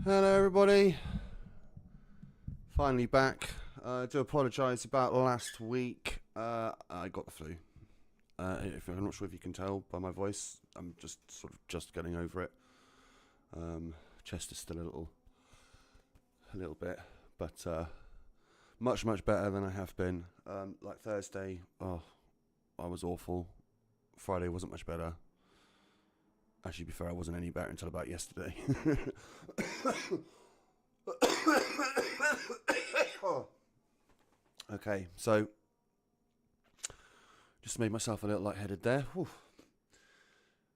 Hello everybody, finally back. I do apologise about last week. I got the flu. I'm not sure if you can tell by my voice, I'm just just getting over it. Chest is still a little bit, but much better than I have been. Like Thursday, I was awful. Friday wasn't much better. Actually, to be fair, I wasn't any better until about yesterday. Okay, so just made myself a little lightheaded there. Whew.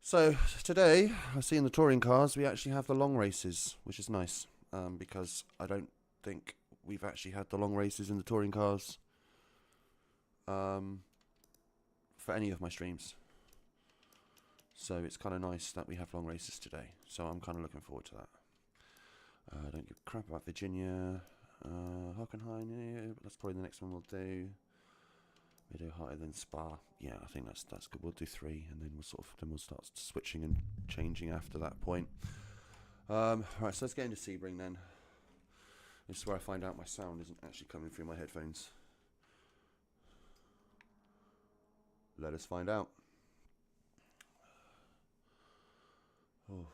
So today, I see in the touring cars, we actually have the long races, which is nice, because I don't think we've actually had the long races in the touring cars for any of my streams. So it's kind of nice that we have long races today. So I'm kind of looking forward to that. Don't give a crap about Virginia. Hockenheim, yeah, that's probably the next one we'll do. We do higher than Spa. Yeah, I think that's good. We'll do 3, and then we'll start switching and changing after that point. Right, so let's get into Sebring then. This is where I find out my sound isn't actually coming through my headphones. Let us find out. Oh.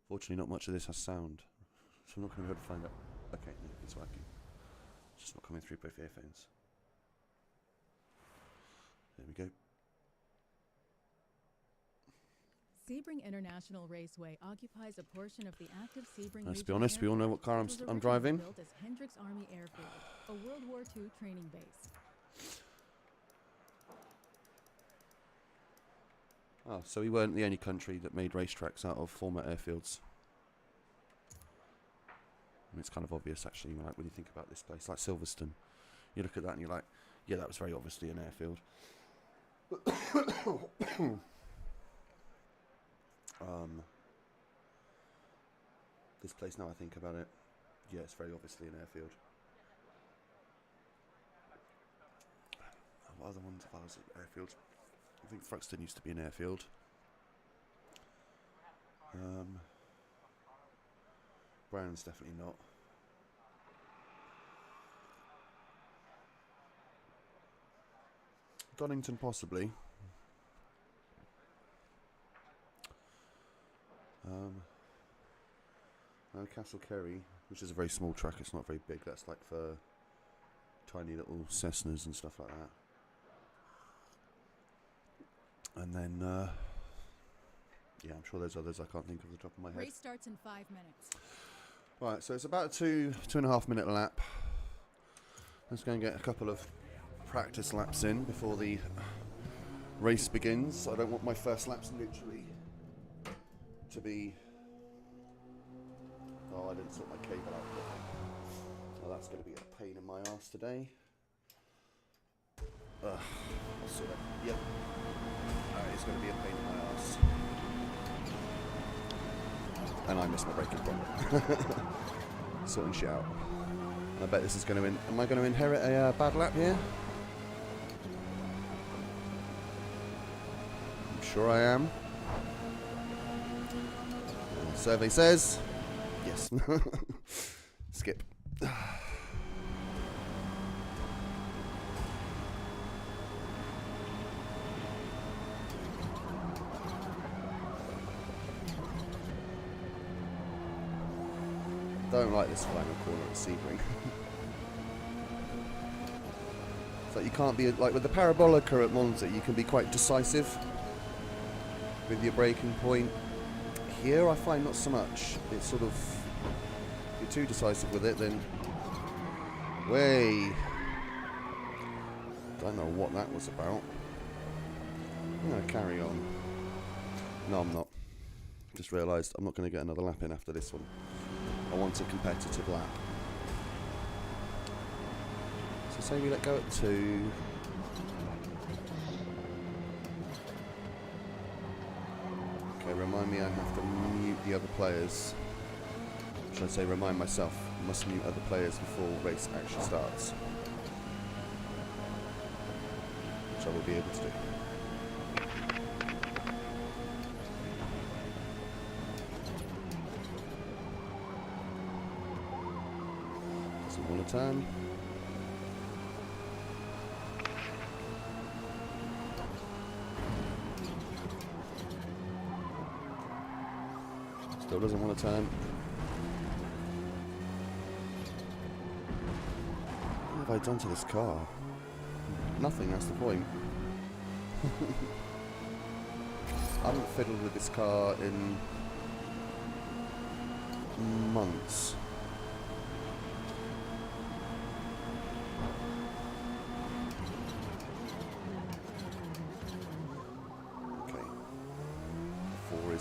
Fortunately, not much of this has sound, so I'm not going to be able to find out. Okay, no, it's working. It's just not coming through both earphones. There we go. Sebring International Raceway occupies a portion of the active Sebring. Let's be honest, we all know what car I'm driving. Built as Hendricks Army Airfield, a World War II training base. Oh, so we weren't the only country that made racetracks out of former airfields. And it's kind of obvious, actually, when you think about this place, like Silverstone. You look at that and you're like, yeah, that was very obviously an airfield. This place, now I think about it, yeah, it's very obviously an airfield. What other ones have ours at airfields? I think Thruxton used to be an airfield. Brown's definitely not. Donington possibly. Castle Kerry, which is a very small track, it's not very big, that's like for tiny little Cessnas and stuff like that. And then, yeah, I'm sure there's others I can't think of the top of my head. Race starts in 5 minutes. Right, so it's about a 2.5 minute lap. Let's go and get a couple of practice laps in before the race begins. I don't want my first laps literally to be... Oh, I didn't sort my cable out. Oh, that's going to be a pain in my arse today. I'll sort it. Yep. It's going to be a pain in my arse. And I missed my braking point. Sorting shit out. I bet this is going to... Am I going to inherit a bad lap here? I'm sure I am. Survey says... Yes. Skip. Don't like this final corner at Sebring. It's like you can't be, like with the Parabolica at Monza, you can be quite decisive with your braking point. Here I find not so much. It's sort of, if you're too decisive with it, then way. Don't know what that was about. I'm going to carry on. No, I'm not. Just realised I'm not going to get another lap in after this one. I want a competitive lap. So say we let go at 2. Okay, remind me I have to mute the other players. Should I say remind myself? I must mute other players before the race actually starts. Which I will be able to do. Want to turn. Still doesn't want to turn. What have I done to this car? Nothing, that's the point. I haven't fiddled with this car in months.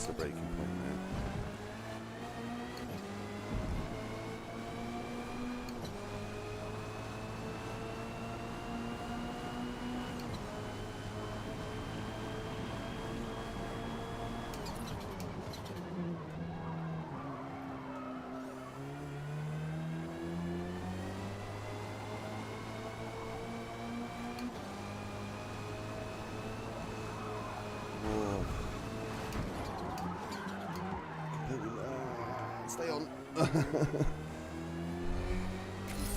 The braking point now. Stay on. I can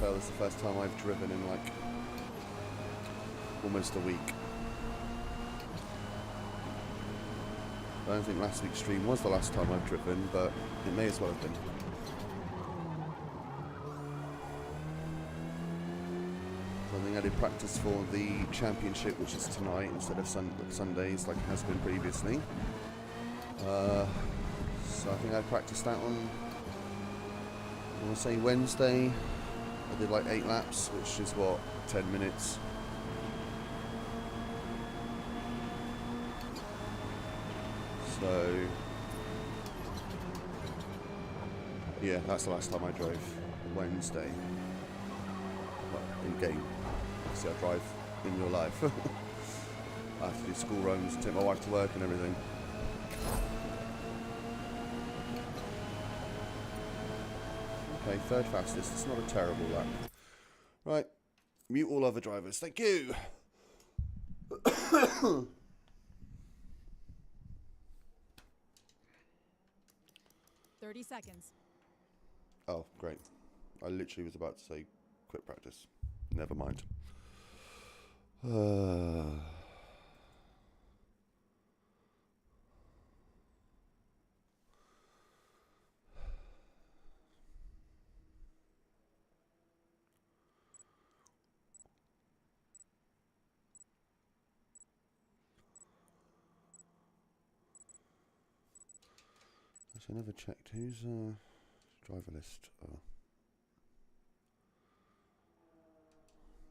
tell this is the first time I've driven in like almost a week. I don't think last week's stream was the last time I've driven, but it may as well have been. So I think I did practice for the championship, which is tonight instead of Sundays like it has been previously. So I think I practiced that on, I want to say Wednesday. I did like 8 laps, which is what, 10 minutes. So, yeah, that's the last time I drove. Wednesday. Well, in game. See, I drive in real life. I have to do school runs, take my wife to work and everything. Okay, 3rd fastest. It's not a terrible lap. Right, mute all other drivers. Thank you. 30 seconds. Oh, great. I literally was about to say quit practice. Never mind. I never checked who's driver list.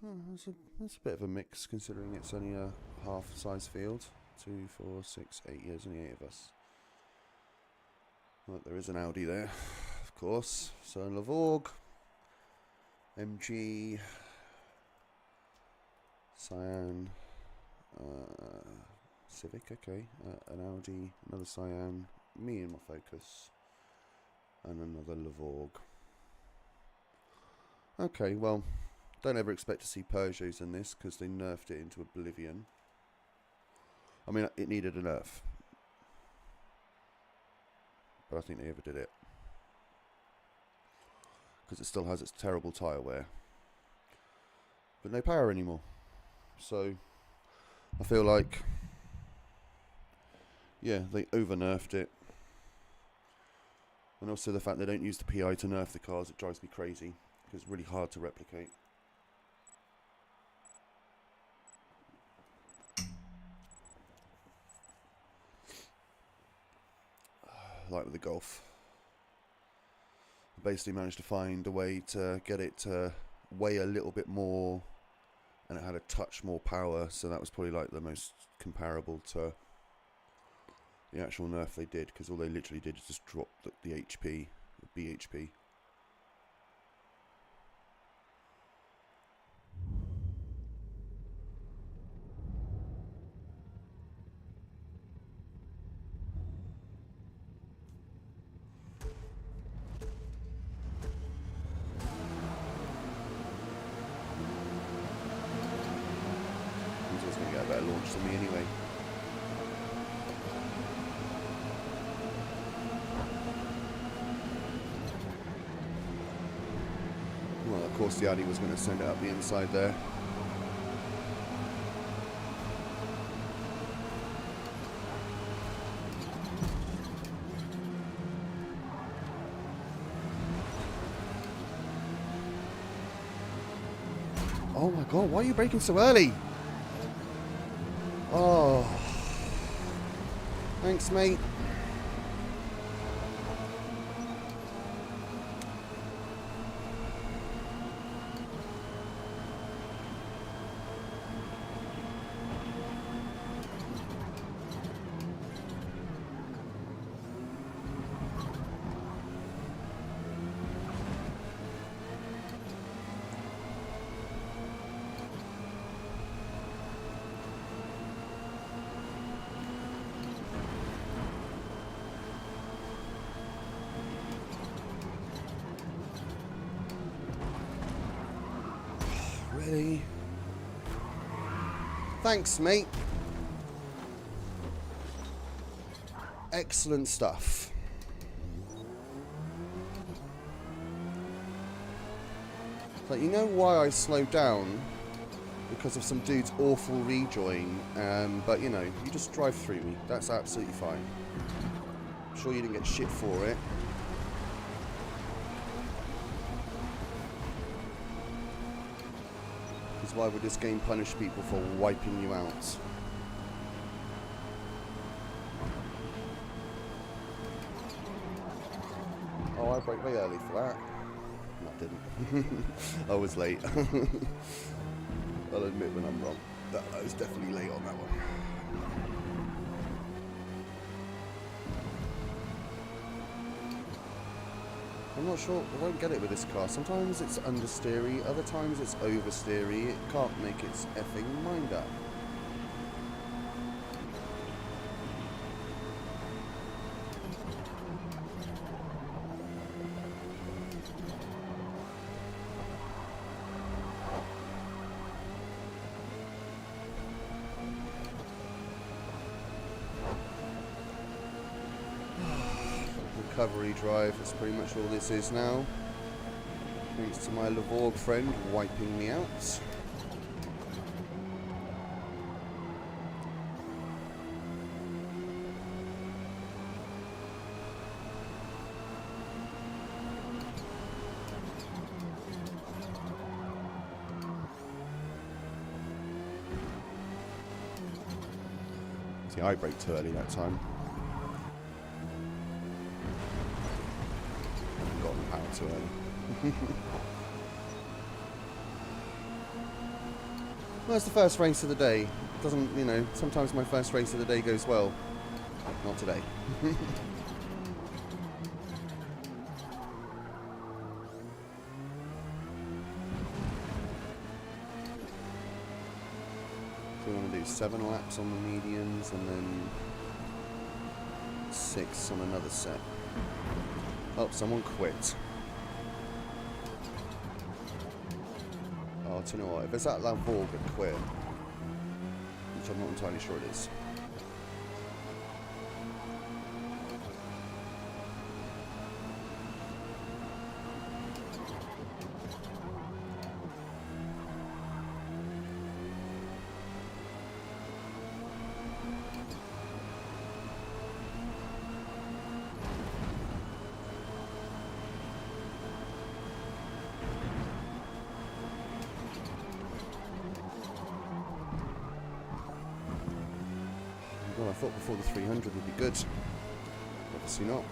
Oh, that's a bit of a mix considering it's only a half-size field. 2, 4, 6, 8 years, only 8 of us. Well, there is an Audi there, of course. So Lavorg, MG, Cyan, Civic, okay, an Audi, another Cyan, me and my Focus, And another Levorg. Okay, well, don't ever expect to see Peugeots in this because they nerfed it into oblivion. I mean, it needed a nerf. But I think they overdid it. Because it still has its terrible tyre wear. But no power anymore. So, I feel like, yeah, they over-nerfed it. And also the fact they don't use the PI to nerf the cars, it drives me crazy. Because it's really hard to replicate. Like with the Golf. I basically managed to find a way to get it to weigh a little bit more. And it had a touch more power. So that was probably like the most comparable to the actual nerf they did. Because all they literally did is just drop the HP, the BHP. Better launch than me anyway. Well, of course the Addy was going to send it up the inside there. Oh my god, why are you braking so early? Oh, thanks, mate. Really? Thanks, mate. Excellent stuff. But you know why I slowed down? Because of some dude's awful rejoin. But you know, you just drive through me. That's absolutely fine. I'm sure you didn't get shit for it. Why would this game punish people for wiping you out? Oh, I braked way early for that. No, I didn't. I was late. I'll admit when I'm wrong. I was definitely late on that one. I'm not sure, I won't get it with this car. Sometimes it's understeery, other times it's oversteery. It can't make its effing mind up. Recovery drive, that's pretty much all this is now. Thanks to my Levorg friend wiping me out. See, I braked too early that time. Too early. Well, that's the first race of the day. It doesn't, you know, sometimes my first race of the day goes well. Not today. So we want to do 7 laps on the mediums and then 6 on another set. Oh, someone quit. Oh, do you know what? If it's that Lamborghini that quit, which I'm not entirely sure it is. Well, I thought before the 300 would be good. Obviously not.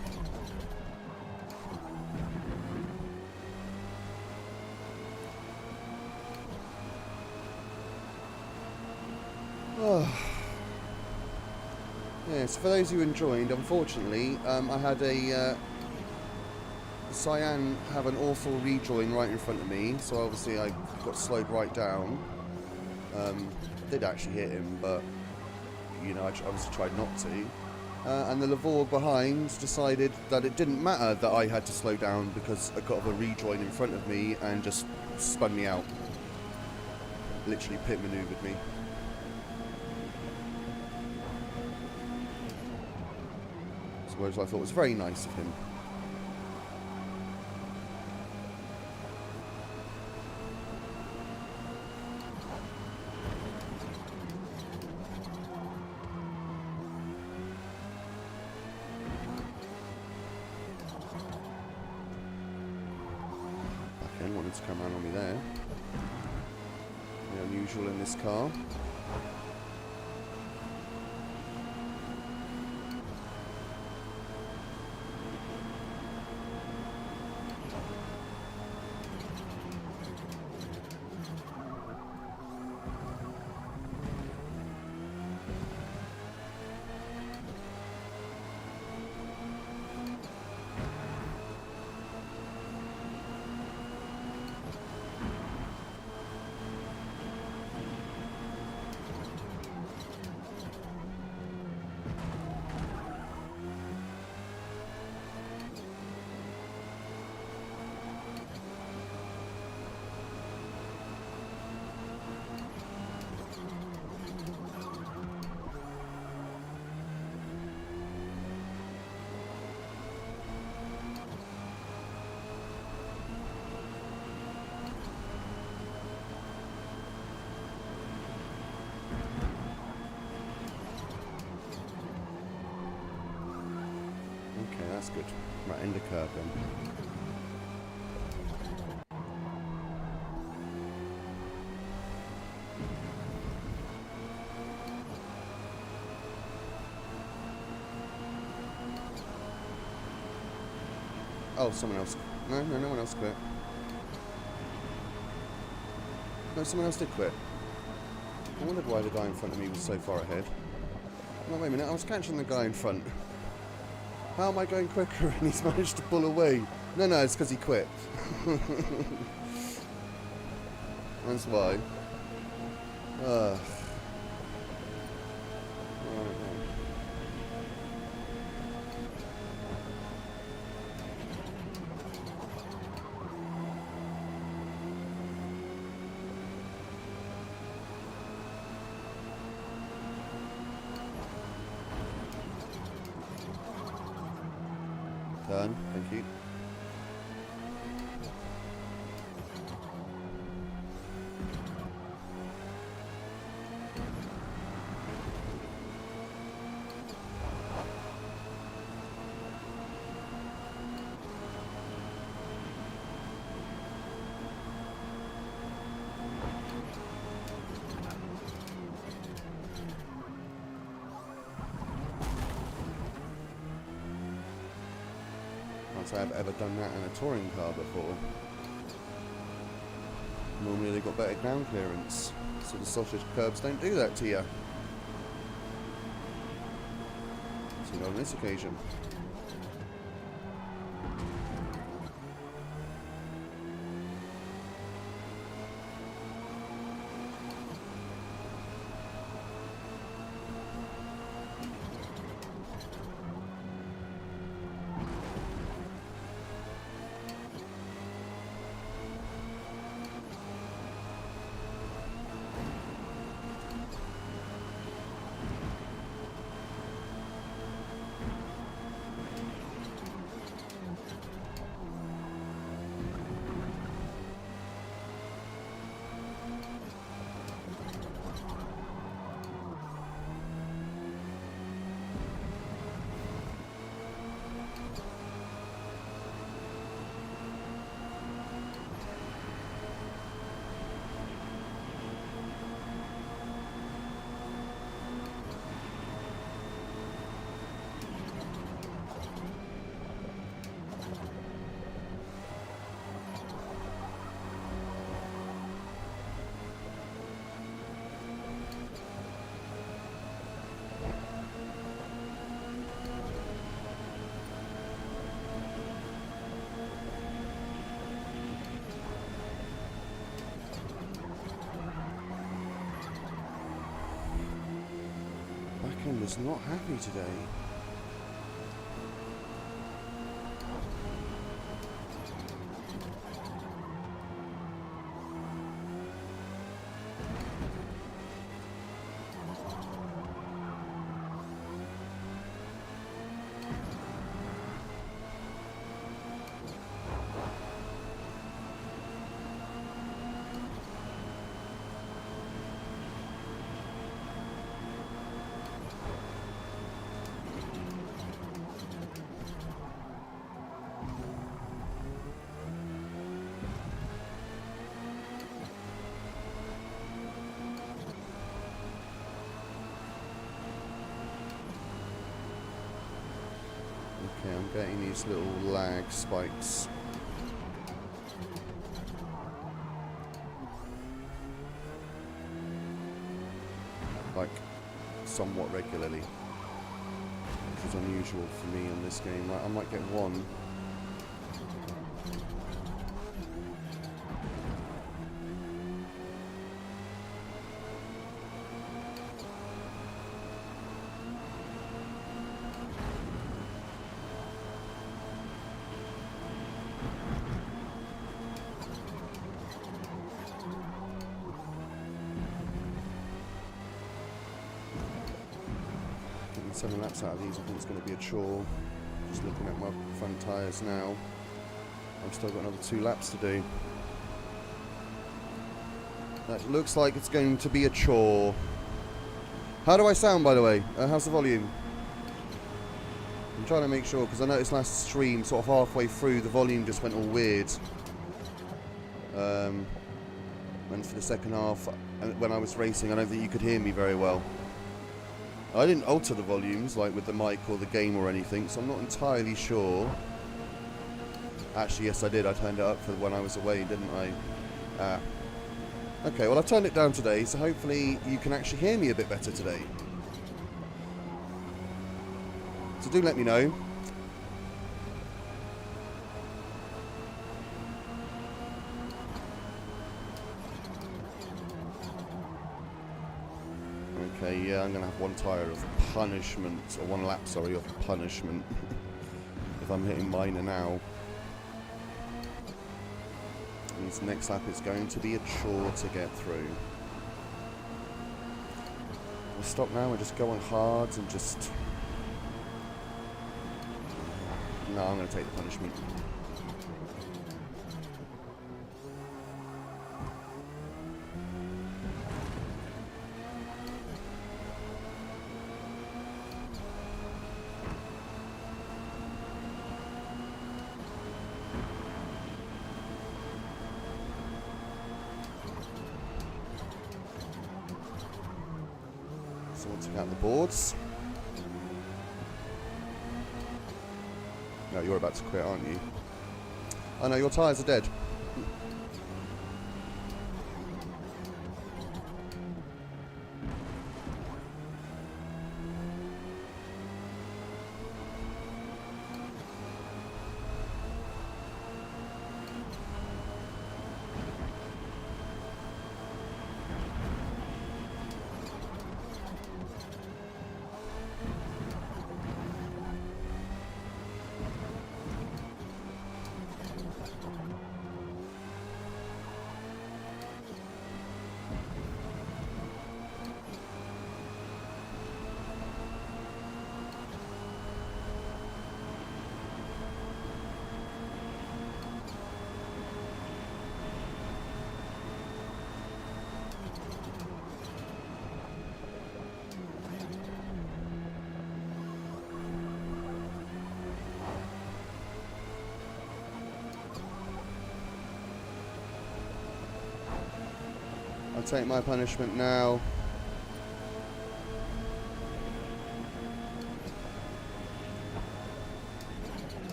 Oh. Yes, for those who enjoyed, unfortunately, I had a Cyan have an awful rejoin right in front of me, so obviously I got slowed right down. Did actually hit him, but you know, I obviously tried not to. And the Lavore behind decided that it didn't matter that I had to slow down because I got a rejoin in front of me and just spun me out. Literally pit maneuvered me. So whereas I thought was very nice of him. Wanted to come around on me there. Very unusual in this car. Okay, that's good. Right, end the curve then. Oh, someone else. No, no one else quit. No, someone else did quit. I wondered why the guy in front of me was so far ahead. No, wait a minute, I was catching the guy in front. How am I going quicker and he's managed to pull away? No, it's because he quit. That's why. Ugh. Done, thank you. I've ever done that in a touring car before. Normally they've got better ground clearance, so the sausage curbs don't do that to you. So not on this occasion. is not happy today. Okay, I'm getting these little lag spikes. Like, somewhat regularly. Which is unusual for me on this game. Like, I might get one. Getting 7 laps out of these, I think it's going to be a chore. Just looking at my front tyres now. I've still got another 2 laps to do. That looks like it's going to be a chore. How do I sound, by the way? How's the volume? I'm trying to make sure, because I noticed last stream, sort of halfway through, the volume just went all weird. And for the second half, when I was racing, I don't think you could hear me very well. I didn't alter the volumes, like with the mic or the game or anything, so I'm not entirely sure. Actually, yes, I did. I turned it up for when I was away, didn't I? Okay, well, I've turned it down today, so hopefully you can actually hear me a bit better today. So do let me know. Okay, yeah, I'm going to have 1 tyre of punishment, or 1 lap, sorry, of punishment. If I'm hitting minor now. Means the next lap is going to be a chore to get through. We'll stop now and just go on hard and just... No, I'm going to take the punishment. Sorting out the boards. No, you're about to quit, aren't you? Oh no, your tyres are dead. I'll take my punishment now.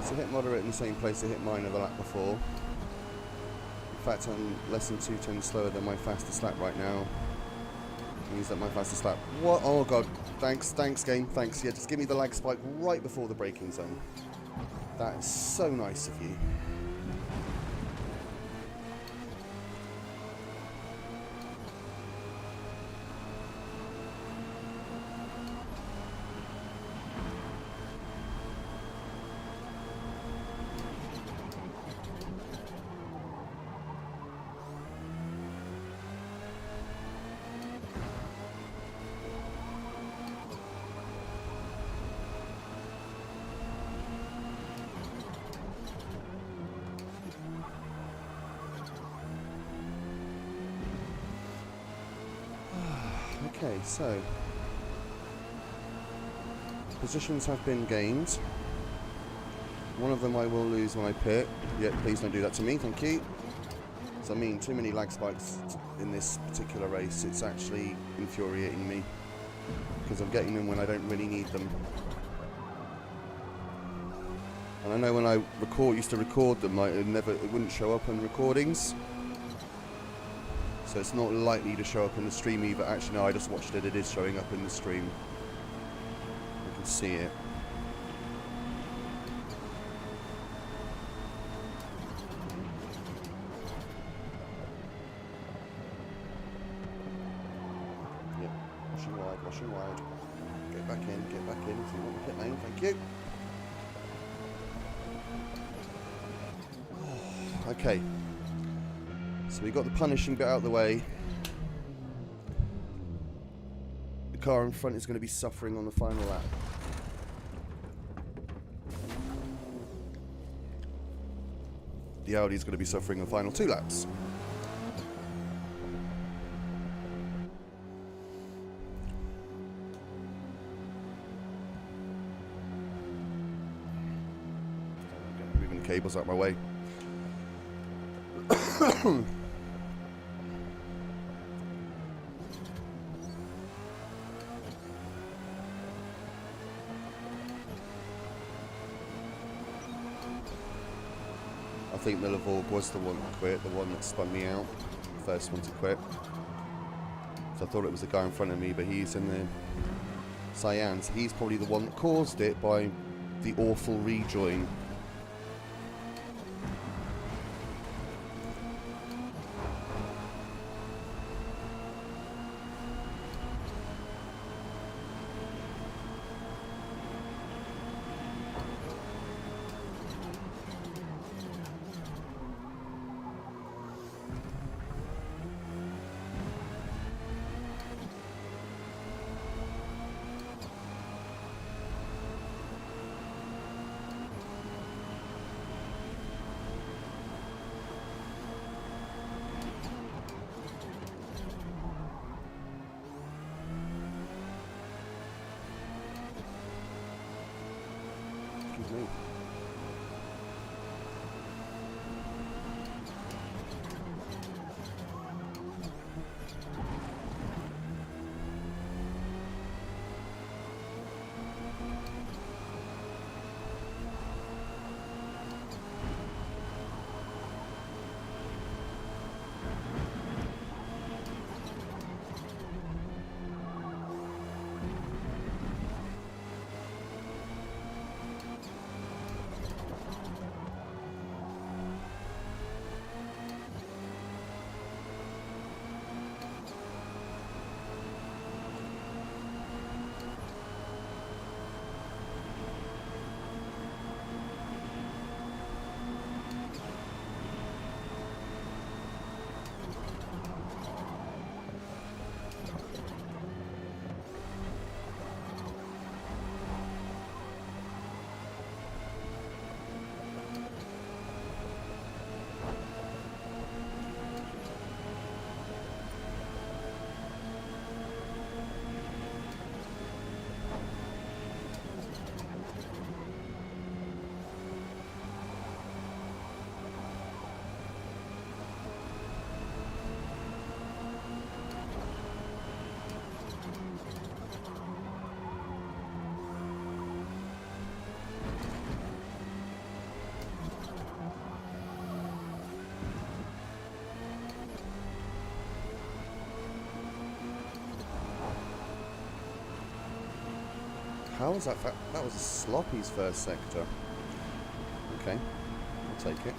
So hit moderate in the same place I hit minor the lap before. In fact, I'm less than 2 slower than my fastest lap right now. Means that my fastest lap. What? Oh god. Thanks game. Thanks. Yeah, just give me the lag spike right before the braking zone. That is so nice of you. Okay, so positions have been gained. One of them I will lose when I pit. Yeah, please don't do that to me, thank you. So I mean, too many lag spikes in this particular race. It's actually infuriating me because I'm getting them when I don't really need them. And I know when I used to record them, it wouldn't show up on recordings. So it's not likely to show up in the stream either. Actually, no, I just watched it. It is showing up in the stream. You can see it. Yep, washing wide. Get back in, if you want the pit lane, thank you. Okay. So we got the punishing bit out of the way. The car in front is going to be suffering on the final lap. The Audi is going to be suffering on the final 2 laps. Moving the cables out my way. I think Millivorg was the one that quit, the one that spun me out, the first one to quit. So I thought it was the guy in front of me, but he's in the Cyans. He's probably the one that caused it by the awful rejoin. how was that? That was a sloppy's first sector. Okay, I'll take it.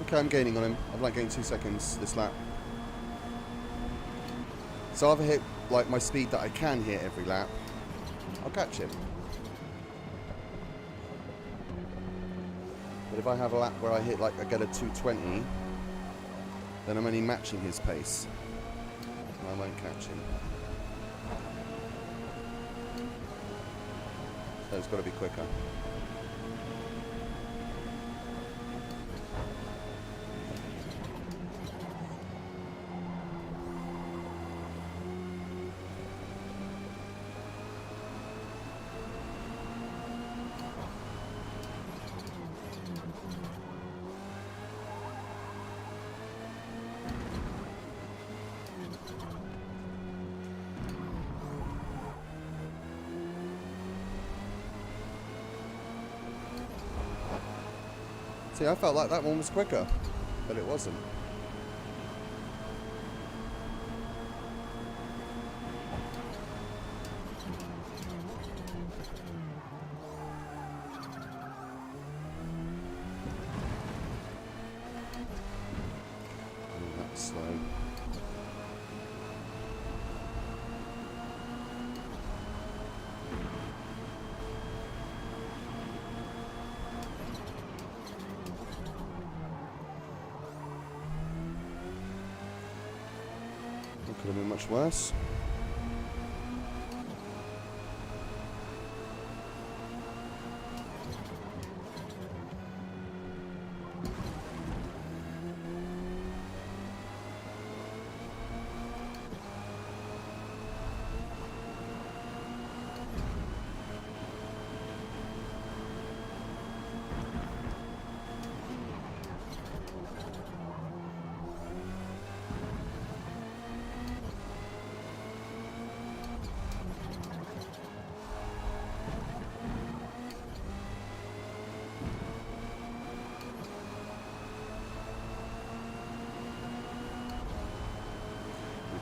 Okay, I'm gaining on him. I've like gained 2 seconds this lap. So I've hit like my speed that I can hit every lap. I'll catch him. But if I have a lap where I hit like I get a 220, then I'm only matching his pace. I won't catch him. So it's got to be quicker. See, I felt like that one was quicker, but it wasn't. Oh, that's slow. Could have been much worse.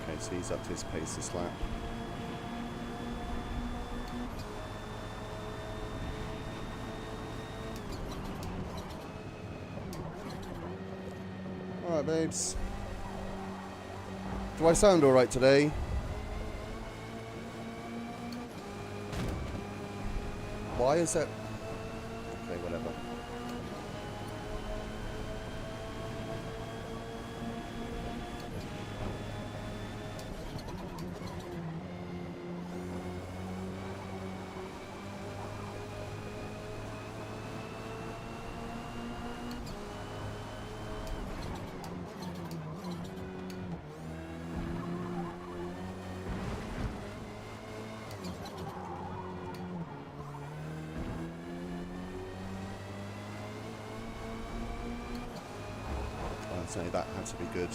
Okay, so he's up to his pace this lap. Alright, babes. Do I sound alright today? Why is that? Okay, whatever. I'd say that had to be good.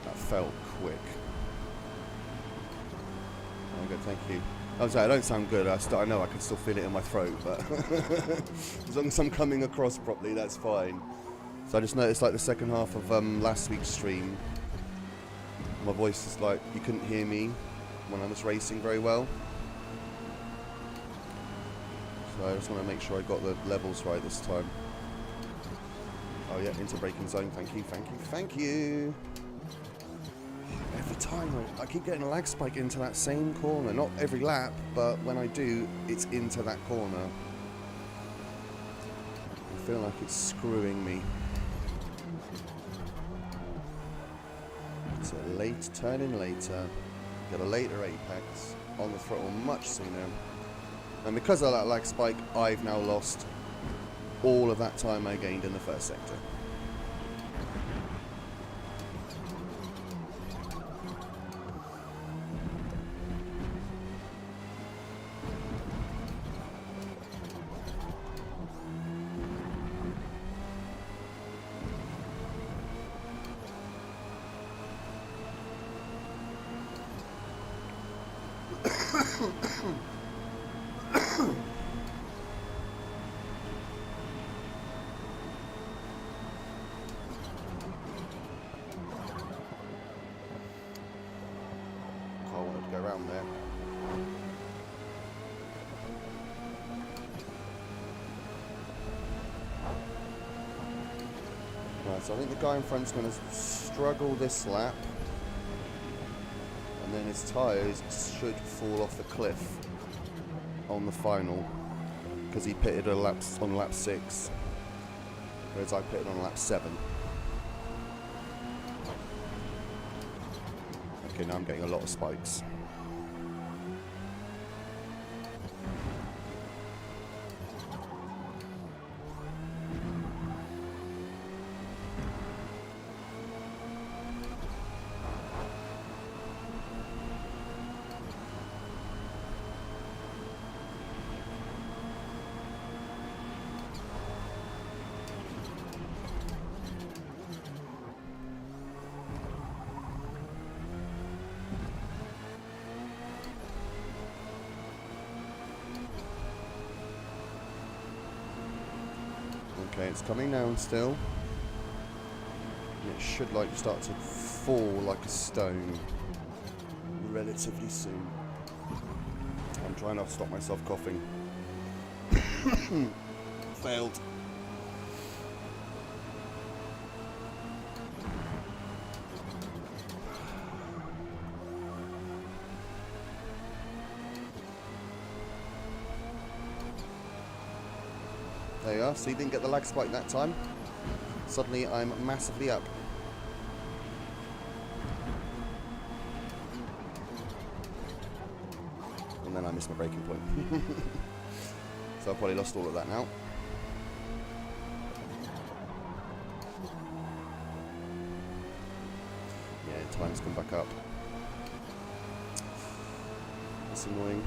That felt quick. Oh, good, thank you. I was like, I don't sound good. I know I can still feel it in my throat, but as long as I'm coming across properly, that's fine. So I just noticed, like the second half of last week's stream, my voice is like you couldn't hear me when I was racing very well. So I just want to make sure I got the levels right this time. Oh yeah, into braking zone. Thank you, thank you, thank you. Every time I keep getting a lag spike into that same corner. Not every lap, but when I do, it's into that corner. I feel like it's screwing me. So late, turn in later. Get a later apex. On the throttle much sooner. And because of that lag spike, I've now lost all of that time I gained in the first sector. Around there. Right, so I think the guy in front's going to struggle this lap, and then his tyres should fall off the cliff on the final, because he pitted on lap 6, whereas I pitted on lap 7. Okay, now I'm getting a lot of spikes. Okay, it's coming down still. And it should start to fall like a stone relatively soon. I'm trying not to stop myself coughing. Failed. There you are. So you didn't get the lag spike that time. Suddenly I'm massively up. And then I missed my braking point. So I've probably lost all of that now. Yeah, time's come back up. That's annoying.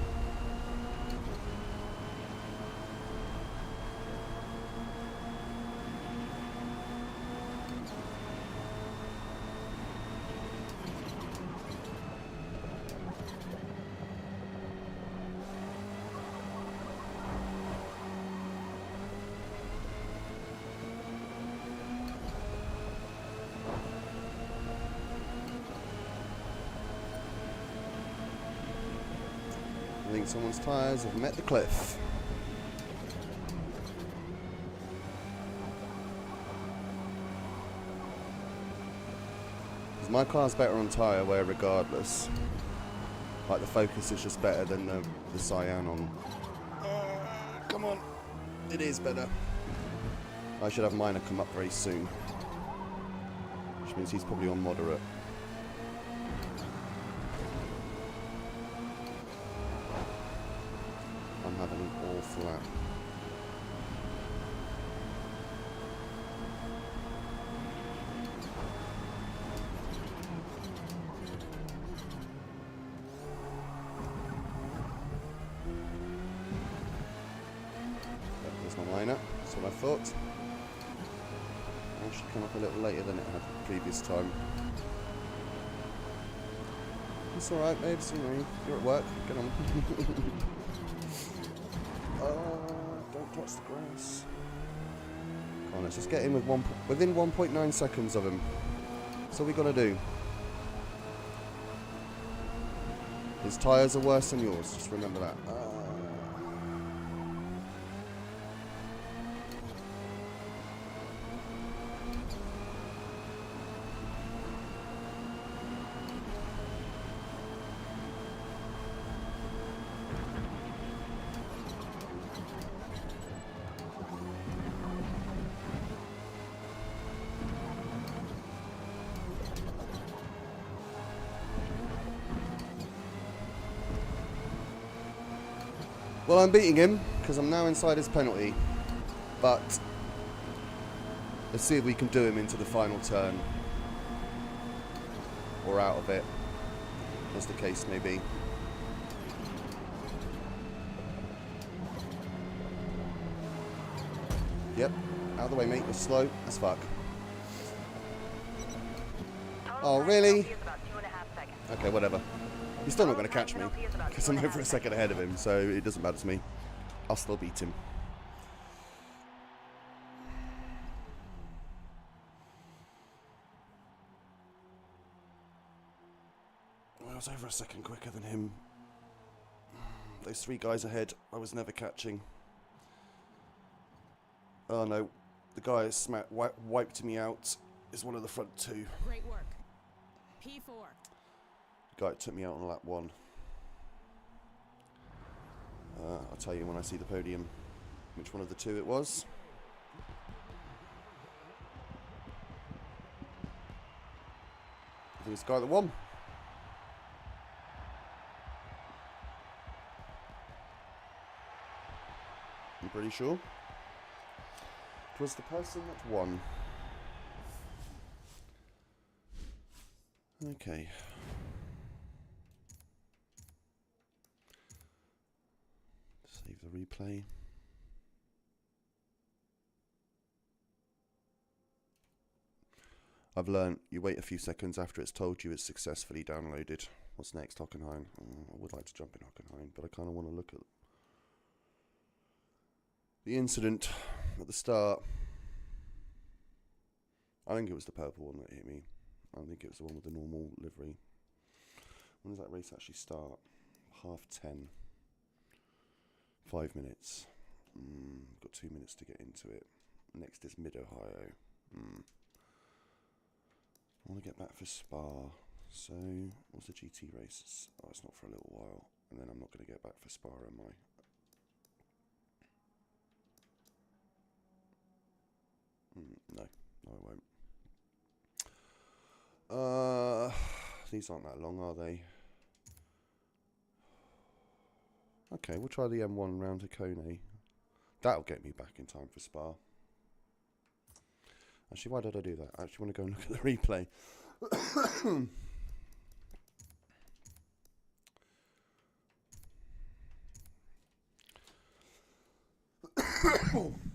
I think someone's tyres have met the cliff. Because my car's better on tyre wear regardless. Like the Focus is just better than the Cyan on. Come on. It is better. I should have mine come up very soon. Which means he's probably on moderate. I'm having an awful lap. There's my liner, that's what I thought. It should come up a little later than it had the previous time. It's alright, babes, you know, you're at work, get on. Don't touch the grass. Come on, let's just get in with within 1.9 seconds of him. That's all we gotta do. His tyres are worse than yours, just remember that. Well, I'm beating him because I'm now inside his penalty. But let's see if we can do him into the final turn. Or out of it, as the case may be. Yep, out of the way, mate. You're slow as fuck. Oh, really? Okay, whatever. He's still not going to catch me, because I'm over a second ahead of him, so it doesn't matter to me. I'll still beat him. I was over a second quicker than him. Those 3 guys ahead, I was never catching. Oh no, the guy who wiped me out is one of the front 2. Great work. P4. The guy that took me out on lap 1. I'll tell you when I see the podium which one of the 2 it was. I think it's the guy that won. I'm pretty sure it was the person that won. Okay. Save the replay. I've learned you wait a few seconds after it's told you it's successfully downloaded. What's next? Hockenheim. I would like to jump in Hockenheim, but I kind of want to look at the incident at the start. I think it was the purple one that hit me. I think it was the one with the normal livery. When does that race actually start? 10:30. 5 minutes. Got 2 minutes to get into it. Next is Mid-Ohio. I want to get back for Spa. So, what's the GT races? Oh, it's not for a little while. And then I'm not going to get back for Spa, am I? No, I won't. These aren't that long, are they? Okay, we'll try the M1 round to Kone. That'll get me back in time for Spa. Actually, why did I do that? I actually want to go and look at the replay.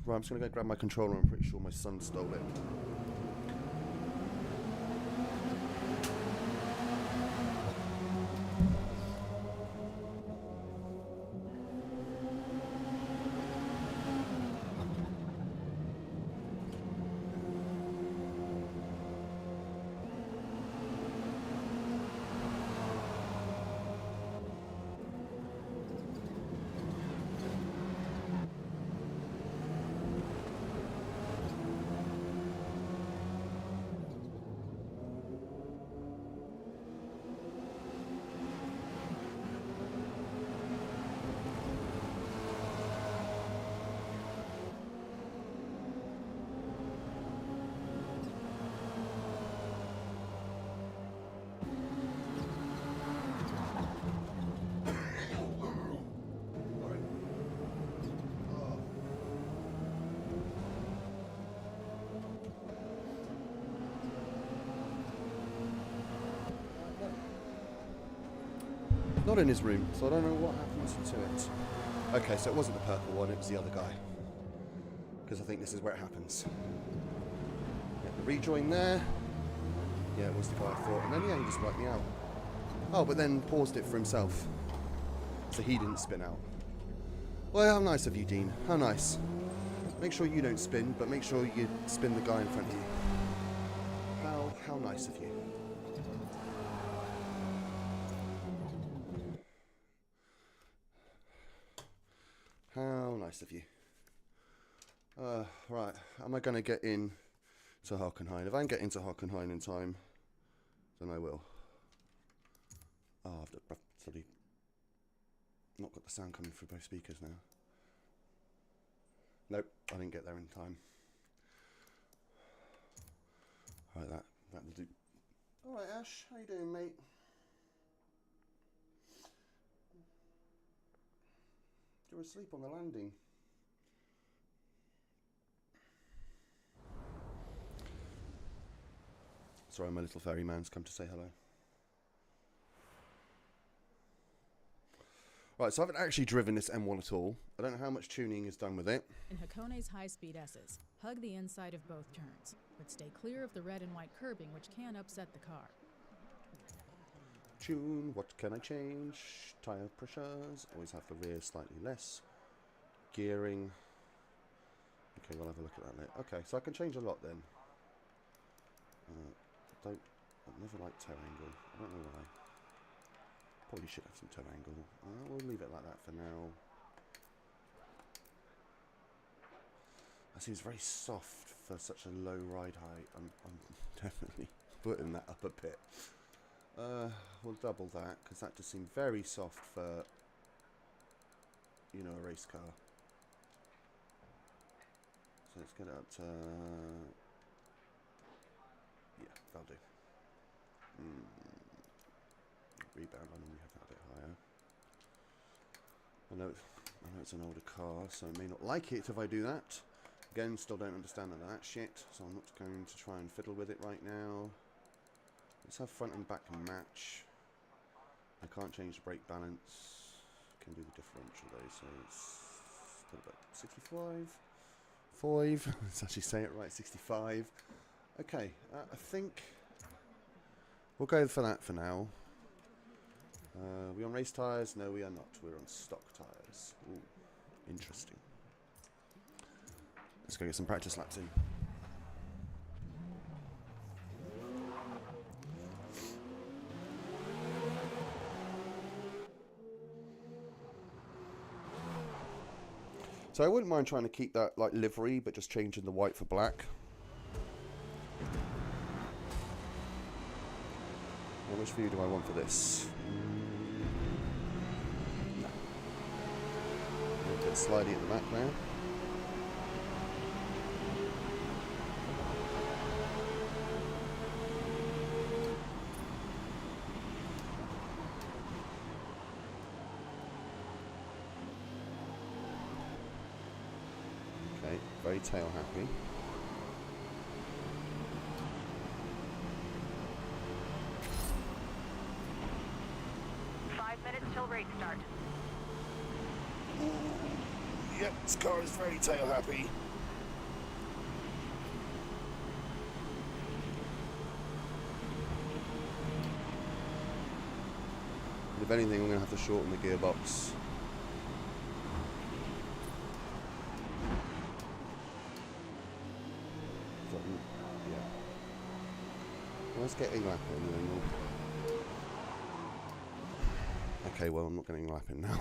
Right, I'm just going to go grab my controller. I'm pretty sure my son stole it. Not in his room, so I don't know what happens to it. Okay, so it wasn't the purple one, it was the other guy. Because I think this is where it happens. Yeah, the rejoin there. Yeah, it was the guy I thought. And then, yeah, he just wiped me out. Oh, but then paused it for himself. So he didn't spin out. Well, how nice of you, Dean. How nice. Make sure you don't spin, but make sure you spin the guy in front of you. How nice of you. How nice of you. Right, am I going to get in to Hockenheim? If I can get into Hockenheim in time, then I will. Oh, I've bloody not got the sound coming through both speakers now. Nope, I didn't get there in time. Alright, that'll do. Alright, Ash, how you doing, mate? Do you asleep on the landing. Sorry, my little ferryman's come to say hello. Right, so I haven't actually driven this M1 at all. I don't know how much tuning is done with it. In Hakone's high-speed S's, hug the inside of both turns, but stay clear of the red and white curbing, which can upset the car. Tune, what can I change? Tyre pressures, always have the rear slightly less. Gearing. Okay, we'll have a look at that later. Okay, so I can change a lot then. I've never liked toe angle. I don't know why. Probably should have some toe angle. We'll leave it like that for now. That seems very soft for such a low ride height. I'm definitely putting that up a bit. We'll double that because that just seemed very soft for, you know, a race car. So let's get it up to, yeah, that'll do. Rebound, I normally have that a bit higher. I know it's an older car, so I may not like it if I do that. Again, still don't understand none of that shit, so I'm not going to try and fiddle with it right now. Let's have front and back match. I can't change the brake balance. Can do the differential though, so it's about 65. 5. Let's actually say it right, 65. Okay, I think we'll go for that for now. Are we on race tyres? No, we are not. We're on stock tyres. Ooh, interesting. Let's go get some practice laps in. So I wouldn't mind trying to keep that like livery, but just changing the white for black. How much view do I want for this? No. A little bit slidey at the back now. Okay, very tail happy. Till race start. Yep, this car is very tail happy. If anything, I'm going to have to shorten the gearbox. Yeah. Let's get a lap in and then we'll... Okay, well, I'm not getting a lap in now.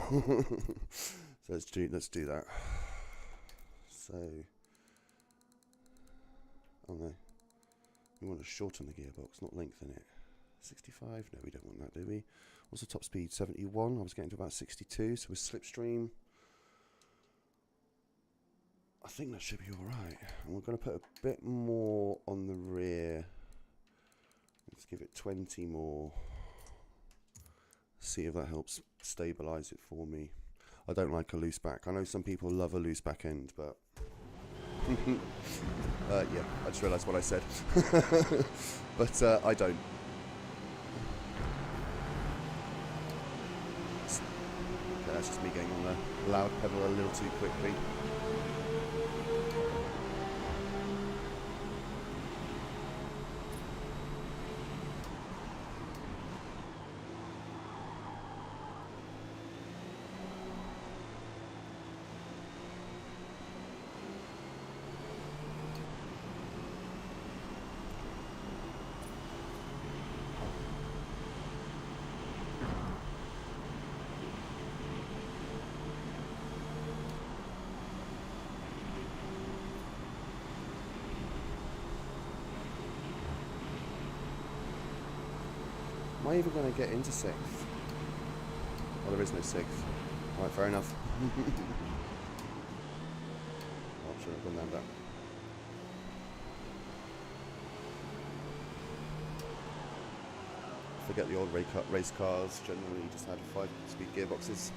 So let's do that. So, oh no, we want to shorten the gearbox, not lengthen it. 65? No, we don't want that, do we? What's the top speed? 71. I was getting to about 62. So with slipstream, I think that should be all right. And we're going to put a bit more on the rear. Let's give it 20 more. See if that helps stabilize it for me. I don't like a loose back. I know some people love a loose back end, but yeah, I just realized what I said. But I don't. Okay, that's just me getting on the loud pedal a little too quickly. Am I even going to get into 6th? Oh, there is no 6th. Alright, fair enough. Oh, should have done that. Forget the old race cars, generally just had 5-speed gearboxes.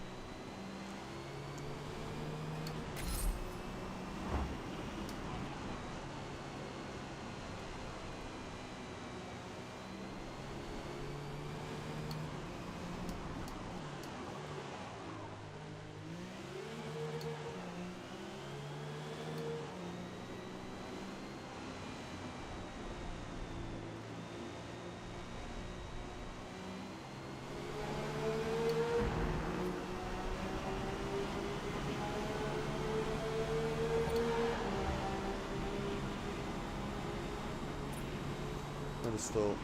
just thought,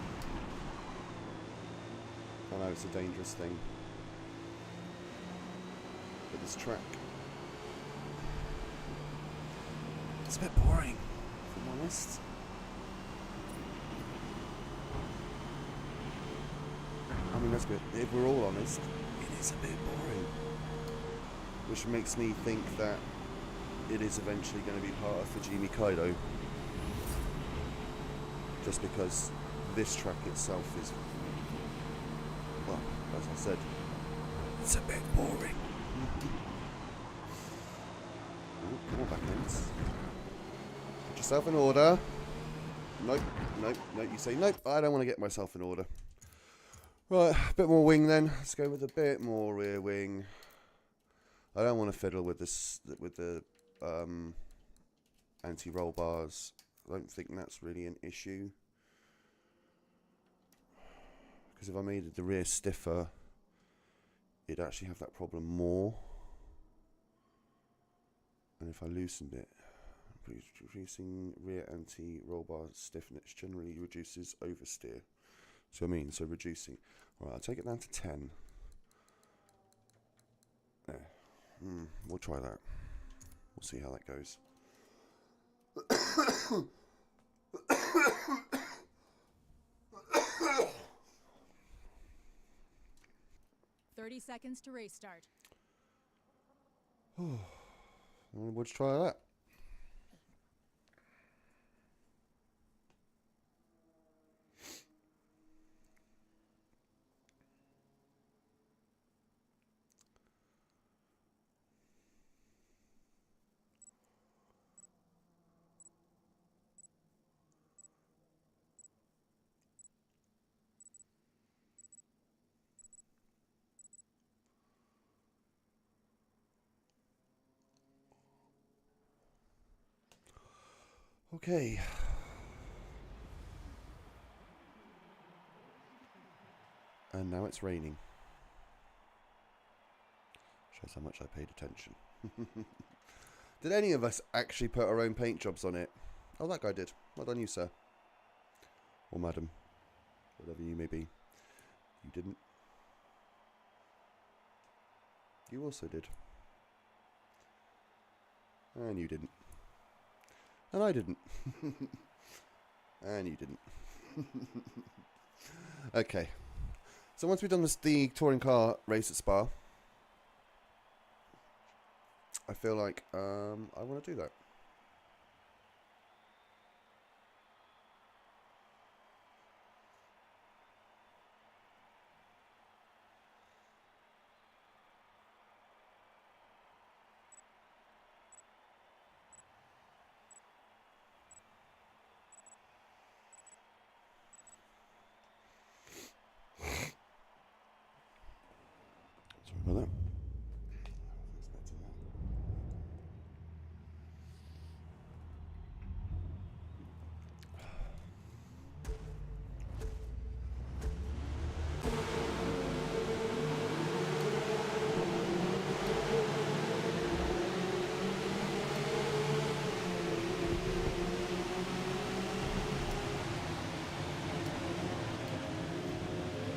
I know it's a dangerous thing, but this track, it's a bit boring, if I'm honest. I mean, let's be, if we're all honest, it is a bit boring. Which makes me think that it is eventually going to be part of Fujimi Kaido. Just because this track itself is, well, as I said, it's a bit boring. Ooh, come on, back ends. Put yourself in order. Nope, nope, nope. You say, nope, I don't want to get myself in order. Right, a bit more wing then. Let's go with a bit more rear wing. I don't want to fiddle with this, with the anti-roll bars. I don't think that's really an issue. Because if I made the rear stiffer, it'd actually have that problem more. And if I loosened it, reducing rear anti-roll bar stiffness generally reduces oversteer. So I mean, so reducing. Alright, I'll take it down to 10. There. We'll try that. We'll see how that goes. 30 seconds to race start. We'll just try that. Okay. And now it's raining. Shows how much I paid attention. Did any of us actually put our own paint jobs on it? Oh, that guy did. Well done you, sir. Or madam. Whatever you may be. You didn't. You also did. And you didn't. And I didn't. And you didn't. Okay. So once we've done the touring car race at Spa, I feel like I want to do that. Sorry about that.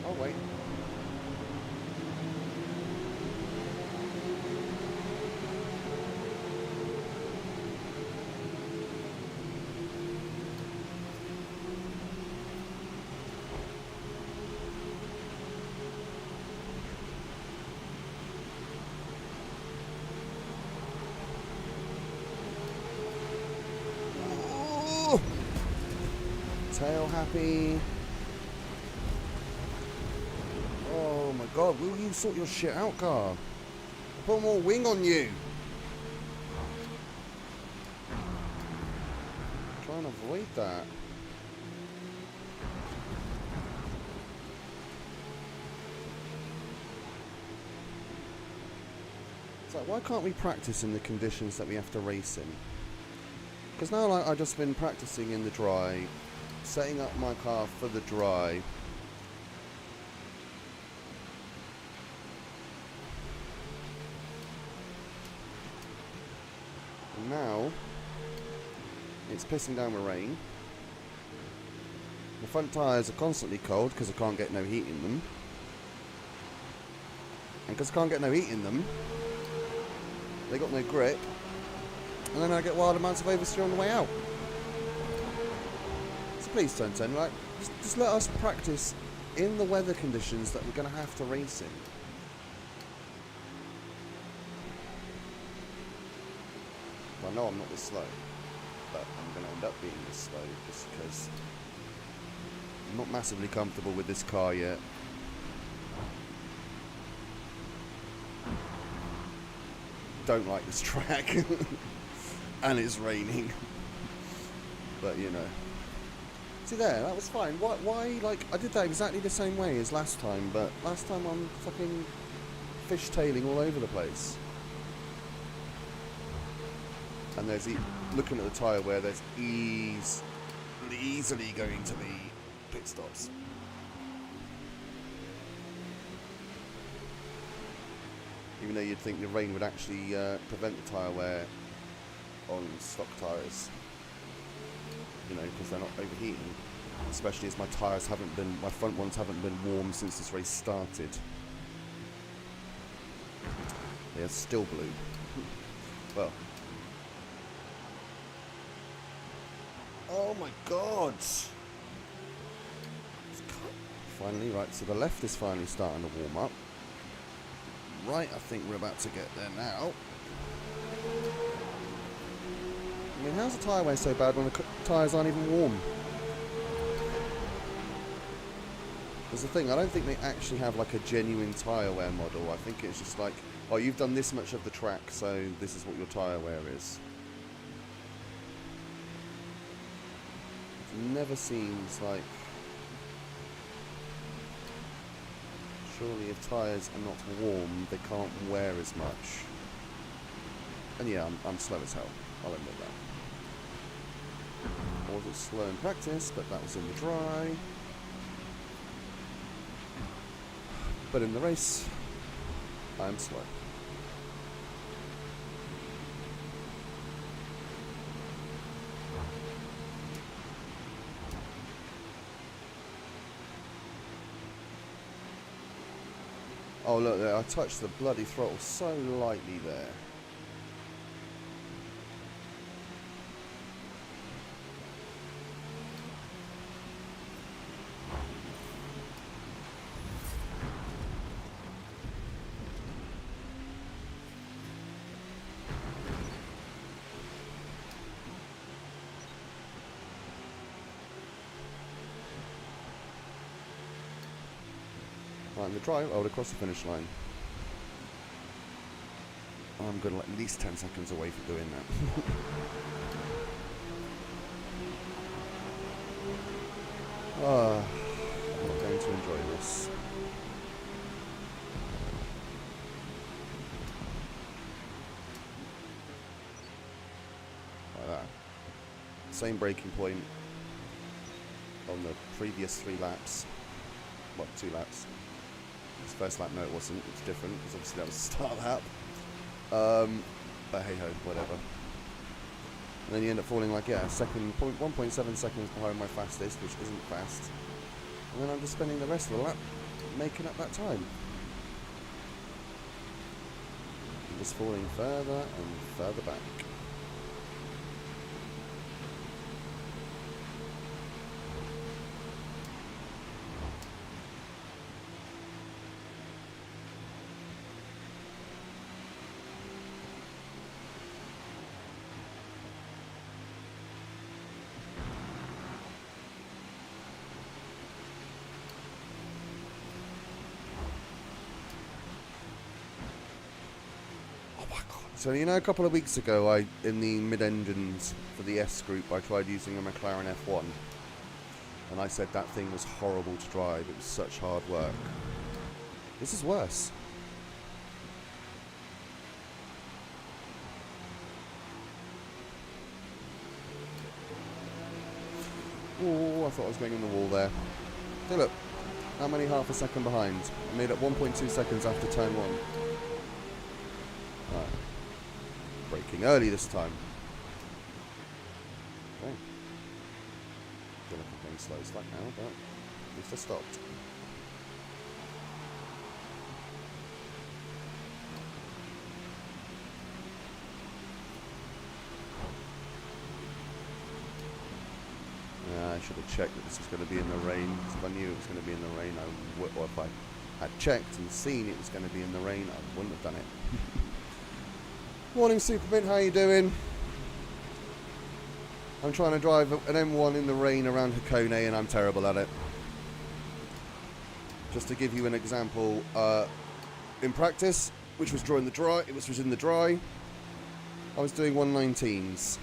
Oh, wait. Ooh. Tail happy. Oh my god, will you sort your shit out, car? Put more wing on you. Try and avoid that. It's like, why can't we practice in the conditions that we have to race in? Because now, like, I've just been practicing in the dry, setting up my car for the dry. And now, it's pissing down with rain. The front tyres are constantly cold because I can't get no heat in them. And because I can't get no heat in them, they got no grip. And then I get wild amounts of oversteer on the way out. So please, 1010, like, just let us practice in the weather conditions that we're going to have to race in. I know I'm not this slow, but I'm going to end up being this slow just because I'm not massively comfortable with this car yet. Don't like this track. And it's raining. But you know. See there, that was fine. Why, like, I did that exactly the same way as last time, but last time I'm fucking fishtailing all over the place. And there's, looking at the tyre wear, there's easily going to be pit stops. Even though you'd think the rain would actually prevent the tyre wear on stock tyres. You know, because they're not overheating. Especially as my tyres haven't been, my front ones haven't been warm since this race started. They're still blue. Well. Oh my god! Finally, right, so the left is finally starting to warm up. Right, I think we're about to get there now. I mean, how's the tyre wear so bad when the tyres aren't even warm? That's the thing, I don't think they actually have like a genuine tyre wear model. I think it's just like, oh, you've done this much of the track, so this is what your tyre wear is. It never seems like... Surely if tyres are not warm, they can't wear as much. And yeah, I'm slow as hell. I'll admit that. I wasn't slow in practice, but that was in the dry. But in the race, I'm slow. Oh look there, I touched the bloody throttle so lightly there. Right, in the drive, I would across the finish line. I'm going to at least 10 seconds away from doing that. I'm not going to enjoy this. Like that. Same braking point on the previous 3 laps. Well, 2 laps. This first lap, no it wasn't, it's different, because obviously that was the start lap. But hey ho, whatever. And then you end up falling like, yeah, 1.7 seconds behind my fastest, which isn't fast. And then I'm just spending the rest of the lap making up that time. I'm just falling further and further back. So you know, a couple of weeks ago, in the mid-engines for the S group, I tried using a McLaren F1, and I said that thing was horrible to drive. It was such hard work. This is worse. Oh, I thought I was going in the wall there. Hey, look, how many half a second behind? I made it 1.2 seconds after turn 1. Right. Braking early this time. Okay. Feel like I'm very slow slack now, but at least I stopped. I should have checked that this was going to be in the rain, because if I knew it was going to be in the rain, or if I had checked and seen it was going to be in the rain, I wouldn't have done it. Morning Superman, how you doing? I'm trying to drive an M1 in the rain around Hakone and I'm terrible at it. Just to give you an example, in practice, which was in the dry, I was doing 119s.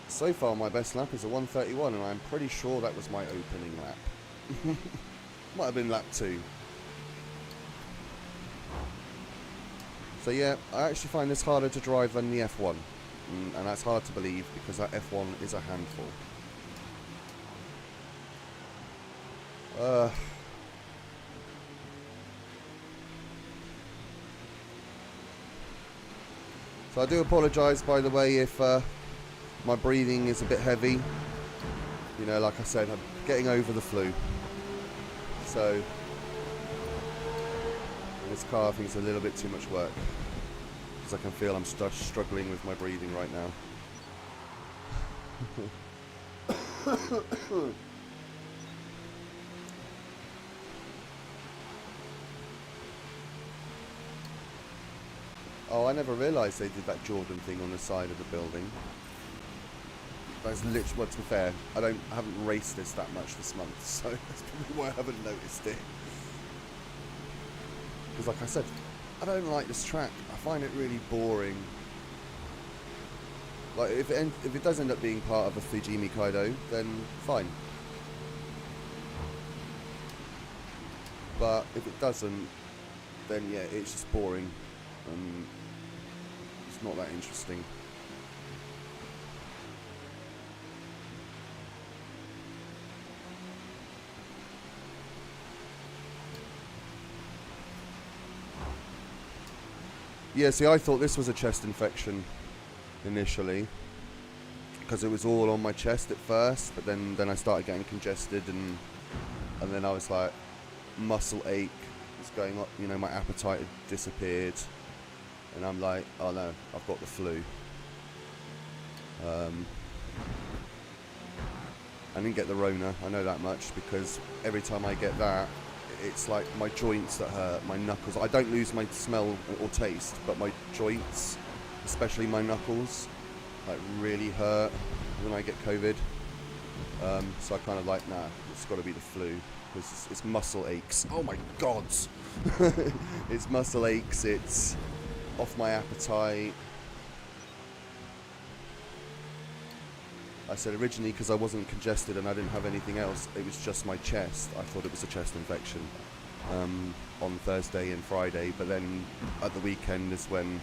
So far my best lap is a 131 and I'm pretty sure that was my opening lap. Might have been lap 2. So yeah, I actually find this harder to drive than the F1. And that's hard to believe because that F1 is a handful. So I do apologise, by the way, if my breathing is a bit heavy. You know, like I said, I'm getting over the flu. So this car I think is a little bit too much work. Because I can feel I'm struggling with my breathing right now. Oh, I never realised they did that Jordan thing on the side of the building. That's literally, well, to be fair, I haven't raced this that much this month, so that's probably why I haven't noticed it. Because like I said, I don't like this track. I find it really boring. Like, if it does end up being part of a Fujimi Kaido, then fine. But if it doesn't, then yeah, it's just boring. It's not that interesting. Yeah, see, I thought this was a chest infection initially because it was all on my chest at first, but then I started getting congested and then I was like, muscle ache was going up, you know, my appetite had disappeared, and I'm like, oh no, I've got the flu. I didn't get the Rona, I know that much, because every time I get that, it's like my joints that hurt, my knuckles. I don't lose my smell or taste, but my joints, especially my knuckles, like really hurt when I get COVID. So I kind of like, nah, it's got to be the flu, because it's muscle aches. Oh my God, it's muscle aches. It's off my appetite. I said originally because I wasn't congested and I didn't have anything else, it was just my chest. I thought it was a chest infection on Thursday and Friday, but then at the weekend is when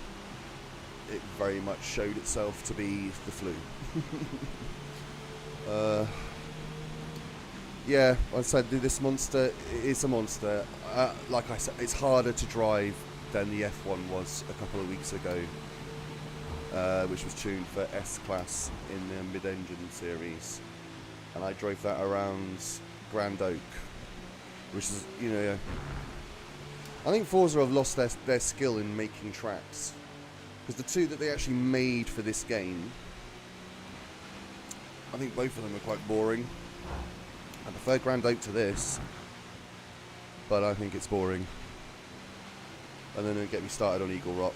it very much showed itself to be the flu. Yeah, I said this monster is a monster. Like I said, it's harder to drive than the F1 was a couple of weeks ago. Which was tuned for S-Class in the mid-engine series, and I drove that around Grand Oak, which is, you know, I think Forza have lost their skill in making tracks, because the two that they actually made for this game, I think both of them are quite boring. I prefer Grand Oak to this, but I think it's boring. And then get me started on Eagle Rock.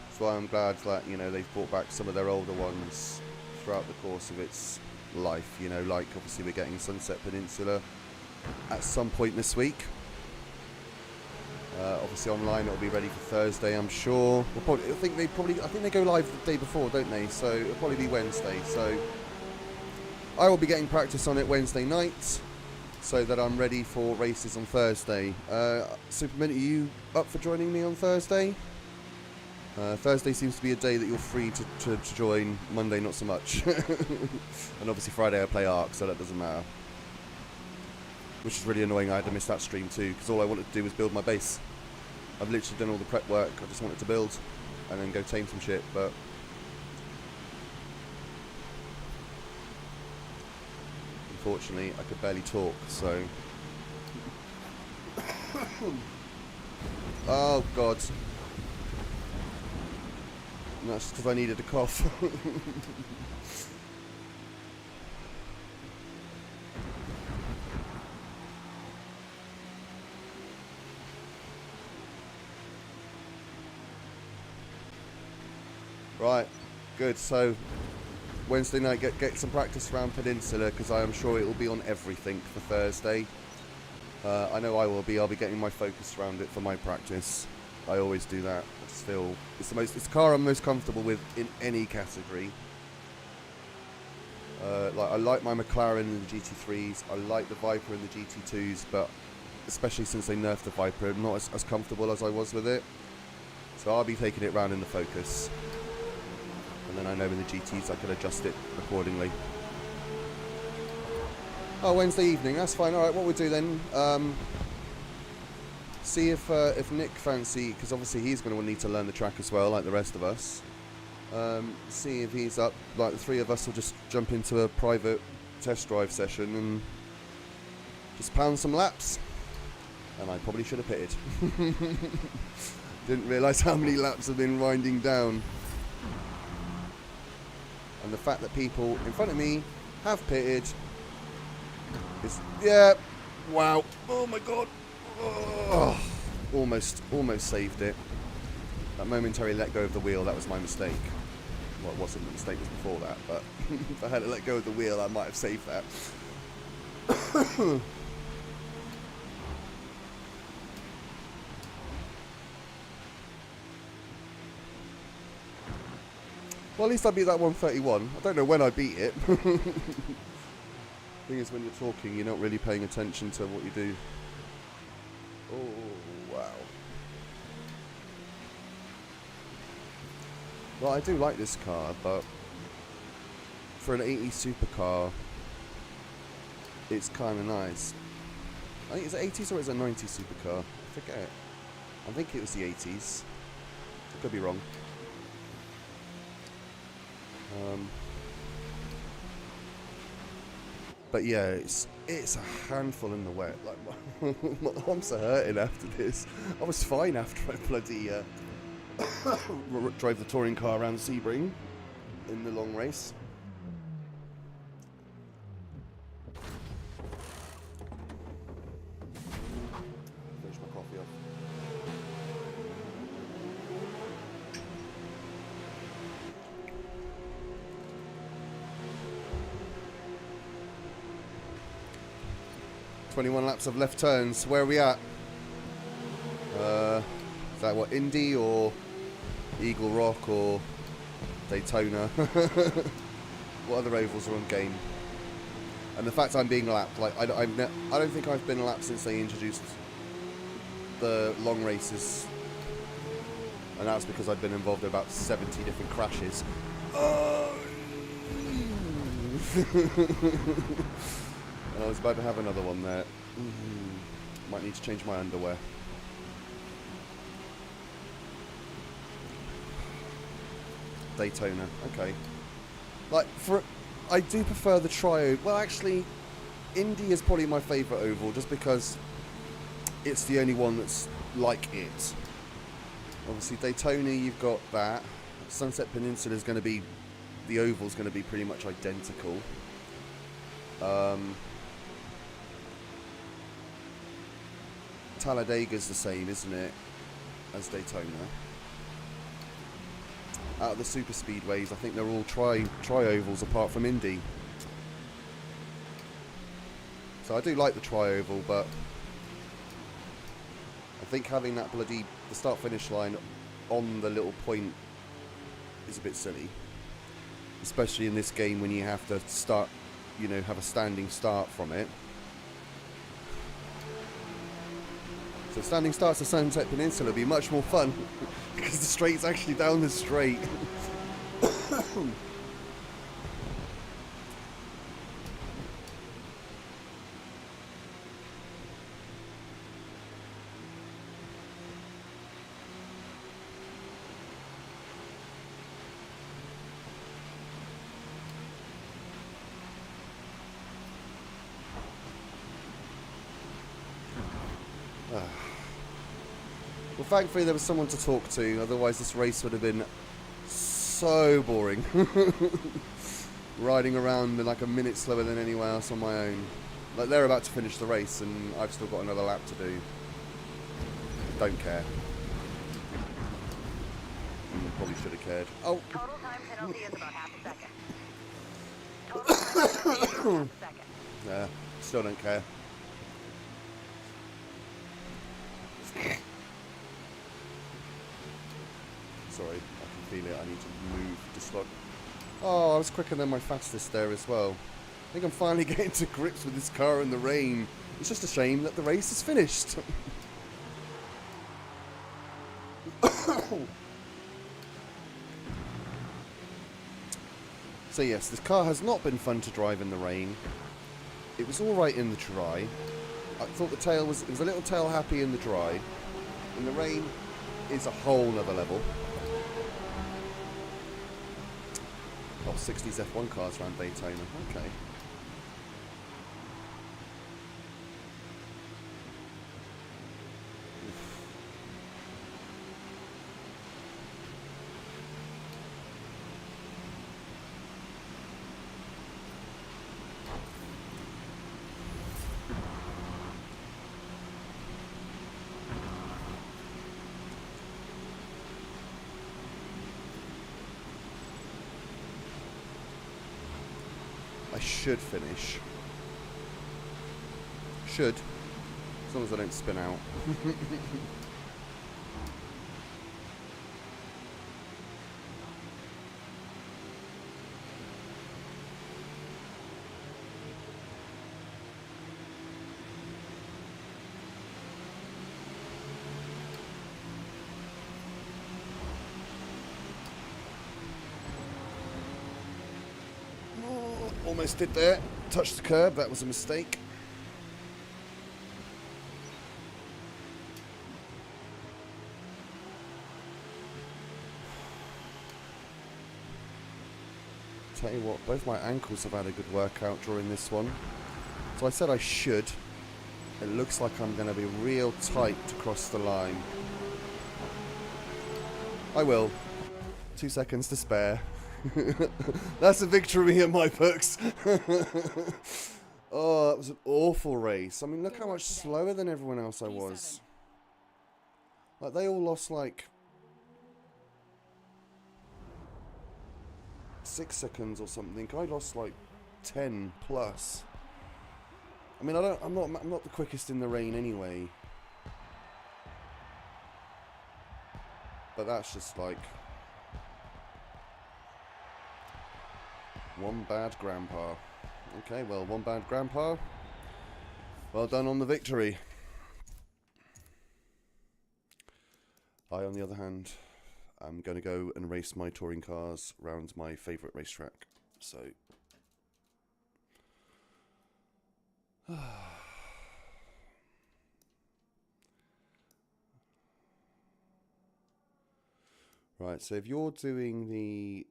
That's why I'm glad that, you know, they've brought back some of their older ones throughout the course of its life. You know, like obviously we're getting Sunset Peninsula at some point this week. Obviously online it'll be ready for Thursday, I'm sure. I think they go live the day before, don't they? So it'll probably be Wednesday. So I will be getting practice on it Wednesday night, so that I'm ready for races on Thursday. Superman, are you up for joining me on Thursday? Thursday seems to be a day that you're free to join. Monday, not so much. And obviously Friday I play Ark, so that doesn't matter. Which is really annoying. I had to miss that stream too, because all I wanted to do was build my base. I've literally done all the prep work. I just wanted to build and then go tame some shit, but Unfortunately, I could barely talk, so... Oh, God. And that's because I needed a cough. Right, good. So Wednesday night, get some practice around Peninsula, because I am sure it will be on everything for Thursday. I know I will be. I'll be getting my focus around it for my practice. I always do that. I just feel it's the car I'm most comfortable with in any category. Like I like my McLaren and the GT3s. I like the Viper and the GT2s, but especially since they nerfed the Viper, I'm not as comfortable as I was with it. So I'll be taking it round in the Focus. And then I know in the GTs I can adjust it accordingly. Oh, Wednesday evening, that's fine. Alright, what we'll do then, see if Nick fancy, because obviously he's going to need to learn the track as well, like the rest of us. See if he's up, like the three of us will just jump into a private test drive session and just pound some laps. And I probably should have pitted. Didn't realise how many laps have been winding down. And the fact that people in front of me have pitted is, yeah, wow, oh my god, oh, almost saved it. That momentary let go of the wheel, that was my mistake. Well, it wasn't, the mistake was before that, but if I had to let go of the wheel, I might have saved that. Well, at least I beat that 131. I don't know when I beat it. Thing is, when you're talking, you're not really paying attention to what you do. Oh, wow. Well, I do like this car, but for an 80s supercar, it's kind of nice. I think it's an 80s or it's a 90s supercar. I forget. I think it was the 80s. I could be wrong. But yeah, it's a handful in the wet. Like my arms are hurting after this. I was fine after I bloody drove the touring car around Sebring in the long race. Finish my coffee off. "21 laps of left turns." Where are we at? Is that what, Indy or Eagle Rock or Daytona? What other ovals are on game? And the fact I'm being lapped, like I don't think I've been lapped since they introduced the long races, and that's because I've been involved in about 70 different crashes. Oh. And I was about to have another one there. Might need to change my underwear. Daytona, okay. Like, I do prefer the trio. Well, actually, Indy is probably my favourite oval, just because it's the only one that's like it. Obviously, Daytona, you've got that. Sunset Peninsula is going to be, the oval's going to be pretty much identical. Talladega's the same, isn't it, as Daytona? Out of the super speedways, I think they're all tri-ovals apart from Indy. So I do like the tri-oval, but I think having that the start-finish line on the little point is a bit silly. Especially in this game when you have to start, you know, have a standing start from it. So standing starts at Sunset Peninsula would be much more fun because the straight's actually down the straight. Well, thankfully there was someone to talk to, otherwise this race would have been so boring. Riding around like a minute slower than anyone else on my own. Like, they're about to finish the race and I've still got another lap to do. Don't care. Probably should have cared. Oh! Total time penalty is about half a second. Total time penalty is half a second. Yeah, still don't care. Sorry, I can feel it. I need to move, dislodge. Oh, I was quicker than my fastest there as well. I think I'm finally getting to grips with this car in the rain. It's just a shame that the race is finished. So yes, this car has not been fun to drive in the rain. It was alright in the dry. I thought it was a little tail happy in the dry. In the rain is a whole nother level. Oh, 60s F1 cars around Daytona. Okay. I should finish. Should. As long as I don't spin out. Almost did there. Touched the curb. That was a mistake. Tell you what, both my ankles have had a good workout during this one. So I said I should. It looks like I'm going to be real tight to cross the line. I will. 2 seconds to spare. That's a victory in my books. Oh, that was an awful race. I mean, look how much slower than everyone else I was. Like, they all lost like 6 seconds or something. I lost like 10 plus. I mean, I'm not the quickest in the rain anyway. But that's just like one bad grandpa. Okay, well, one bad grandpa. Well done on the victory. I, on the other hand, am going to go and race my touring cars around my favourite racetrack. So, right, so if you're doing the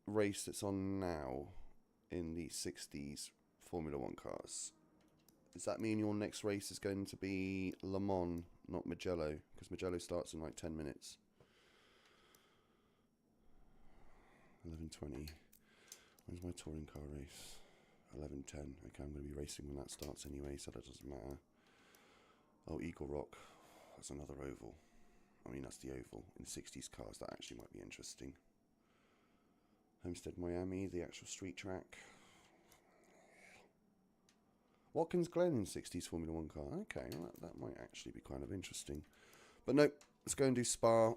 race that's on now in the 60s Formula 1 cars, does that mean your next race is going to be Le Mans, not Mugello? Because Mugello starts in like 10 minutes. 11:20. When's my touring car race? 11:10. Okay, I'm going to be racing when that starts anyway, so that doesn't matter. Oh, Eagle Rock. That's another oval. I mean, that's the oval. In 60s cars, that actually might be interesting. Homestead, Miami, the actual street track. Watkins Glen in 60s Formula 1 car. Okay, well, that might actually be kind of interesting. But no, let's go and do Spa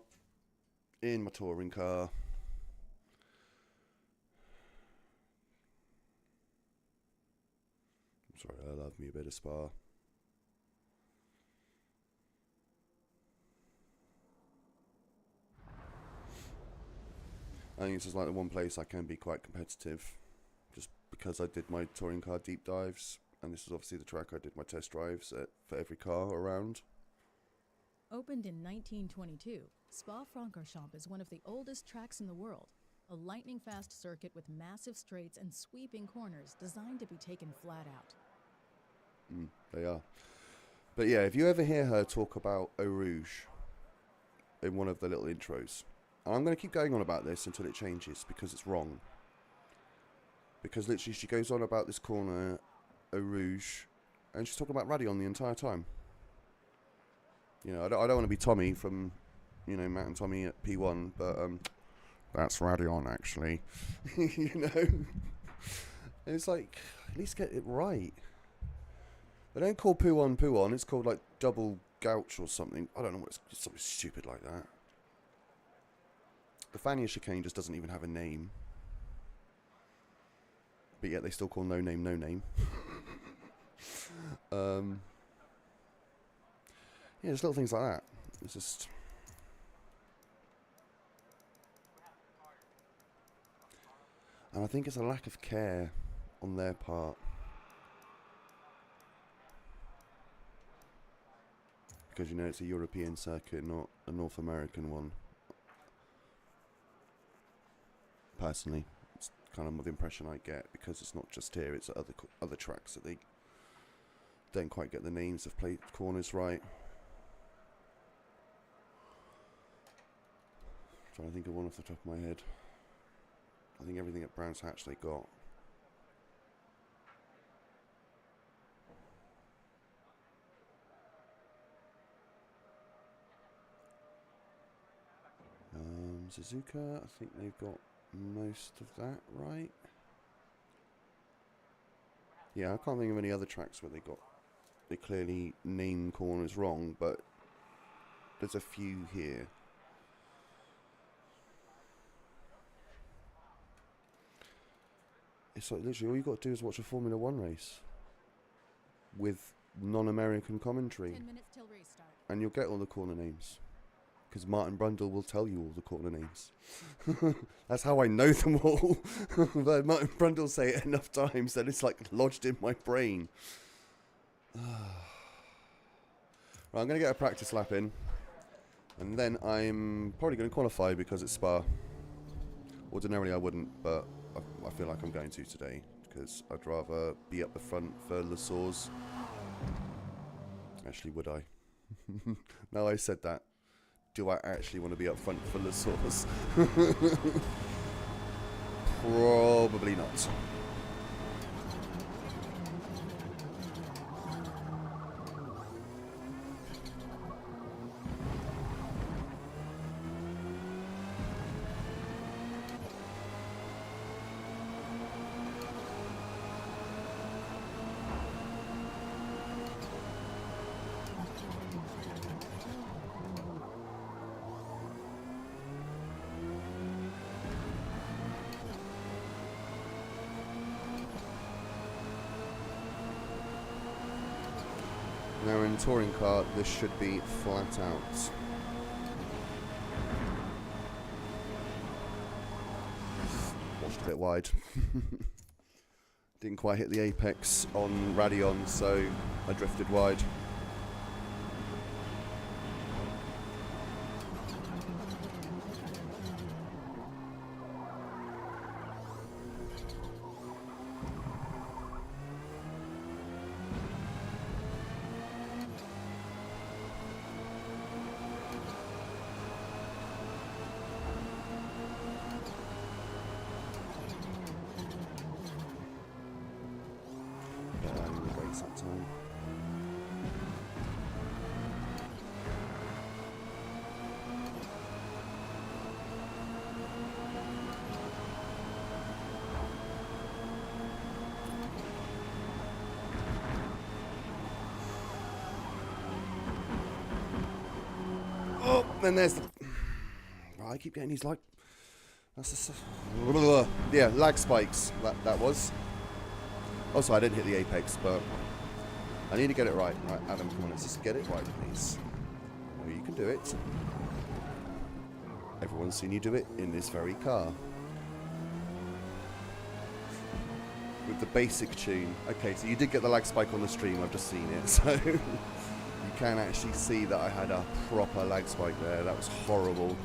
in my touring car. I'm sorry, I love me a bit of Spa. I think this is like the one place I can be quite competitive, just because I did my touring car deep dives, and this is obviously the track I did my test drives at for every car around. Opened in 1922, Spa-Francorchamps is one of the oldest tracks in the world. A lightning-fast circuit with massive straights and sweeping corners designed to be taken flat out. They are. But yeah, if you ever hear her talk about Eau Rouge, in one of the little intros. And I'm going to keep going on about this until it changes, because it's wrong. Because literally she goes on about this corner, Eau Rouge, and she's talking about Radion the entire time. You know, I don't want to be Tommy from, you know, Matt and Tommy at P1, but that's Radion actually. You know? And it's like, at least get it right. They don't call Poo-on, it's called like Double Gouch or something. I don't know what it's something stupid like that. The Fania chicane just doesn't even have a name. But yet they still call no name, no name. Yeah, there's little things like that. It's just... And I think it's a lack of care on their part. Because, you know, it's a European circuit, not a North American one. Personally, it's kind of the impression I get, because it's not just here, it's at other tracks that they don't quite get the names of corners right. Trying to think of one off the top of my head. I think everything at Brands Hatch they got. Suzuka, I think they've got most of that right. Yeah, I can't think of any other tracks where they clearly name corners wrong, but there's a few here. It's like literally all you got to do is watch a Formula 1 race with non-American commentary, 10 minutes till race start. and you'll get all the corner names. Because Martin Brundle will tell you all the corner names. That's how I know them all. But Martin Brundle say it enough times that it's like lodged in my brain. Right, I'm going to get a practice lap in. And then I'm probably going to qualify because it's Spa. Ordinarily I wouldn't, but I feel like I'm going to today. Because I'd rather be up the front for Le Source. Actually, would I? Now I said that. Do I actually want to be up front for the source? Probably not. Now in touring car, this should be flat out. Watched a bit wide. Didn't quite hit the apex on Radion, so I drifted wide. That time. Oh, then there's the... Oh, I keep getting these like... That's the... Yeah, lag spikes. That was... Also, I didn't hit the apex, but I need to get it right. Right, Adam, come on, let's just get it right, please. Oh, you can do it. Everyone's seen you do it in this very car. With the basic tune. Okay, so you did get the lag spike on the stream, I've just seen it. So you can actually see that I had a proper lag spike there. That was horrible.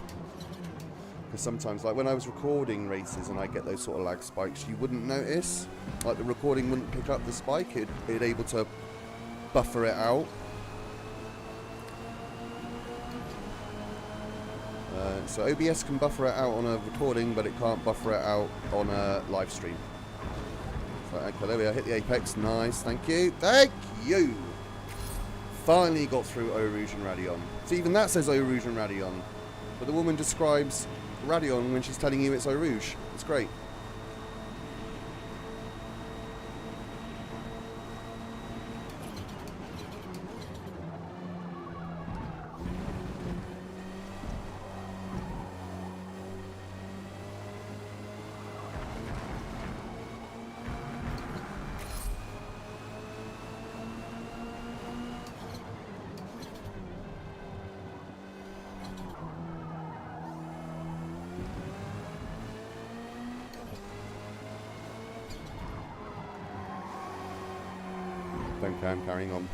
Because sometimes, like when I was recording races and I get those sort of lag spikes, you wouldn't notice. Like the recording wouldn't pick up the spike, it'd able to buffer it out. So OBS can buffer it out on a recording, but it can't buffer it out on a live stream. So, okay, there we are. Hit the apex. Nice. Thank you. Thank you. Finally got through Eau Rouge and Radion. So even that says Eau Rouge and Radion. But the woman describes Radion when she's telling you it's Eau Rouge. It's great. Okay, I'm carrying on.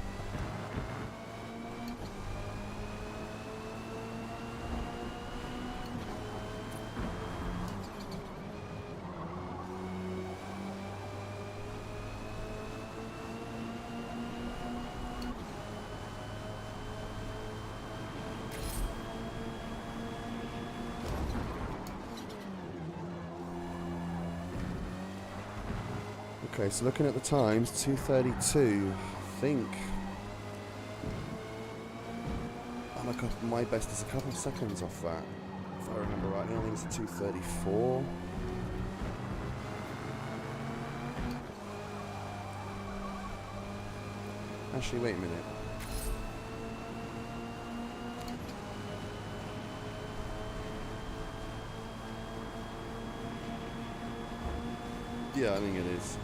Okay, so looking at the times, 2:32. I think I'm my best is a couple of seconds off that, if I remember rightly. I think it's a 2:34. Actually, wait a minute. Yeah, I think it is.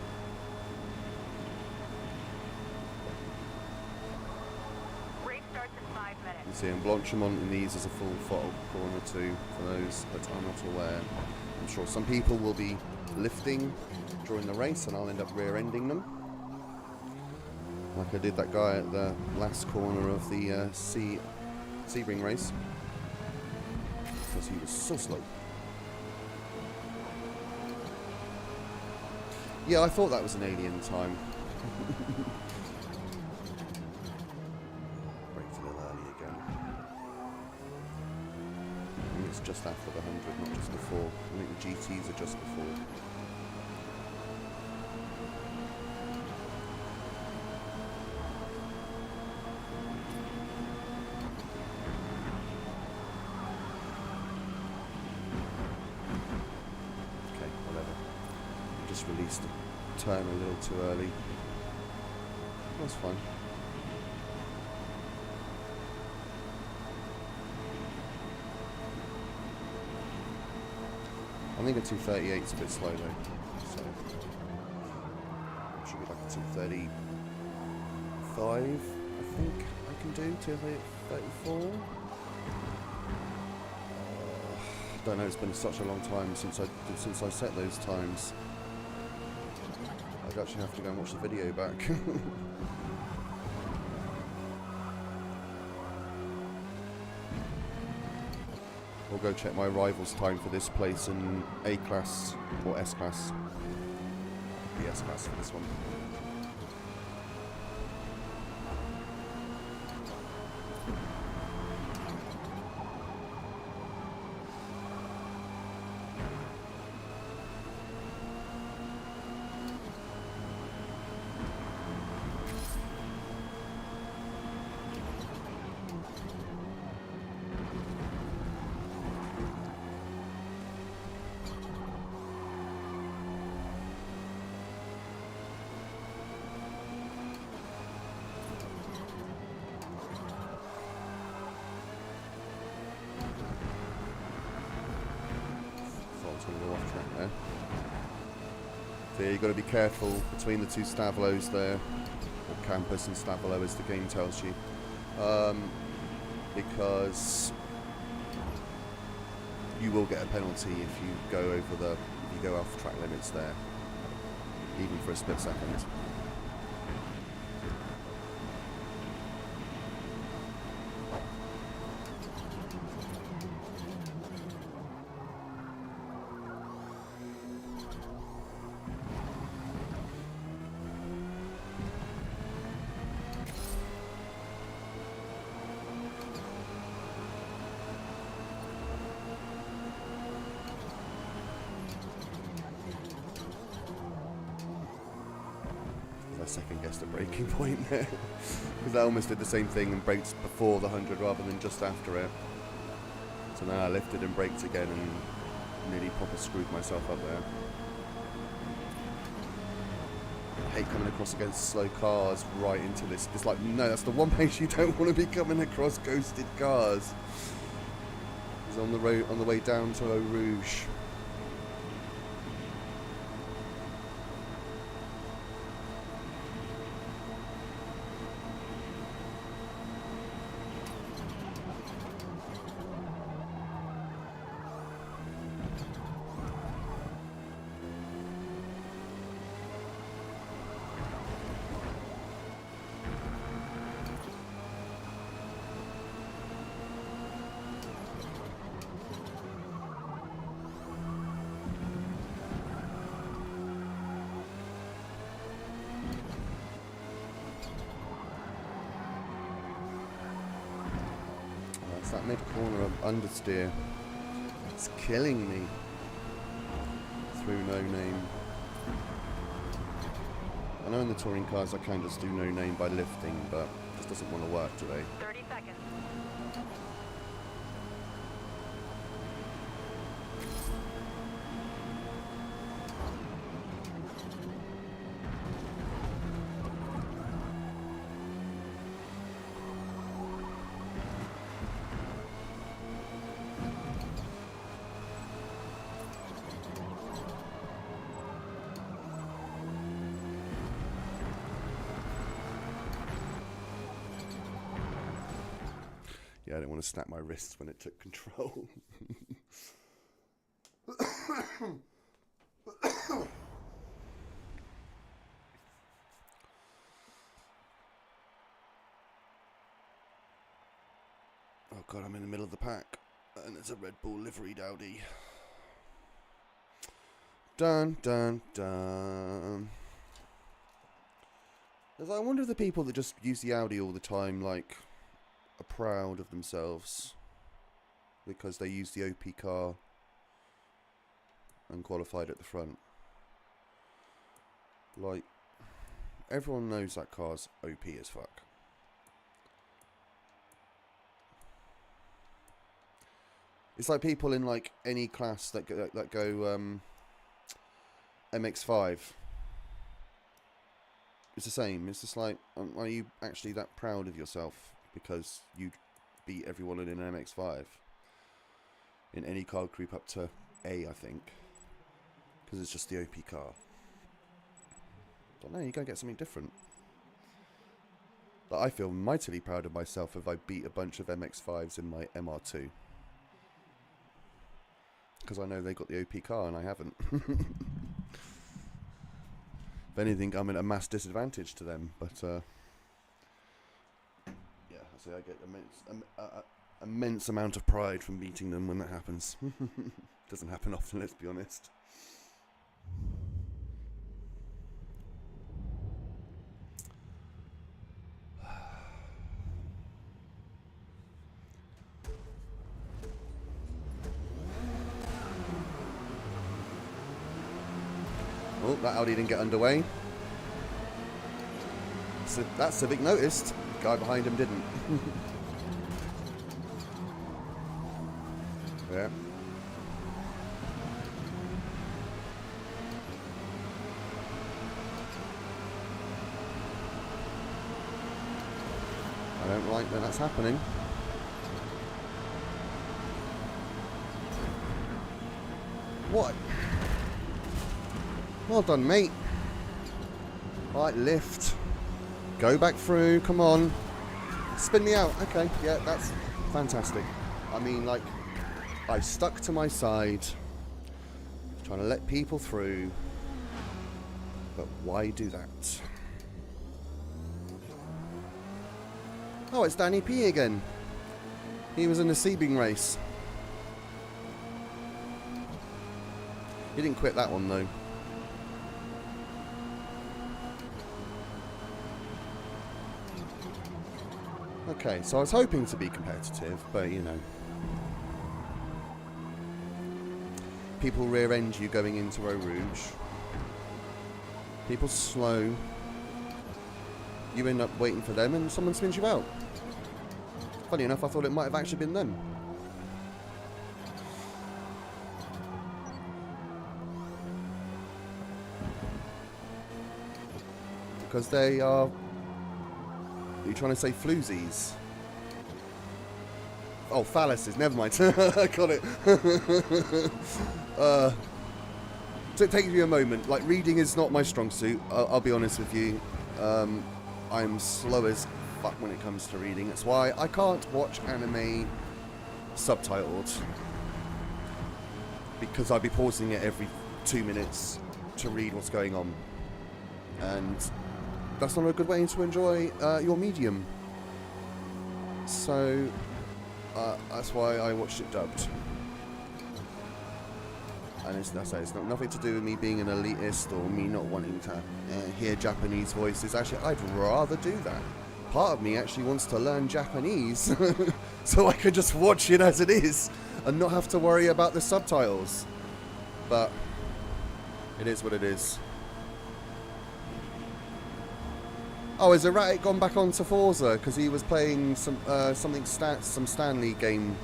You see, and Blanchimont in these is a full throttle corner too, for those that are not aware. I'm sure some people will be lifting during the race and I'll end up rear-ending them. Like I did that guy at the last corner of the Sebring race. Because he was so slow. Yeah, I thought that was an alien time. Just after the 100, not just before. I think the GTs are just before. Okay, whatever. I just released the turn a little too early. That's fine. I think a 2:38 is a bit slow though, so it should be like a 2:35. I think I can do 2:34. I don't know. It's been such a long time since I set those times. I'd actually have to go and watch the video back. I'll go check my rival's time for this place in A class or S class. The S class for this one. So you've got to be careful between the two Stavelows there, or Campus and Stavelo as the game tells you, because you will get a penalty if you go off track limits there, even for a split second. second guessed the braking point there. Because I almost did the same thing and braked before the 100 rather than just after it. So now I lifted and braked again and nearly proper screwed myself up there. I hate coming across against slow cars right into this. It's like, no, that's the one place you don't want to be coming across ghosted cars. It's on the road, on the way down to Eau Rouge. That mid-corner of understeer. It's killing me. Through no name. I know in the touring cars I can just do no name by lifting, but it just doesn't want to work today. 30 seconds. Yeah, I didn't want to snap my wrists when it took control. Oh god, I'm in the middle of the pack. And it's a Red Bull liveried Audi. Dun dun dun. I wonder if the people that just use the Audi all the time, like, are proud of themselves because they used the OP car and qualified at the front. Like, everyone knows that car's OP as fuck. It's like people in like any class that go MX5. It's the same. It's just like, are you actually that proud of yourself because you beat everyone in an MX5 in any car group up to A, I think, because it's just the OP car. Don't know. You gotta get something different. But I feel mightily proud of myself if I beat a bunch of MX5s in my MR2. Because I know they got the OP car and I haven't. If anything, I'm at a mass disadvantage to them. But yeah, I say I get immense amount of pride from beating them when that happens. Doesn't happen often, let's be honest. Oh, that Audi didn't get underway. So that Civic noticed. The guy behind him didn't. Yeah. I don't like when that's happening. What? Well done, mate. Right, lift. Go back through, come on. Spin me out. Okay, yeah, that's fantastic. I mean, like, I stuck to my side, trying to let people through. But why do that? Oh, it's Danny P again. He was in the Sebring race. He didn't quit that one, though. Okay, so I was hoping to be competitive, but you know. People rear end you going into Eau Rouge. People slow you end up waiting for them and someone spins you out. Funny enough, I thought it might have actually been them. Because they are... Are you trying to say floozies? Oh, phalluses, never mind. I got it. So it takes me a moment. Like, reading is not my strong suit, I'll be honest with you. I'm slow as fuck when it comes to reading. That's why I can't watch anime subtitled. Because I'd be pausing it every 2 minutes to read what's going on. And that's not a good way to enjoy your medium. So that's why I watched it dubbed. And it's not nothing to do with me being an elitist or me not wanting to hear Japanese voices. Actually, I'd rather do that. Part of me actually wants to learn Japanese so I could just watch it as it is and not have to worry about the subtitles. But it is what it is. Oh, has Erratic gone back onto Forza because he was playing some Stanley game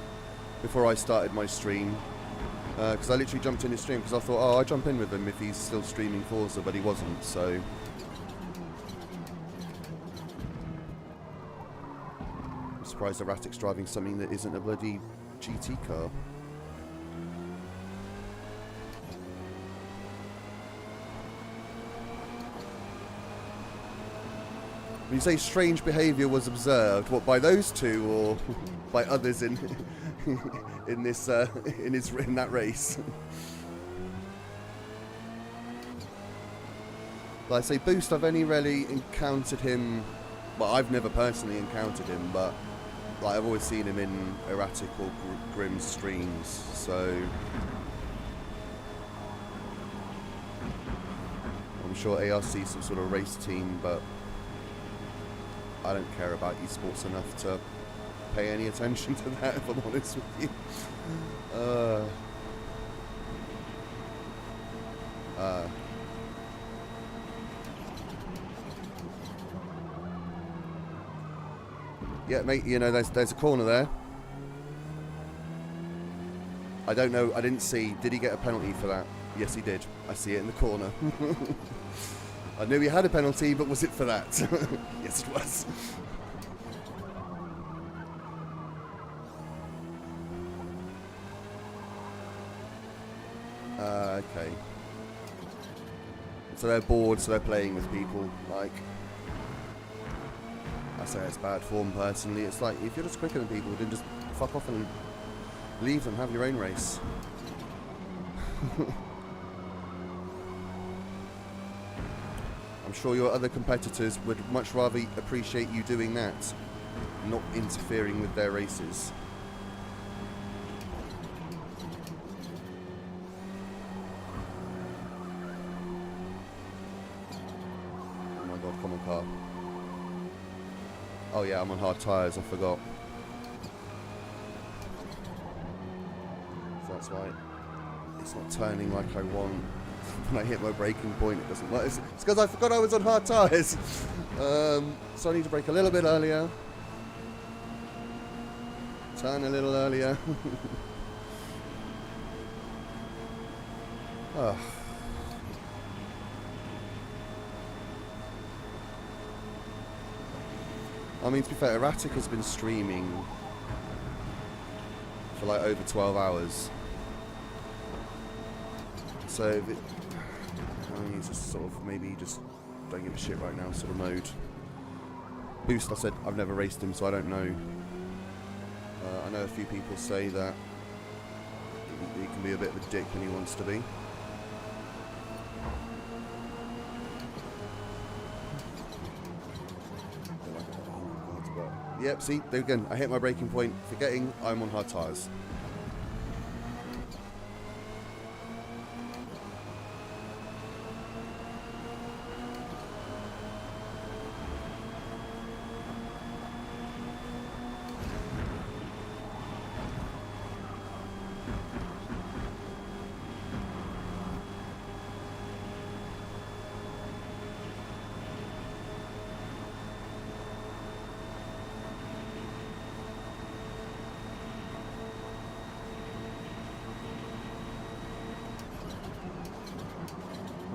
before I started my stream? Because I literally jumped in his stream because I thought, oh, I'll jump in with him if he's still streaming Forza, but he wasn't, so... I'm surprised Erratic's driving something that isn't a bloody GT car. When you say strange behaviour was observed, what, by those two or by others in in that race? Like I say, Boost, I've only really encountered him. Well, I've never personally encountered him, but like I've always seen him in Erratic or Grimm's streams. So I'm sure ARC is some sort of race team, but I don't care about esports enough to pay any attention to that, if I'm honest with you. Yeah, mate, you know, there's a corner there. I don't know, I didn't see, did he get a penalty for that? Yes, he did. I see it in the corner. I knew he had a penalty, but was it for that? Yes, it was. Okay. So they're bored, so they're playing with people. Like, I say it's bad form personally. It's like, if you're just quicker than people, then just fuck off and leave them, have your own race. I'm sure your other competitors would much rather appreciate you doing that, not interfering with their races. Oh my god, come on, car. Oh yeah, I'm on hard tyres, I forgot. So that's why it's not turning like I want. When I hit my braking point, it doesn't work. It's because I forgot I was on hard tyres. So I need to brake a little bit earlier. Turn a little earlier. Oh. I mean, to be fair, Erratic has been streaming for like over 12 hours. So, if it, I mean, he's just sort of, maybe just don't give a shit right now sort of mode. Boost, I said, I've never raced him, so I don't know. I know a few people say that he can be a bit of a dick when he wants to be. Yep, see, there again, I hit my braking point, forgetting I'm on hard tyres.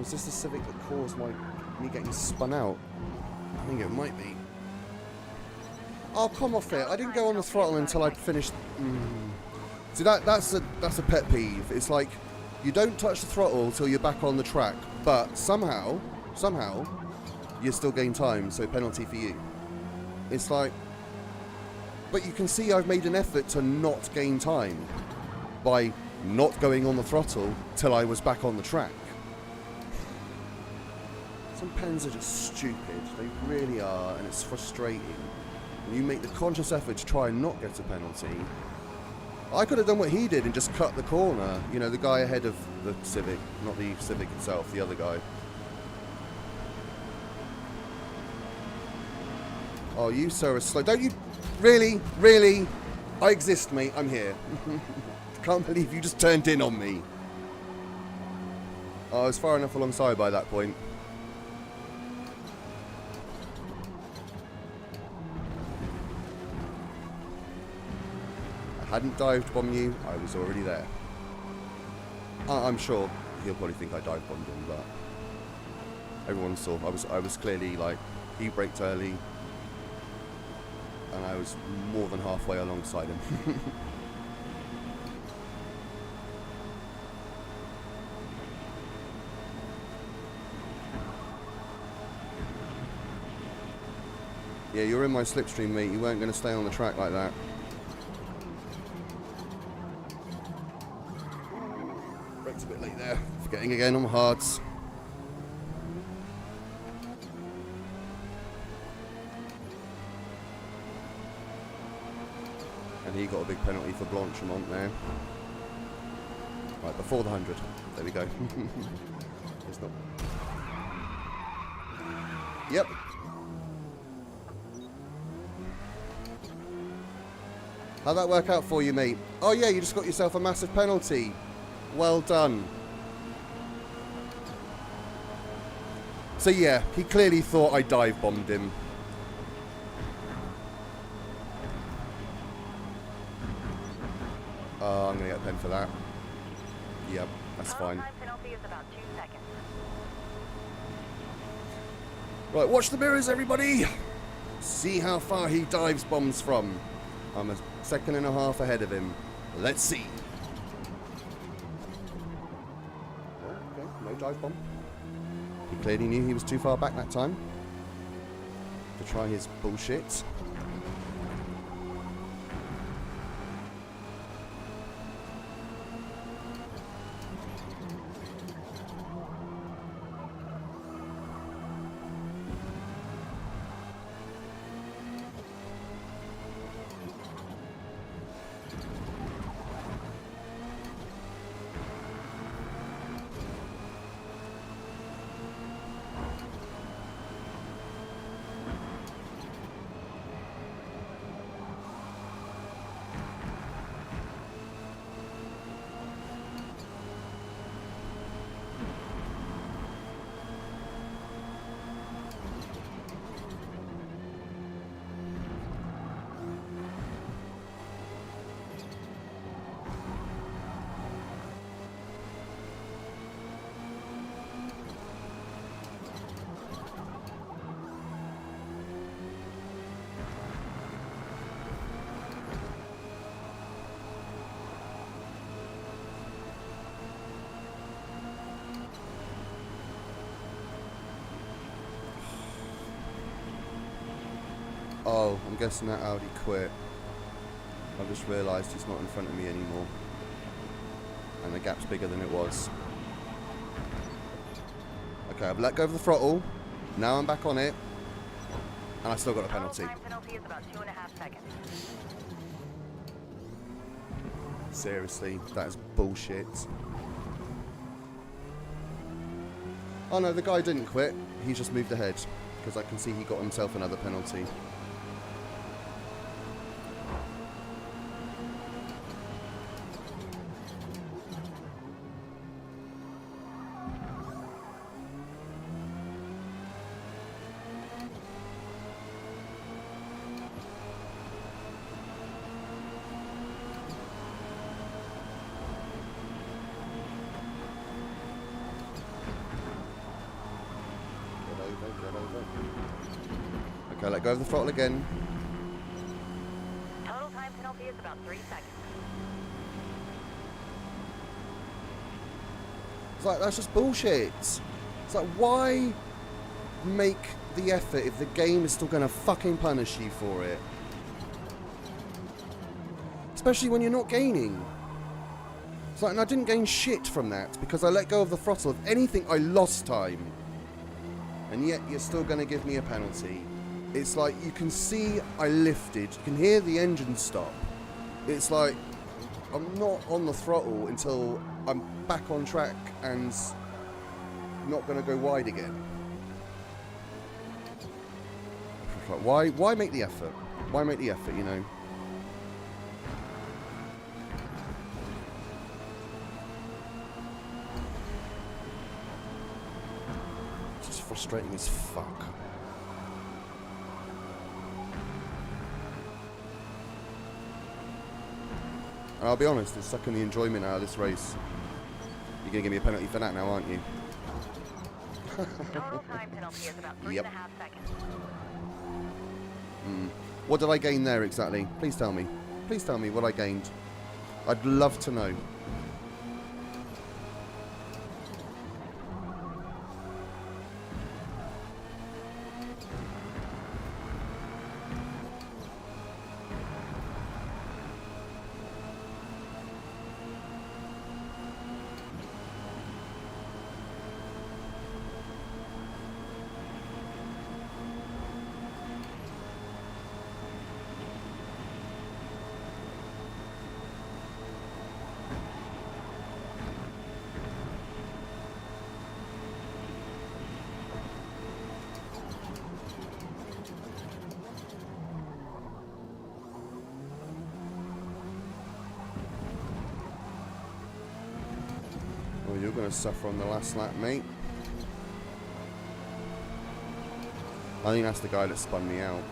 Was this the Civic that caused me getting spun out? I think it might be. Oh, come off it. I didn't go on the throttle until I'd finished. See, that's a pet peeve. It's like, you don't touch the throttle till you're back on the track, but somehow, you still gain time, so penalty for you. It's like, but you can see I've made an effort to not gain time by not going on the throttle till I was back on the track. Some pens are just stupid, they really are, and it's frustrating. When you make the conscious effort to try and not get a penalty. I could have done what he did and just cut the corner. You know, the guy ahead of the Civic, not the Civic itself, the other guy. Oh, you sir are slow. Don't you... Really? Really? I exist, mate. I'm here. Can't believe you just turned in on me. Oh, I was far enough alongside by that point. Hadn't dive bombed you, I was already there. I'm sure he'll probably think I dive bombed him, but everyone saw. I was clearly like, he braked early, and I was more than halfway alongside him. Yeah, you're in my slipstream, mate. You weren't going to stay on the track like that. Brakes a bit late there. Forgetting again on the hards. And he got a big penalty for Blanchemont there. Right, before the 100. There we go. It's not. Yep. How'd that work out for you, mate? Oh yeah, you just got yourself a massive penalty. Well done. So yeah, he clearly thought I dive bombed him. Oh, I'm gonna get a pen for that. Yep, that's fine. Penalty is about 2 seconds. Right, watch the mirrors, everybody. See how far he dives bombs from. I'm a second and a half ahead of him. Let's see. Oh, okay, no dive bomb. He clearly knew he was too far back that time to try his bullshit. Oh, I'm guessing that Audi quit. I've just realised he's not in front of me anymore. And the gap's bigger than it was. Okay, I've let go of the throttle. Now I'm back on it. And I still got a penalty. Penalty is about 2.5 seconds. Seriously, that is bullshit. Oh no, the guy didn't quit. He just moved ahead. Because I can see he got himself another penalty. Okay, let go of the throttle again. Total time penalty is about 3 seconds. It's like, that's just bullshit. It's like, why make the effort if the game is still going to fucking punish you for it? Especially when you're not gaining. It's like, and I didn't gain shit from that because I let go of the throttle. If anything, I lost time. And yet you're still going to give me a penalty. It's like, you can see I lifted. You can hear the engine stop. It's like, I'm not on the throttle until I'm back on track and not going to go wide again. Why make the effort? Why make the effort, you know? It's just frustrating as fuck. And I'll be honest, it's sucking the enjoyment out of this race. You're going to give me a penalty for that now, aren't you? Total time penalty is about 3.5 seconds. What did I gain there exactly? Please tell me. Please tell me what I gained. I'd love to know. Well, you're going to suffer on the last lap, mate. I think that's the guy that spun me out.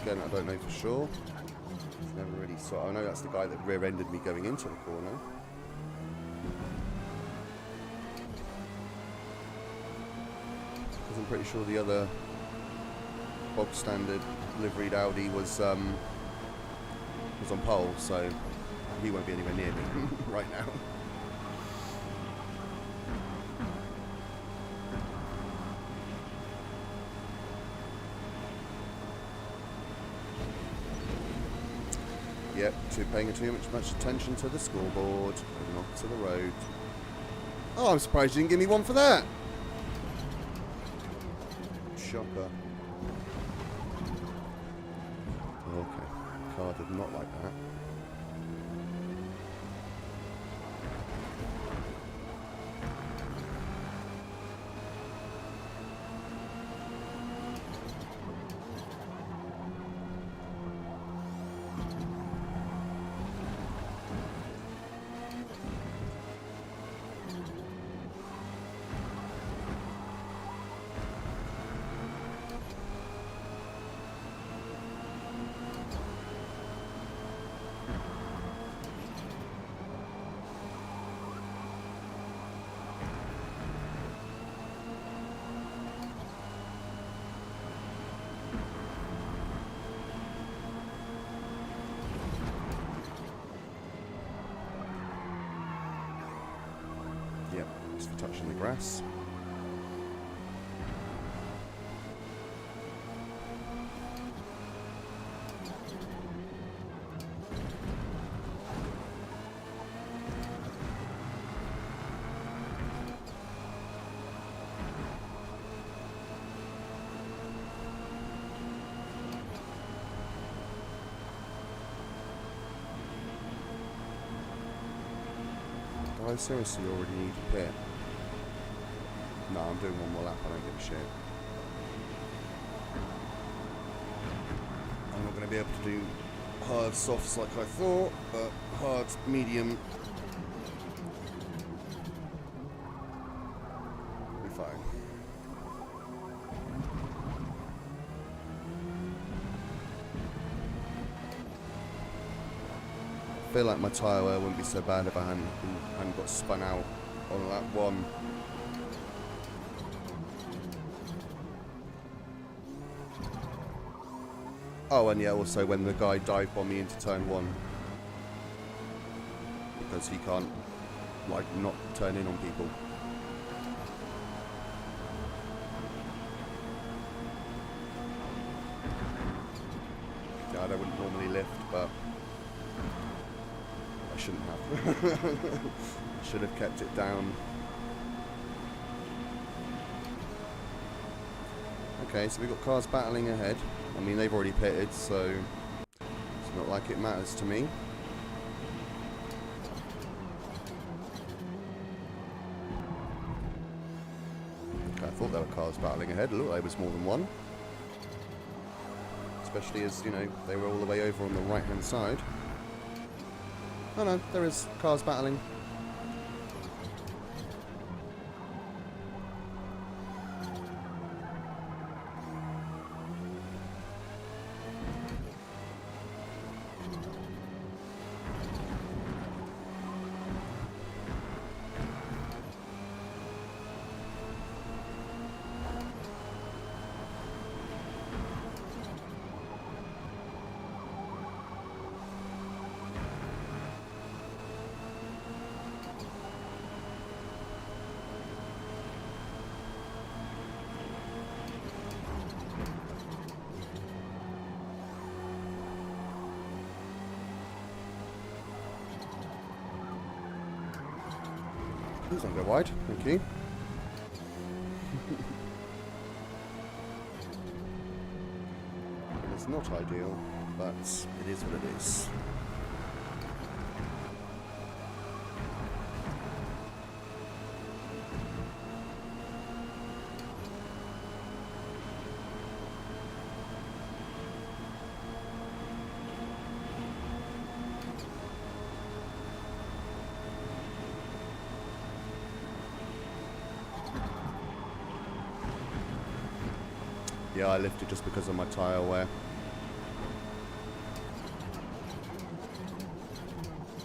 Again, I don't know for sure. Never really saw. I know that's the guy that rear-ended me going into the corner. Because I'm pretty sure the other bog standard liveried Audi was on pole, so he won't be anywhere near me right now. Yep, paying too much attention to the scoreboard and not to the road. Oh, I'm surprised you didn't give me one for that. Shocker. Okay, car did not like that. Yep, just for touching the grass. I seriously already need a pit. No, I'm doing one more lap, I don't give a shit. I'm not going to be able to do hard softs like I thought, but hard, medium, will be fine. I feel like my tyre wear wouldn't be so bad if I hadn't got spun out on lap one. Oh, and yeah, also when the guy dive bombed me into turn 1. Because he can't, like, not turn in on people. Yeah, I wouldn't normally lift, but I shouldn't have. Should have kept it down. Okay, so we've got cars battling ahead. I mean, they've already pitted, so it's not like it matters to me. Okay, I thought there were cars battling ahead. Look, there was more than one. Especially as, you know, they were all the way over on the right-hand side. Oh no, there is cars battling. Please don't go wide, thank you. It's not ideal, but it is what it is. Yeah, I lifted just because of my tyre wear.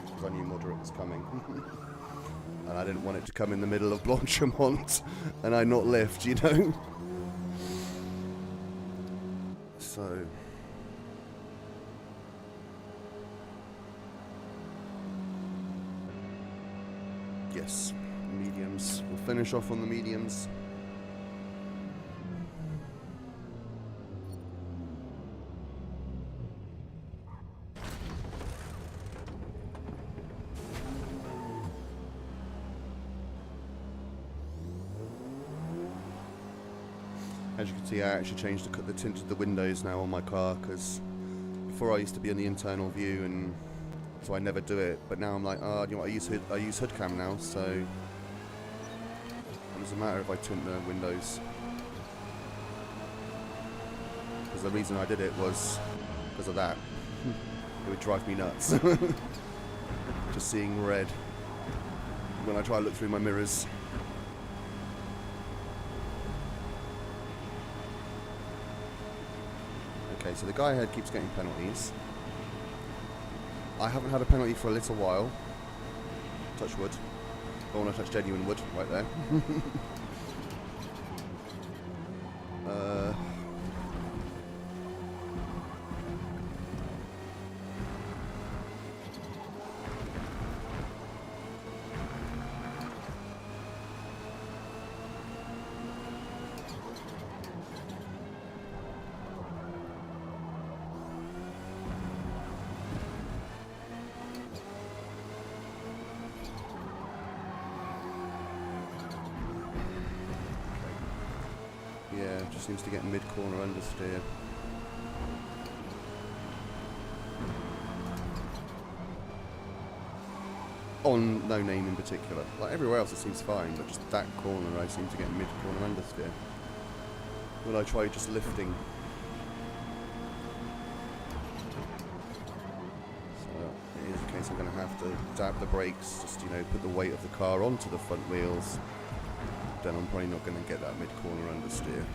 Because I knew moderate was coming. And I didn't want it to come in the middle of Blanchemont and I not lift, you know? So... yes, mediums. We'll finish off on the mediums. As you can see, I actually changed the tint of the windows now on my car, because before I used to be in the internal view, and so I never do it. But now I'm like, oh, you know what, I use hood cam now, so it doesn't matter if I tint the windows. Because the reason I did it was because of that. It would drive me nuts. Just seeing red when I try to look through my mirrors. Okay, so the guy ahead keeps getting penalties. I haven't had a penalty for a little while. Touch wood. Don't want to touch genuine wood right there. Yeah, just seems to get mid-corner understeer. On no name in particular. Like everywhere else it seems fine, but just that corner I seem to get mid-corner understeer. When I try just lifting. So it is a case I'm going to have to dab the brakes, just, you know, put the weight of the car onto the front wheels. Then I'm probably not going to get that mid-corner understeer.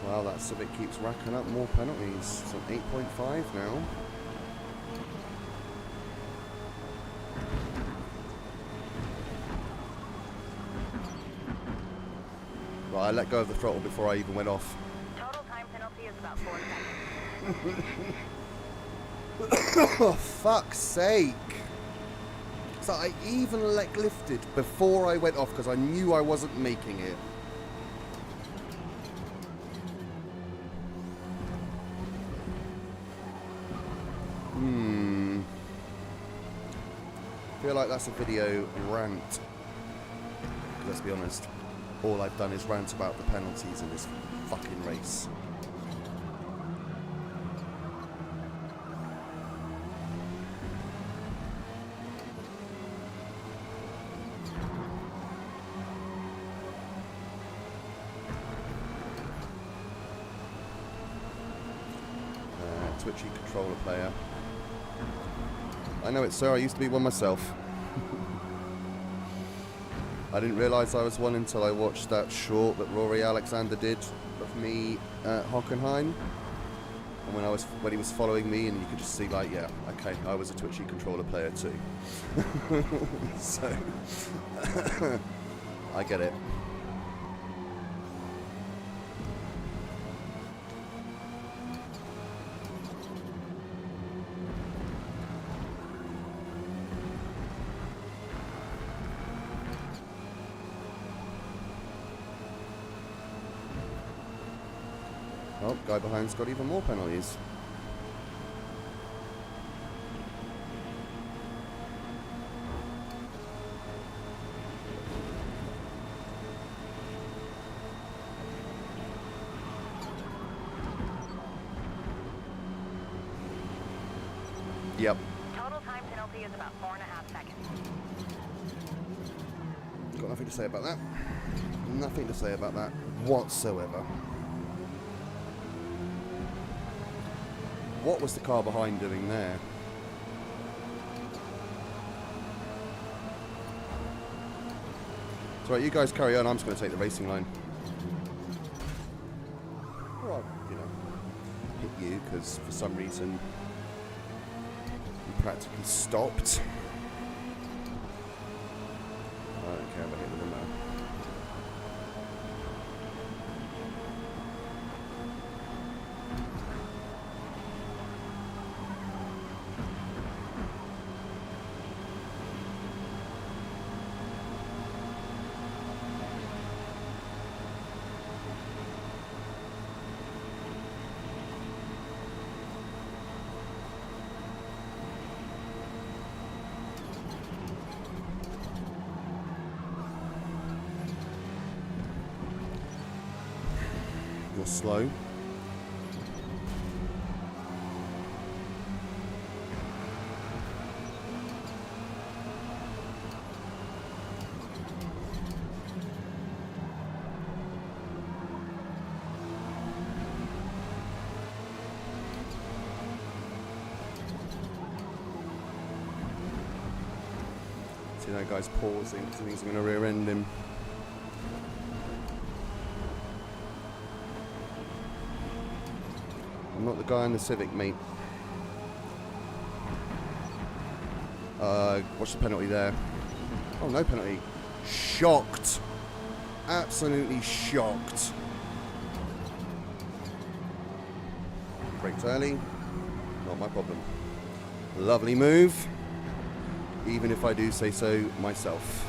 Wow, that Civic keeps racking up more penalties. It's on 8.5 now. Right, I let go of the throttle before I even went off. Total time penalty is about 4 seconds. Oh, fuck's sake. So I even lifted before I went off because I knew I wasn't making it. I feel like that's a video rant. Let's be honest. All I've done is rant about the penalties in this fucking race. Twitchy controller player. I know it, sir. I used to be one myself. I didn't realise I was one until I watched that short that Rory Alexander did of me at Hockenheim. And when he was following me, and you could just see, like, yeah, okay, I was a Twitchy controller player too. So I get it. Oh, guy behind's got even more penalties. Yep. Total time penalty is about 4.5 seconds. Got nothing to say about that. Nothing to say about that whatsoever. What was the car behind doing there? It's alright, you guys carry on. I'm just going to take the racing line. Or I'll, hit you, because for some reason you practically stopped. I don't care if I hit the limo. You're slow. See that guy's pausing because he thinks I'm going to rear end him. I'm not the guy in the Civic, mate. What's the penalty there? Oh, no penalty. Shocked. Absolutely shocked. Braked early. Not my problem. Lovely move. Even if I do say so myself.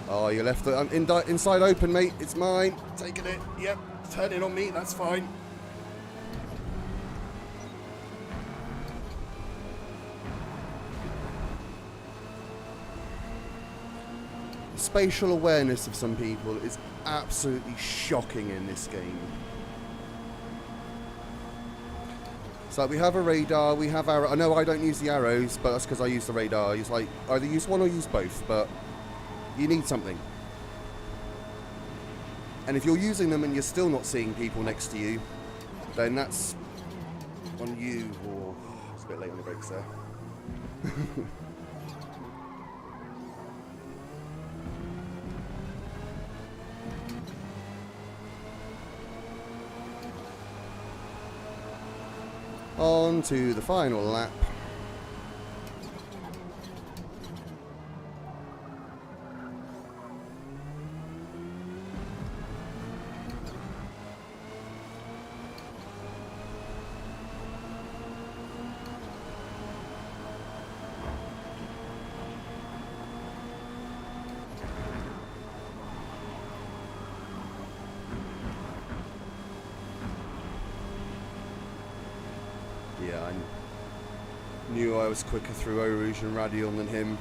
Oh, you left the inside open, mate. It's mine. Taking it. Yep. Turn it on me. That's fine. Spatial awareness of some people is absolutely shocking in this game. So we have a radar, we have arrow. I know I don't use the arrows, but that's because I use the radar. It's like either use one or use both, but you need something. And if you're using them and you're still not seeing people next to you, then that's on you. Or it's a bit late on the brakes there. On to the final lap. Yeah, I knew I was quicker through Eau Rouge and Radion than him.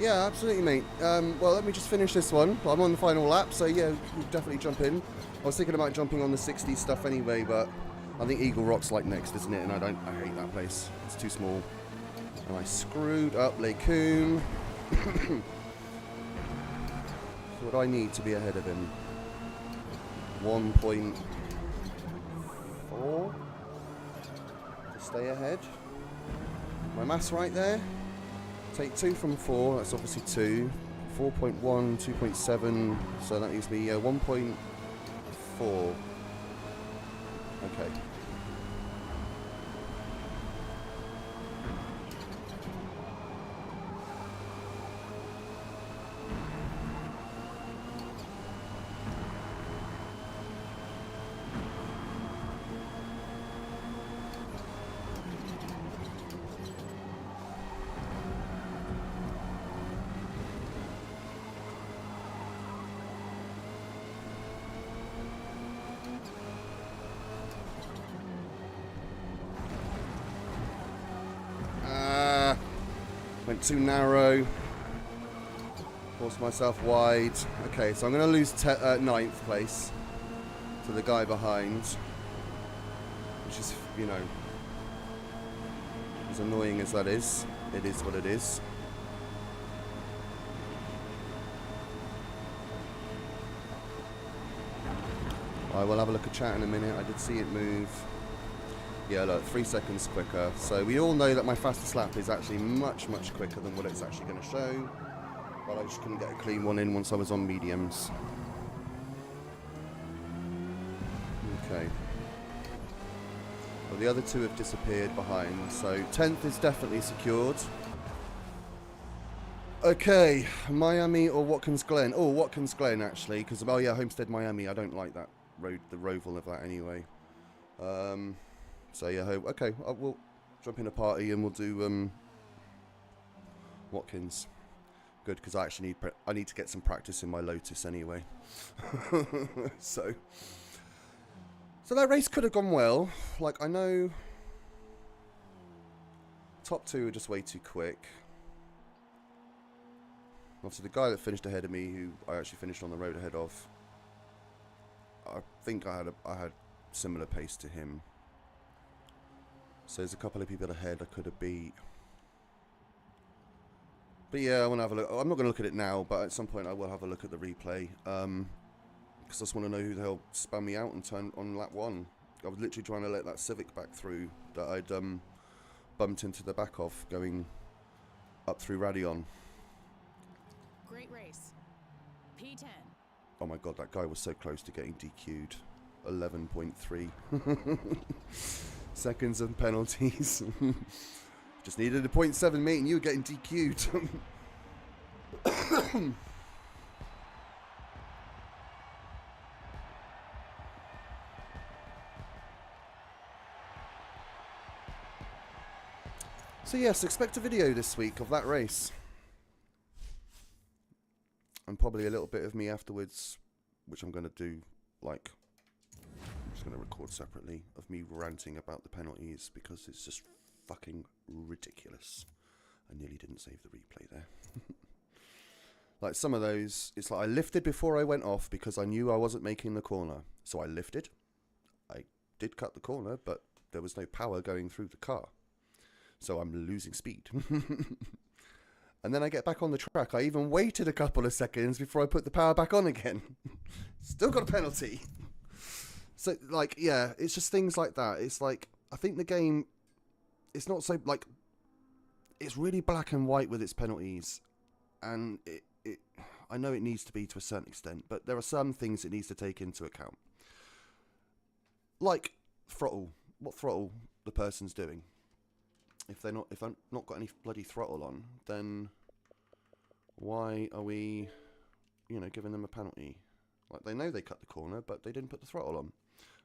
Yeah, absolutely, mate. Well, let me just finish this one. I'm on the final lap, so yeah, we'll definitely jump in. I was thinking about jumping on the 60s stuff anyway, but I think Eagle Rock's like next, isn't it? And I hate that place. It's too small. And I screwed up Lecum. So what do I need to be ahead of him? 1.4 to stay ahead. My maths right there. Take 2 from 4, that's obviously 2. 4.1, 2.7, so that leaves me 1.4. Okay. Went too narrow. Forced myself wide. Okay, so I'm going to lose 9th place to the guy behind. Which is, you know, as annoying as that is, it is what it is. I will have a look at chat in a minute. I did see it move. Yeah, look, 3 seconds quicker. So we all know that my fastest lap is actually much, much quicker than what it's actually going to show. But I just couldn't get a clean one in once I was on mediums. Okay. Well, the other 2 have disappeared behind, so 10th is definitely secured. Okay, Miami or Watkins Glen? Oh, Watkins Glen, actually, because, oh yeah, Homestead, Miami. I don't like that road, the roval of that anyway. So yeah, okay, we'll jump in a party and we'll do Watkins. Good, because I actually need to get some practice in my Lotus anyway. so that race could have gone well. Like, I know top 2 are just way too quick. Obviously, the guy that finished ahead of me, who I actually finished on the road ahead of, I think I had similar pace to him. So there's a couple of people ahead I could have beat. But yeah, I want to have a look. I'm not going to look at it now, but at some point I will have a look at the replay. Because I just want to know who the hell spun me out and turned on lap 1. I was literally trying to let that Civic back through that I'd bumped into the back of going up through Radion. Great race. P10. Oh my god, that guy was so close to getting DQ'd. 11.3 seconds of penalties. Just needed a 0.7, mate, and you were getting DQ'd. So yes, expect a video this week of that race. And probably a little bit of me afterwards, which I'm going to do, like, I'm just going to record separately, of me ranting about the penalties, because it's just fucking ridiculous. I nearly didn't save the replay there. Like, some of those, it's like I lifted before I went off because I knew I wasn't making the corner. So I lifted. I did cut the corner, but there was no power going through the car. So I'm losing speed. And then I get back on the track. I even waited a couple of seconds before I put the power back on again. Still got a penalty. So, like, yeah, it's just things like that. It's like, I think the game, it's not so, like, it's really black and white with its penalties. And I know it needs to be to a certain extent, but there are some things it needs to take into account. like throttle, what throttle the person's doing. If I've not got any bloody throttle on, then why are we, giving them a penalty? Like, they know they cut the corner, but they didn't put the throttle on.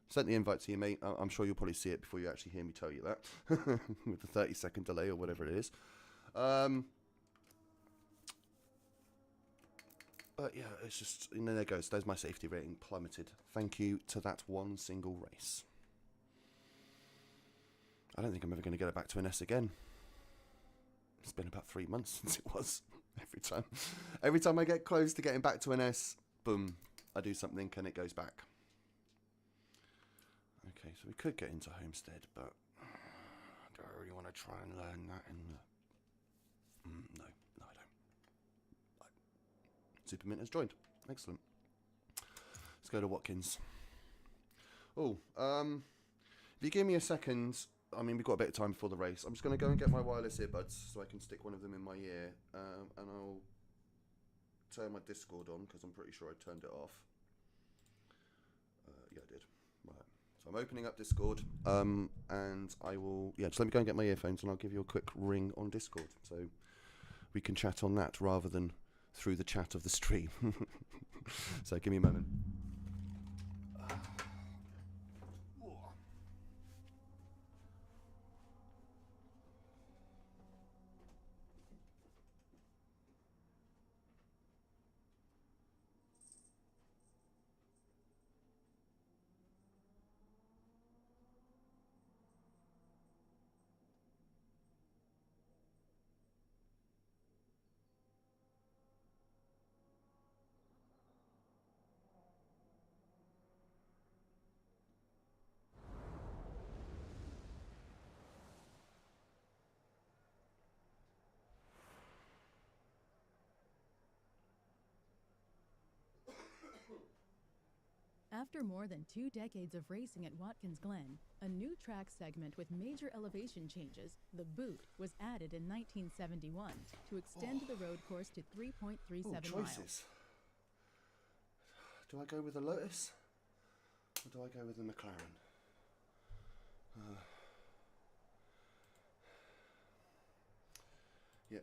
Sent the invite to you, mate. I'm sure you'll probably see it before you actually hear me tell you that, with the 30-second delay or whatever it is. But yeah, it's just, there it goes. There's my safety rating plummeted. Thank you to that one single race. I don't think I'm ever going to get it back to an S again. It's been about 3 months since it was. Every time I get close to getting back to an S, boom, I do something and it goes back. Okay, so we could get into Homestead, but do I really want to try and learn that in the... No, I don't. Supermint has joined. Excellent. Let's go to Watkins. Oh, if you give me a second, I mean, we've got a bit of time before the race. I'm just going to go and get my wireless earbuds so I can stick one of them in my ear, and I'll turn my Discord on because I'm pretty sure I turned it off. Yeah, I did. Right. So I'm opening up Discord, and I will, just let me go and get my earphones and I'll give you a quick ring on Discord so we can chat on that rather than through the chat of the stream. So give me a moment. After more than 2 decades of racing at Watkins Glen, a new track segment with major elevation changes, the Boot, was added in 1971 to extend the road course to 3.37 miles. Do I go with the Lotus or do I go with the McLaren?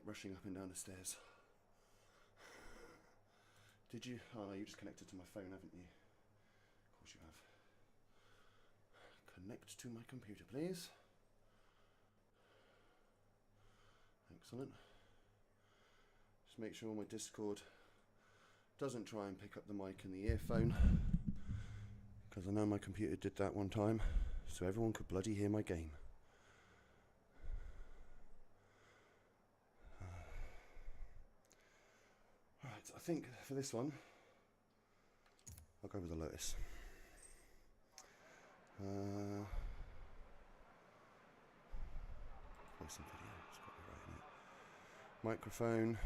Rushing up and down the stairs. Did you? Oh no, you just connected to my phone, haven't you? Of course you have. Connect to my computer, please. Excellent. Just make sure my Discord doesn't try and pick up the mic and the earphone, because I know my computer did that one time, so everyone could bloody hear my game. Alright, I think for this one, I'll go with the Lotus. Voice and video, it's got me right in it. Microphone.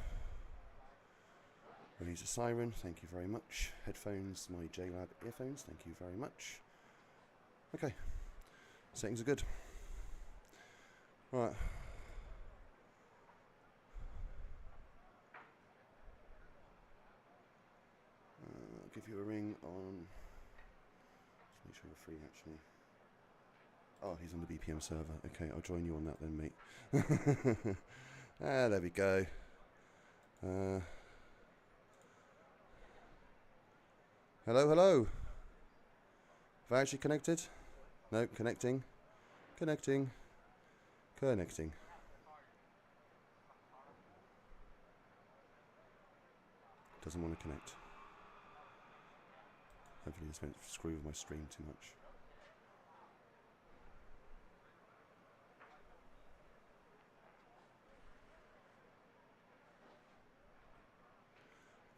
Raise a siren, thank you very much. Headphones, my JLab earphones, thank you very much. Okay, settings are good. Right. I'll give you a ring on... Just make sure you're free, actually. Oh, he's on the BPM server. Okay, I'll join you on that then, mate. There we go. Hello? Have I actually connected? No, connecting. Connecting. Doesn't want to connect. Hopefully this won't screw with my stream too much.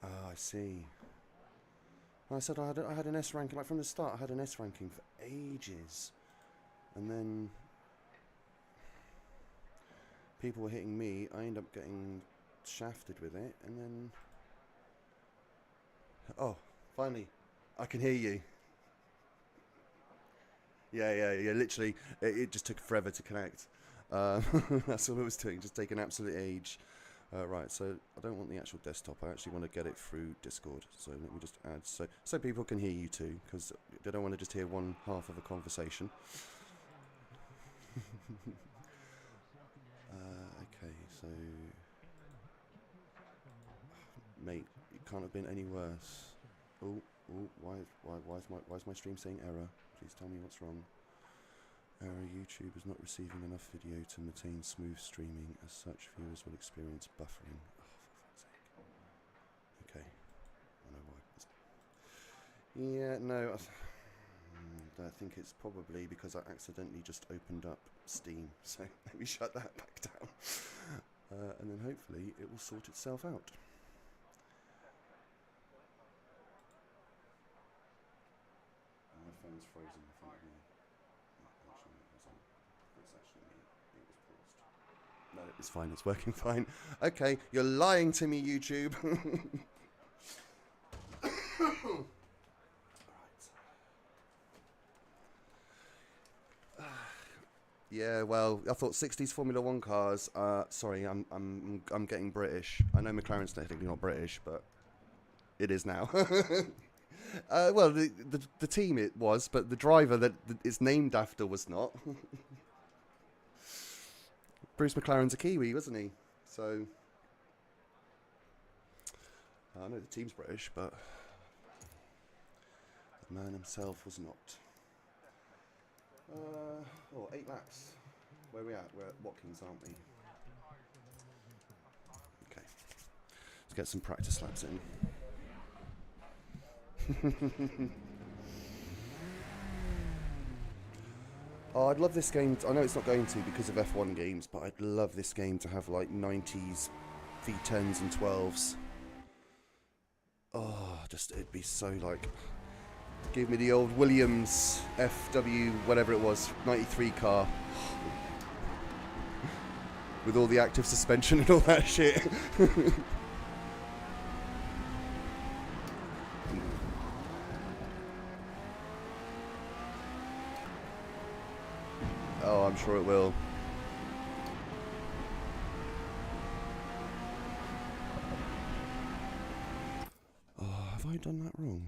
Oh, I see. I said I had an S ranking, like from the start I had an S ranking for ages. And then people were hitting me, I ended up getting shafted with it, and then... Oh, finally, I can hear you. Yeah, literally, it just took forever to connect. That's all it was doing, just taking absolute age. Right, so I don't want the actual desktop, I actually want to get it through Discord. So let me just add, so people can hear you too, because They don't want to just hear one half of a conversation. Okay, so... Mate, it can't have been any worse. Oh, why is my stream saying error? Please tell me what's wrong. Error, YouTube is not receiving enough video to maintain smooth streaming. As such, viewers will experience buffering. Oh, for fuck's sake. Okay. I know why. Yeah, no, I think it's probably because I accidentally just opened up Steam. So let me shut that back down. And then hopefully it will sort itself out. My phone's frozen in front of me. Actually, it's actually me. It was paused. No, it's fine. It's working fine. Okay, you're lying to me, YouTube. Yeah, well, I thought 60s Formula 1 cars. Sorry, I'm getting British. I know McLaren's technically not British, but it is now. Well, the team it was, but the driver that it's named after was not. Bruce McLaren's a Kiwi, wasn't he? So I know the team's British, but the man himself was not. 8 laps. Where are we at? We're at Watkins, aren't we? Okay. Let's get some practice laps in. Oh, I'd love this game. I know it's not going to because of F1 games, but I'd love this game to have like 90s V10s and 12s. Oh, just it'd be so like... Give me the old Williams FW, whatever it was, 93 car. With all the active suspension and all that shit. Oh, I'm sure it will. Oh, have I done that wrong?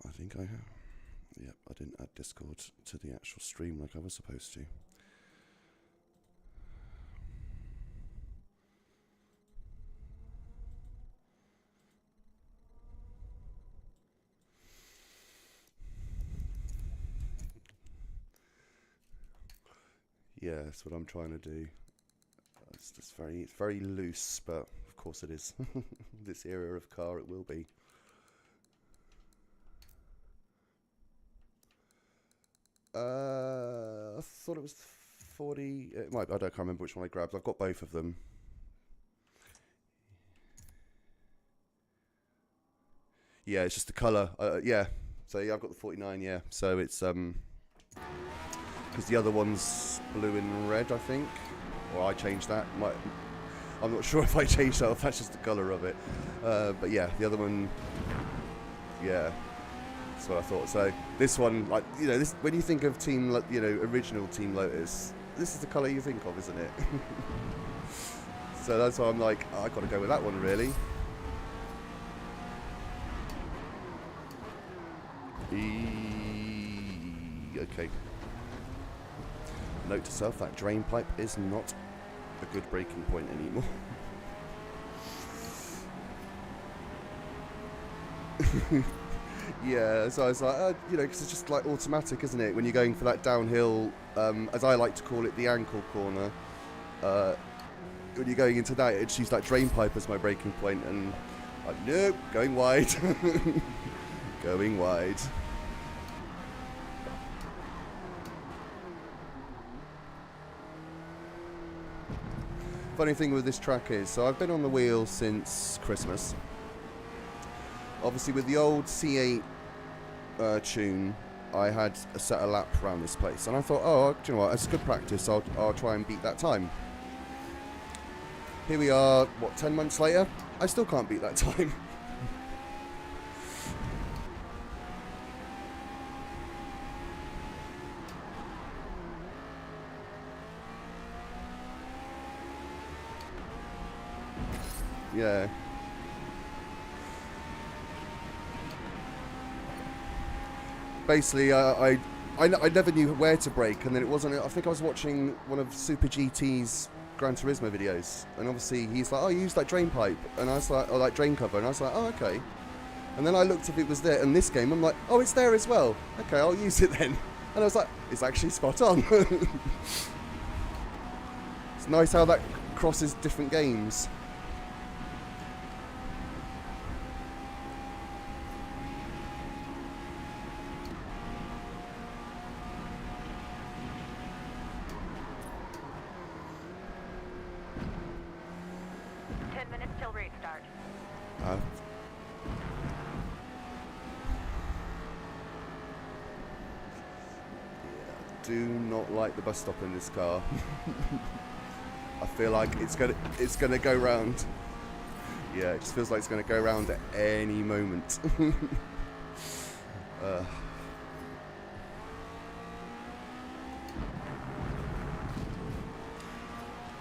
I think I have. Yep, I didn't add Discord to the actual stream like I was supposed to. Yeah, that's what I'm trying to do. It's just very loose, but of course it is. This era of car, it will be. I thought it was 40. It might. I can't remember which one I grabbed. I've got both of them. Yeah, it's just the colour. Yeah. So yeah, I've got the 49. Yeah. So it's because the other one's blue and red, I think, or I changed that. I'm not sure if I changed that or if that's just the colour of it. But yeah, the other one. Yeah. That's what I thought. So this one, like, you know, this when you think of Team, you know, original Team Lotus, this is the colour you think of, isn't it? So that's why I'm like, oh, I got to go with that one, really. Okay. Note to self: that drain pipe is not a good braking point anymore. Yeah, so I was like, you know, because it's just like automatic, isn't it? When you're going for that downhill, as I like to call it, the ankle corner. When you're going into that, it's used that drain pipe as my braking point, and like, nope, going wide, going wide. Funny thing with this track is, so I've been on the wheel since Christmas. Obviously, with the old C8 tune, I had a set a lap around this place, and I thought, oh, do you know what? It's good practice. I'll try and beat that time. Here we are, what, 10 months later? I still can't beat that time. Yeah. basically, I never knew where to brake, and then it wasn't. I think I was watching one of Super GT's Gran Turismo videos, and obviously he's like, "Oh, you use like drain pipe," and I was like, "Oh, like drain cover," and I was like, "Oh, okay." And then I looked if it was there, and this game, I'm like, "Oh, it's there as well. Okay, I'll use it then." And I was like, "It's actually spot on." It's nice how that crosses different games. Do not like the bus stop in this car. I feel like it's gonna go round. Yeah, it just feels like it's gonna go round at any moment.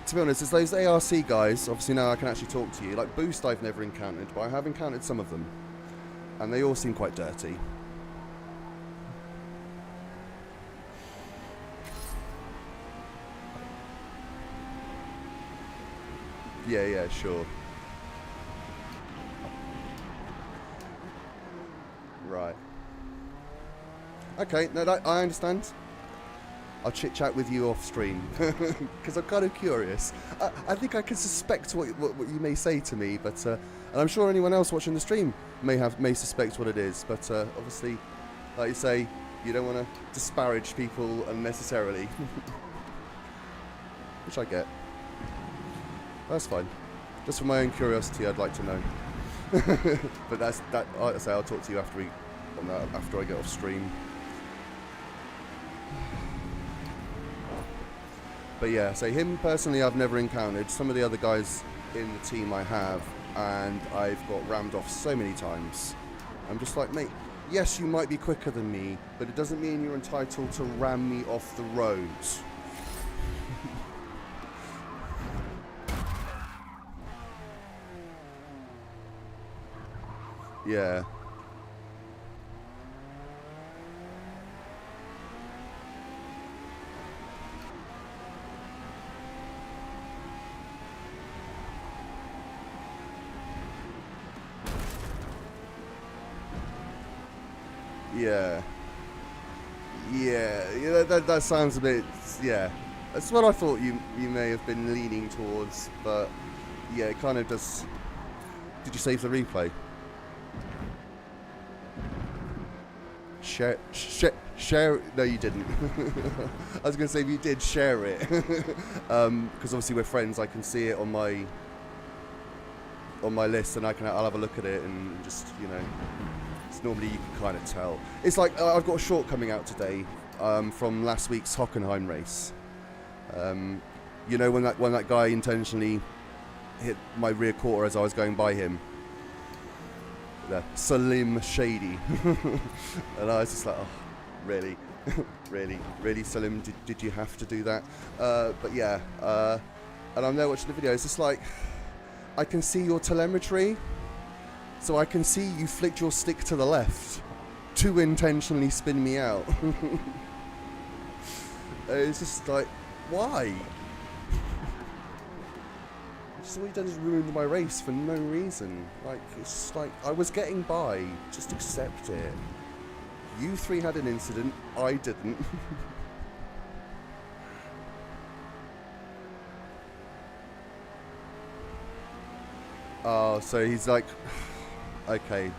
To be honest, it's those ARC guys. Obviously now I can actually talk to you. Like Boost, I've never encountered, but I have encountered some of them, and they all seem quite dirty. Yeah, sure. Right. Okay, no, I understand. I'll chit-chat with you off stream, because I'm kind of curious. I think I can suspect what you may say to me, but and I'm sure anyone else watching the stream may suspect what it is, but obviously, like you say, you don't want to disparage people unnecessarily. Which I get. That's fine. Just for my own curiosity, I'd like to know. But like I say, I'll talk to you after I get off stream. But yeah, so him personally, I've never encountered. Some of the other guys in the team I have, and I've got rammed off so many times. I'm just like, mate, yes, you might be quicker than me, but it doesn't mean you're entitled to ram me off the road. Yeah. Yeah, that sounds a bit, yeah. That's what I thought you may have been leaning towards, but yeah, it kind of does. Did you save the replay? Share. No, you didn't. I was going to say if you did, share it, because obviously we're friends. I can see it on my list, and I'll have a look at it, and just, you know, it's normally you can kind of tell. It's like I've got a short coming out today from last week's Hockenheim race. You know, when that guy intentionally hit my rear quarter as I was going by him. Salim Shady. And I was just like, oh, really? really, Salim, did you have to do that? But yeah, and I'm there watching the video. It's just like, I can see your telemetry, so I can see you flicked your stick to the left to intentionally spin me out. It's just like, why? Just all you done is ruined my race for no reason. Like, it's just like, I was getting by, just accept it. You three had an incident, I didn't. Oh, so he's like, okay.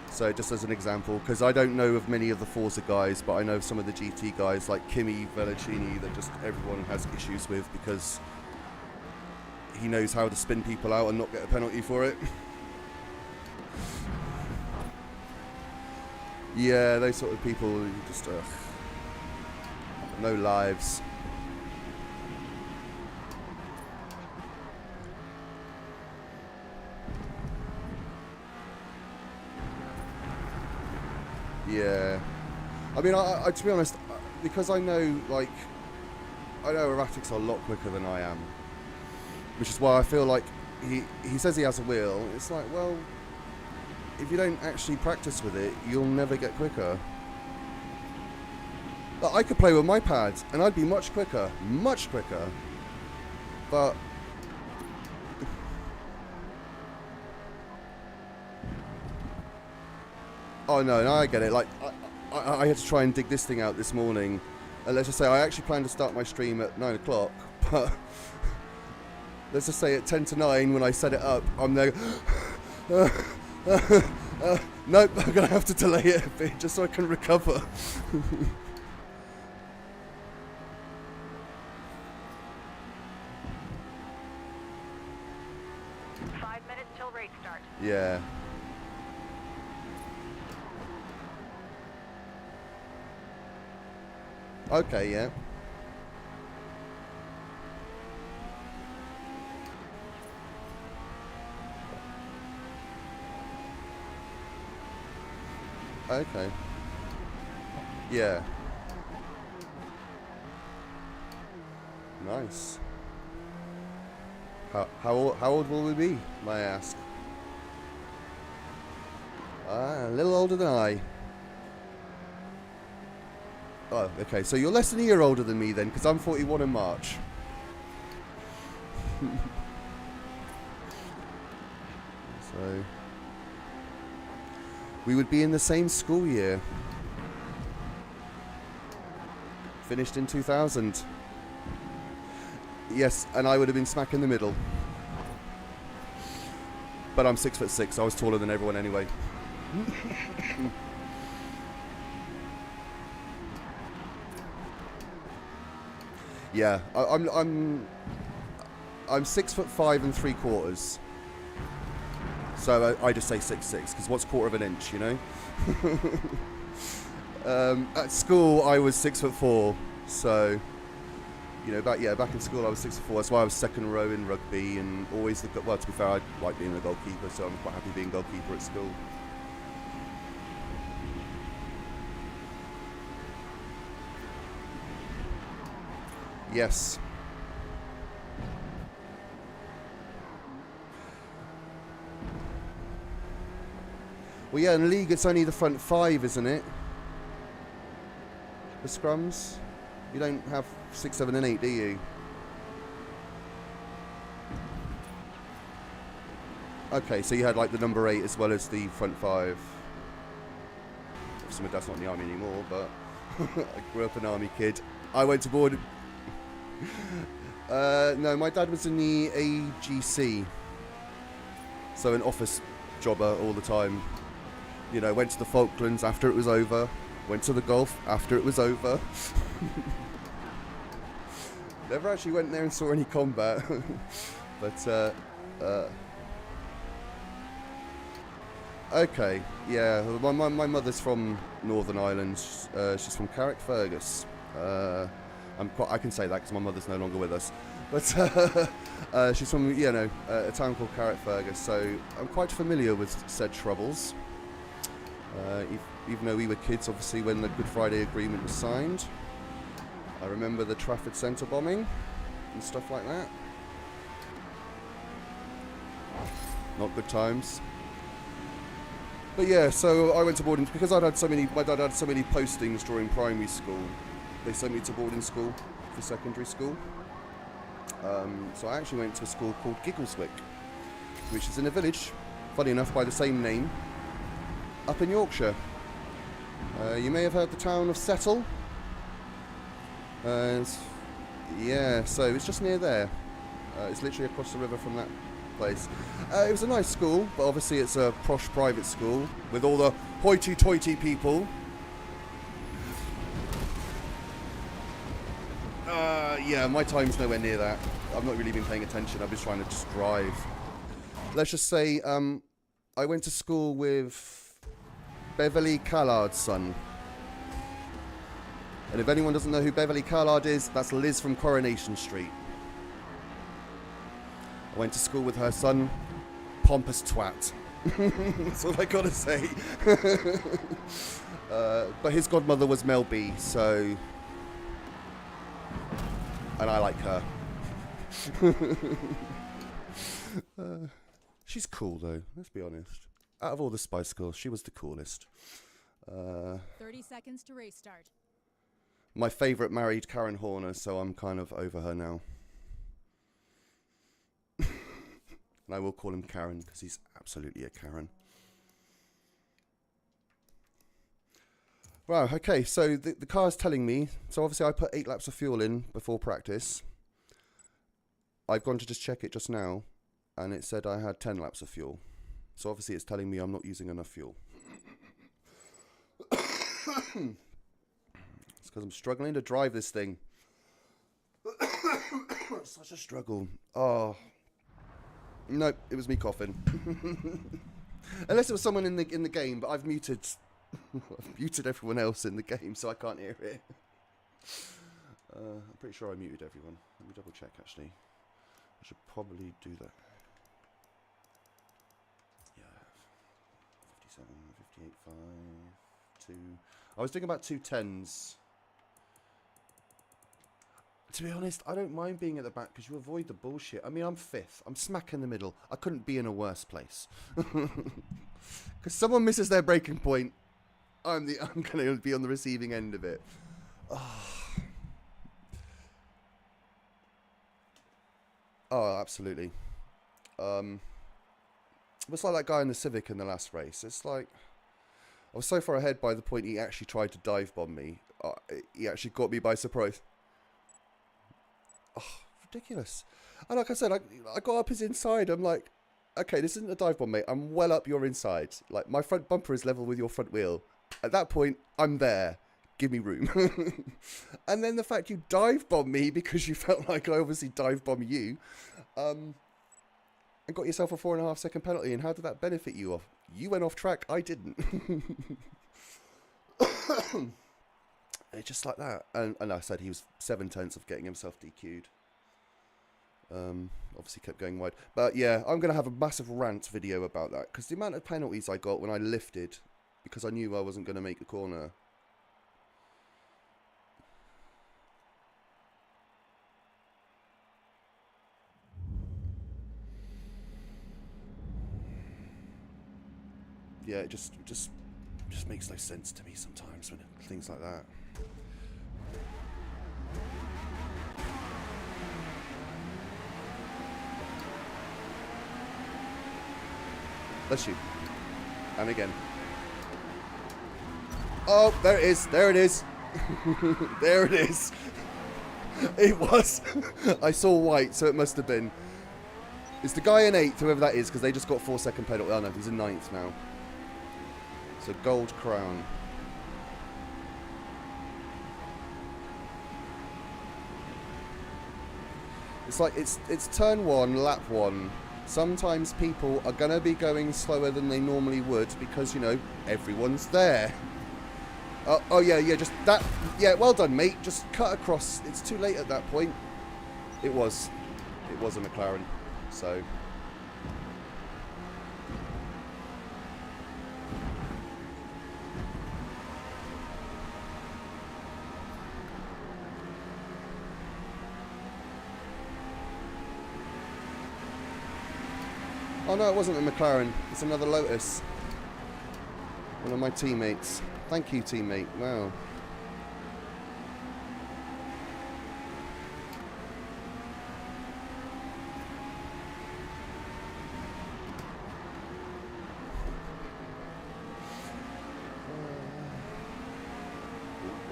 So just as an example, because I don't know of many of the Forza guys, but I know some of the GT guys like Kimi Vellicini that just everyone has issues with because he knows how to spin people out and not get a penalty for it. Yeah, those sort of people just no lives. Yeah, I mean, I to be honest, because I know, like, I know Erratic's a lot quicker than I am, which is why I feel like he says he has a wheel. It's like, well, if you don't actually practice with it, you'll never get quicker. Like, I could play with my pads, and I'd be much quicker. Much quicker. But... oh, no, I get it. Like, I had to try and dig this thing out this morning. And let's just say I actually planned to start my stream at 9 o'clock, but... let's just say at 10 to 9 when I set it up, I'm there... nope, I'm going to have to delay it a bit just so I can recover. 5 minutes till race start. Yeah. Okay, yeah. Okay. Yeah. Nice. How old will we be, may I ask? Ah, a little older than I. Oh, okay, so you're less than a year older than me then, because I'm 41 in March. So... we would be in the same school year. Finished in 2000. Yes, and I would have been smack in the middle. But I'm 6'6", so I was taller than everyone anyway. Yeah, I'm 6'5" 3/4. So I just say 6'6", because what's 1/4 of an inch, you know? At school I was 6'4", so you know, back in school I was 6'4". That's why I was second row in rugby, and always well, to be fair, I like being a goalkeeper, so I'm quite happy being goalkeeper at school. Yes. Well, yeah, in league it's only the front 5, isn't it? The scrums? You don't have 6, 7 and 8, do you? Okay, so you had like the number 8 as well as the front 5. Obviously my dad's not in the army anymore, but I grew up an army kid. I went to board... no, my dad was in the AGC. So an office jobber all the time. You know, went to the Falklands after it was over. Went to the Gulf after it was over. Never actually went there and saw any combat. But, okay, yeah. My mother's from Northern Ireland. She's from Carrickfergus. I can say that because my mother's no longer with us. But she's from, you know, a town called Carrickfergus. So I'm quite familiar with said troubles. Even though we were kids, obviously, when the Good Friday Agreement was signed. I remember the Trafford Centre bombing and stuff like that. Not good times. But yeah, so I went to boarding because my dad had so many postings during primary school. They sent me to boarding school for secondary school. So I actually went to a school called Giggleswick, which is in a village, funny enough, by the same name, up in Yorkshire. You may have heard the town of Settle. Yeah, so it's just near there. It's literally across the river from that place. It was a nice school, but obviously it's a posh private school with all the hoity-toity people. Yeah, my time's nowhere near that. I've not really been paying attention. I've been trying to just drive. Let's just say I went to school with Beverly Callard's son. And if anyone doesn't know who Beverly Callard is, that's Liz from Coronation Street. I went to school with her son, pompous twat. That's all I gotta say. But his godmother was Mel B, so... and I like her. She's cool though, let's be honest. Out of all the Spice Girls, she was the coolest. 30 seconds to race start. my favourite married Karen Horner, so I'm kind of over her now. And I will call him Karen because he's absolutely a Karen. Wow, okay, so the car's telling me, so obviously I put 8 laps of fuel in before practice. I've gone to just check it just now, and it said I had 10 laps of fuel. So obviously it's telling me I'm not using enough fuel. It's because I'm struggling to drive this thing. It's such a struggle. Oh. No, it was me coughing. Unless it was someone in the game, but I've muted everyone else in the game, so I can't hear it. I'm pretty sure I muted everyone. Let me double check, actually. I should probably do that. Yeah. 57, 58, 5, 2. I was thinking about 2 10s. To be honest, I don't mind being at the back because you avoid the bullshit. I mean, I'm 5th. I'm smack in the middle. I couldn't be in a worse place. Because someone misses their braking point, I'm going to be on the receiving end of it. Oh, absolutely. It's like that guy in the Civic in the last race. It's like, I was so far ahead by the point he actually tried to dive bomb me. He actually caught me by surprise. Oh, ridiculous. And like I said, I got up his inside. I'm like, okay, this isn't a dive bomb, mate. I'm well up your inside. Like, my front bumper is level with your front wheel. At that point, I'm there. Give me room. And then the fact you dive bomb me because you felt like I obviously dive bomb you, and got yourself a 4.5 second penalty. And how did that benefit you? Off? You went off track. I didn't. It's just like that. And I said he was 7/10 of getting himself DQ'd. Obviously kept going wide. But yeah, I'm going to have a massive rant video about that. Because the amount of penalties I got when I lifted, because I knew I wasn't going to make the corner. Yeah, it just makes no sense to me sometimes when things like that. Bless you. And again. Oh, there it is. There it is. There it is. It was. I saw white, so it must have been. It's the guy in 8th, whoever that is, because they just got 4 second penalty. Oh no, he's in 9th now. So gold crown. It's like it's turn 1, lap 1. Sometimes people are going to be going slower than they normally would because, you know, everyone's there. Oh yeah, just that. Yeah, well done, mate. Just cut across. It's too late at that point. It was a McLaren. So. Oh no, it wasn't a McLaren. It's another Lotus. One of my teammates. Thank you, teammate. Wow.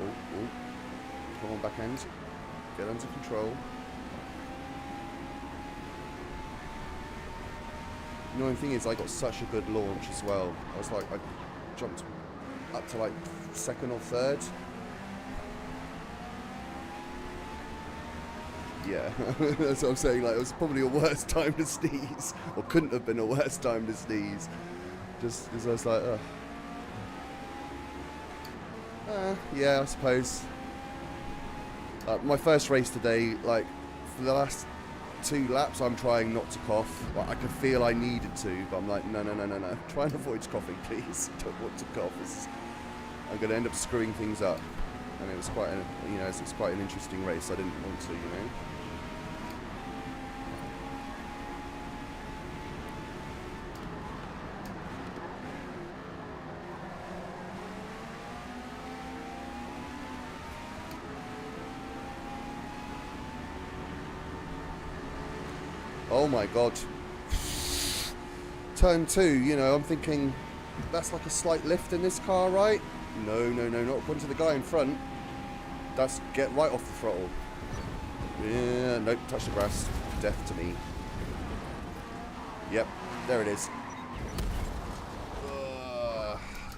Oh. Come on, back end. Get under control. The annoying thing is I got such a good launch as well. I was like, I jumped up to like 2nd or 3rd. Yeah, that's what I'm saying. Like, it was probably a worse time to sneeze, or couldn't have been a worse time to sneeze. Just because I was like, yeah, I suppose. My first race today, like, for the last 2 laps, I'm trying not to cough. Like, I could feel I needed to, but I'm like, no. Try and avoid coughing, please. Don't want to cough. I'm going to end up screwing things up. And it was quite, it's quite an interesting race. I didn't want to, Oh my god. Turn 2, you know, I'm thinking that's like a slight lift in this car, right? No, no, no, not according to the guy in front. That's get right off the throttle. Yeah, nope, touch the grass. Death to me. Yep, there it is.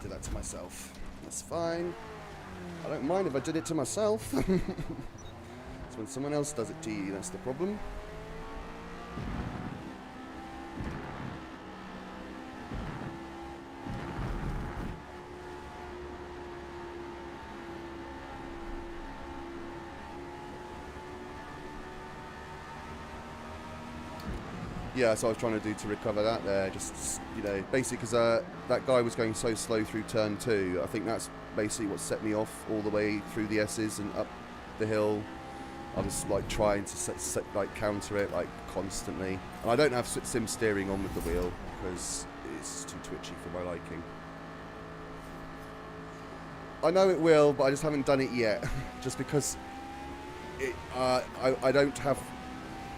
Did that to myself. That's fine. I don't mind if I did it to myself. It's when someone else does it to you, that's the problem. Yeah, that's what I was trying to do to recover that there. Just, you know, basically because that guy was going so slow through turn 2. I think that's basically what set me off all the way through the S's and up the hill. I was like trying to like counter it like constantly. And I don't have sim steering on with the wheel because it's too twitchy for my liking. I know it will, but I just haven't done it yet. Just because it, I don't have.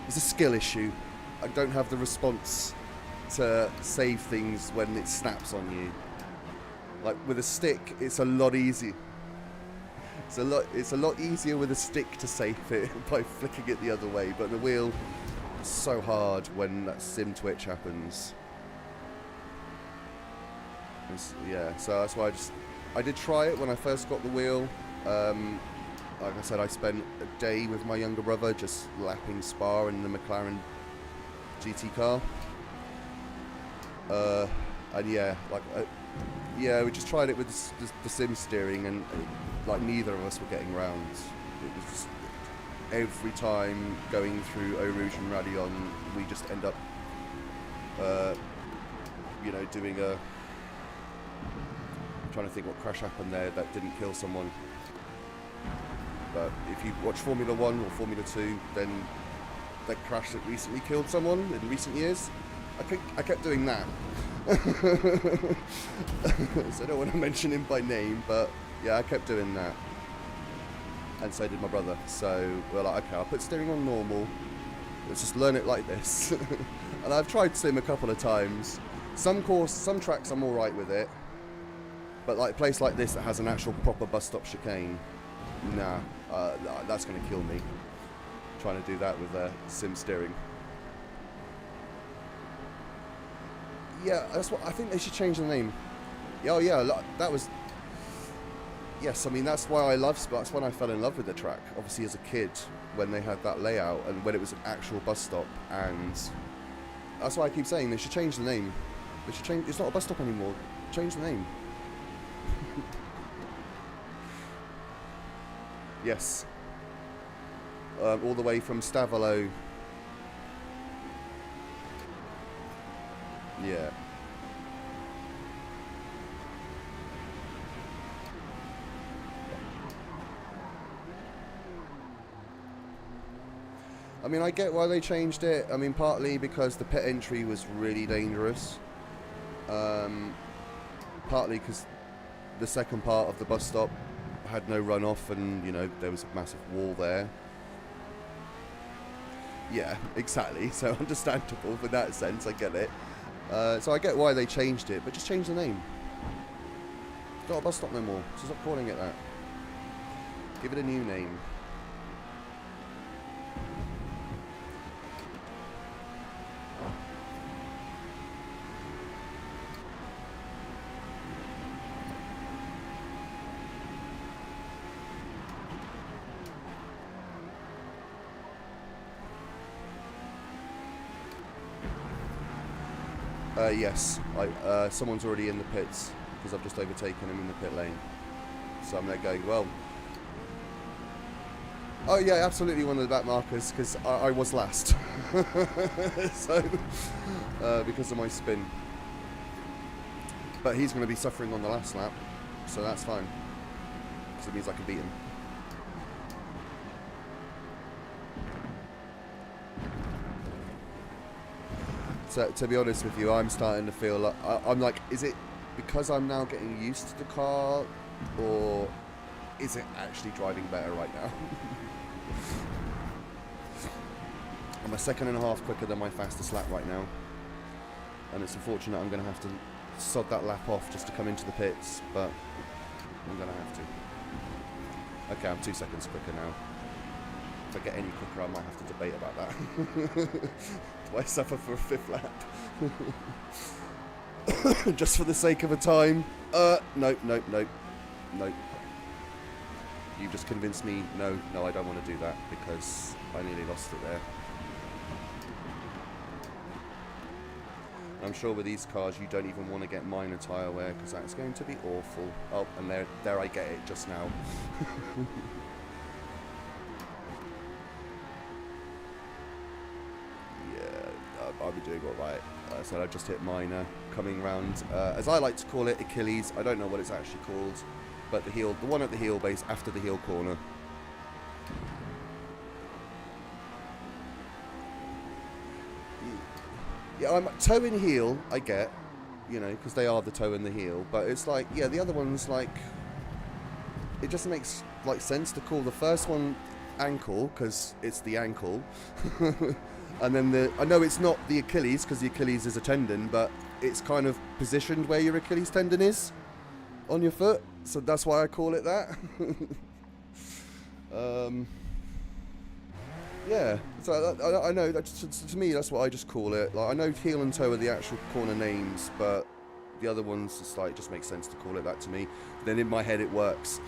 It's a skill issue. I don't have the response to save things when it snaps on you. Like with a stick, it's a lot easier. It's a lot easier with a stick to save it by flicking it the other way. But the wheel, is so hard when that sim twitch happens. Yeah, so that's why I did try it when I first got the wheel. Like I said, I spent a day with my younger brother just lapping Spa in the McLaren GT car. And yeah, like yeah, we just tried it with the sim steering, and like neither of us were getting round. It was just every time going through Eau Rouge and Raidillon, we just end up, you know, doing a. I'm trying to think what crash happened there that didn't kill someone. But if you watch Formula 1 or Formula 2, then that crash that recently killed someone in recent years, I kept doing that. So I don't want to mention him by name, but yeah, I kept doing that. And so did my brother. So we're like, okay, I'll put steering on normal. Let's just learn it like this. And I've tried sim a couple of times. Some tracks I'm alright with it. But like a place like this that has an actual proper bus stop chicane, nah, that's going to kill me. Trying to do that with sim steering. Yeah, that's what I think they should change the name. Oh yeah, that was. Yes, I mean that's why I love Spa. That's when I fell in love with the track. Obviously, as a kid, when they had that layout and when it was an actual bus stop, and that's why I keep saying they should change the name. They should change. It's not a bus stop anymore. Change the name. Yes. All the way from Stavolo. Yeah. I mean, I get why they changed it. I mean, partly because the pit entry was really dangerous. Partly because the second part of the bus stop had no runoff, and you know there was a massive wall there. Yeah, exactly. So understandable in that sense. I get it. So I get why they changed it, but just change the name. It's not a bus stop no more. So stop calling it that. Give it a new name. Yes, someone's already in the pits because I've just overtaken him in the pit lane. So I'm there going, well. Oh yeah, absolutely one of the back markers because I was last. So, because of my spin. But he's going to be suffering on the last lap, so that's fine. Because it means I can beat him. So, to be honest with you, I'm starting to feel like I'm like, is it because I'm now getting used to the car, or is it actually driving better right now? I'm a second and a half quicker than my fastest lap right now. And it's unfortunate I'm going to have to sod that lap off just to come into the pits, but I'm going to have to. Okay, I'm 2 seconds quicker now. If I get any quicker, I might have to debate about that. Do I suffer for a 5th lap? Just for the sake of a time? Nope. You just convinced me, no, I don't want to do that, because I nearly lost it there. I'm sure with these cars you don't even want to get minor tyre wear, because that's going to be awful. Oh, and there I get it just now. Yeah, I'll be doing alright. So I just hit minor, coming round, as I like to call it, Achilles. I don't know what it's actually called, but the one at the heel base after the heel corner. Yeah, I'm toe and heel, I get, you know, because they are the toe and the heel, but it's like, yeah, the other one's like, it just makes like sense to call the first one ankle, because it's the ankle, and then I know it's not the Achilles, because the Achilles is a tendon, but it's kind of positioned where your Achilles tendon is on your foot, so that's why I call it that. Yeah, so I know that to me that's what I just call it. Like, I know heel and toe are the actual corner names, but the other ones just like just makes sense to call it that to me. Then in my head it works.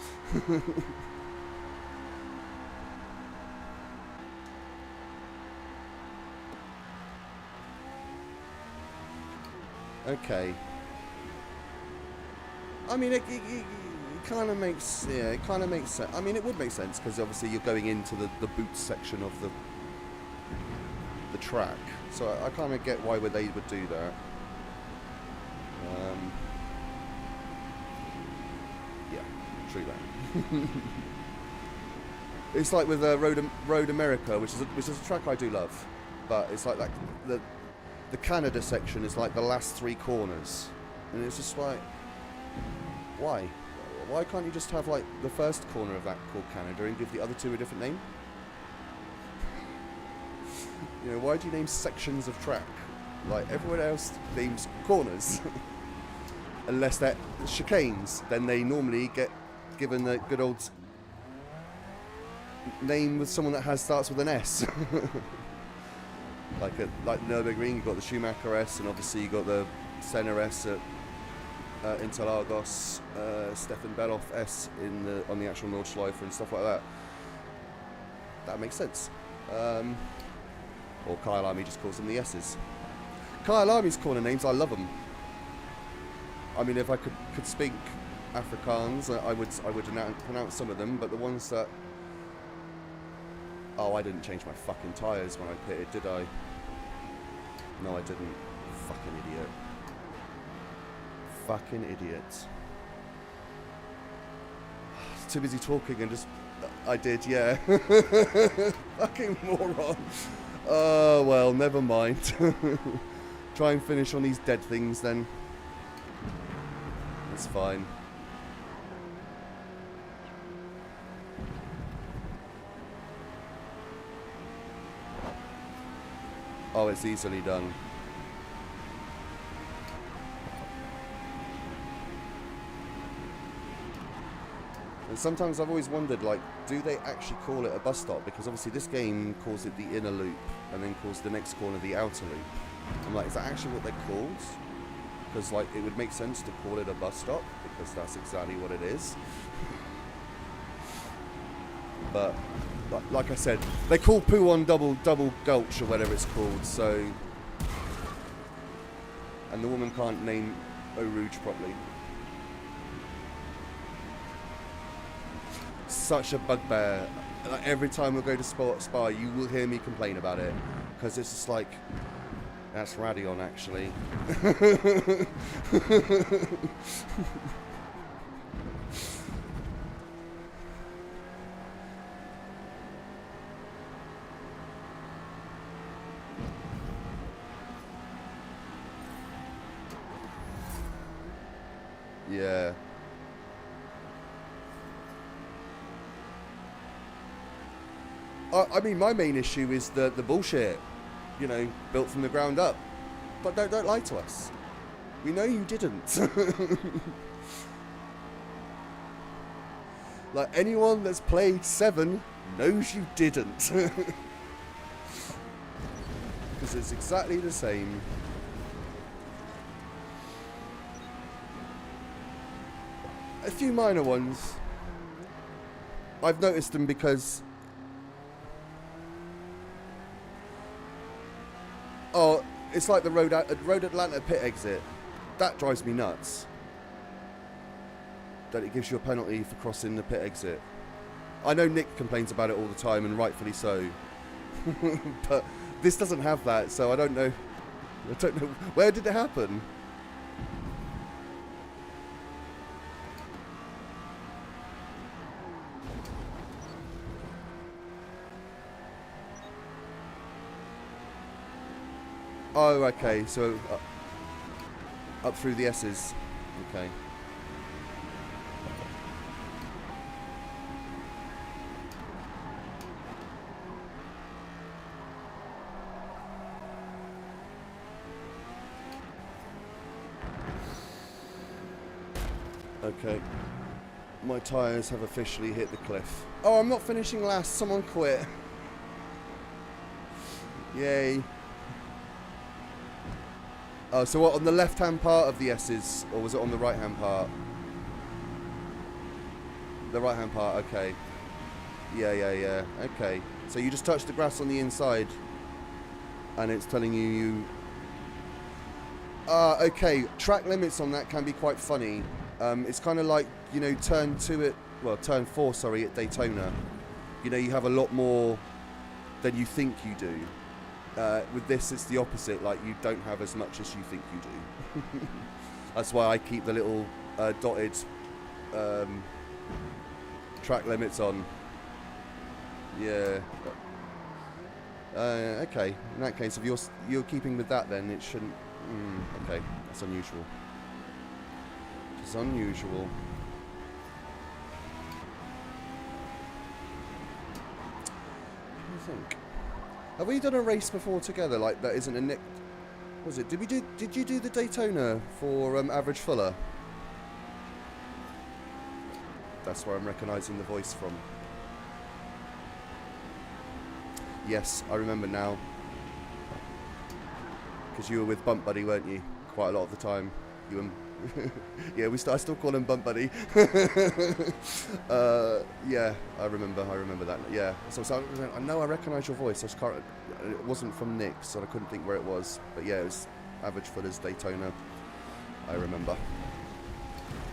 Okay. I mean, it kind of makes, yeah, it kind of makes sense. I mean, it would make sense because obviously you're going into the boots section of the track, so I kind of get why they would do that. Yeah, true that. It's like with Road America, which is a track I do love, but it's like that the Canada section is like the last 3 corners, and it's just like, why? Why can't you just have like the first corner of that called Canada and give the other 2 a different name? You know, why do you name sections of track? Like everyone else names corners. Unless they're chicanes, then they normally get given the good old name with someone that starts with an S. like Nürburgring, you've got the Schumacher S, and obviously you got the Senna S at Interlagos, Stefan Beloff S on the actual Nordschleife and stuff like that. That makes sense. Or Kyle Army just calls them the S's. Kyle Army's corner names, I love them. I mean, if I could speak Afrikaans, I would pronounce some of them, but the ones that... Oh, I didn't change my fucking tyres when I pitted, did I? No, I didn't. Fucking idiot. Fucking idiot. Too busy talking and just... I did, yeah. Fucking moron. Oh, well, never mind. Try and finish on these dead things then. It's fine. Oh, it's easily done. And sometimes I've always wondered, like, do they actually call it a bus stop? Because obviously this game calls it the inner loop, and then calls the next corner the outer loop. I'm like, is that actually what they're called? Because, like, it would make sense to call it a bus stop, because that's exactly what it is. But, like I said, they call Poo-on double gulch, or whatever it's called, so... And the woman can't name Eau Rouge properly. Such a bugbear. Like, every time we go to Spa, you will hear me complain about it, because it's just like, that's Radion actually. Yeah. I mean, my main issue is the bullshit, you know, built from the ground up. But don't lie to us. We know you didn't. Like, anyone that's played 7 knows you didn't. Because it's exactly the same. A few minor ones. I've noticed them because... Oh, it's like the Road Atlanta pit exit. That drives me nuts. That it gives you a penalty for crossing the pit exit. I know Nick complains about it all the time, and rightfully so. But this doesn't have that, so I don't know. Where did it happen? Oh, okay. So up through the S's. Okay. Okay. My tyres have officially hit the cliff. Oh, I'm not finishing last. Someone quit. Yay. Oh, so what, on the left-hand part of the S's, or was it on the right-hand part? The right-hand part, okay. Yeah. Okay. So you just touched the grass on the inside, and it's telling you... okay. Track limits on that can be quite funny. It's kind of like, you know, turn 4, sorry, at Daytona. You know, you have a lot more than you think you do. With this, it's the opposite. Like, you don't have as much as you think you do. That's why I keep the little dotted track limits on. Yeah. Okay. In that case, if you're keeping with that, then it shouldn't. Okay, that's unusual. It's unusual. What do you think? Have we done a race before together? Like, that isn't a Nick. Was it? Did you do the Daytona for Average Fuller? That's where I'm recognising the voice from. Yes, I remember now. Because you were with Bump Buddy, weren't you? Quite a lot of the time. You and yeah, I still call him Bump Buddy. Yeah, I remember that. Yeah, so I know I recognise your voice. I just can't. It wasn't from Nick, so I couldn't think where it was. But yeah, it was Average Fuller's Daytona. I remember.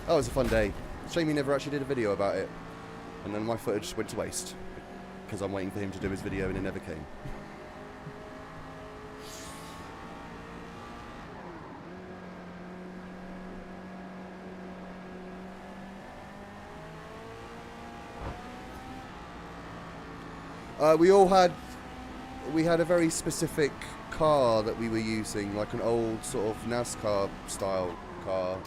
That was a fun day. Shame he never actually did a video about it. And then my footage went to waste because I'm waiting for him to do his video and it never came. We had a very specific car that we were using, like an old sort of NASCAR style car.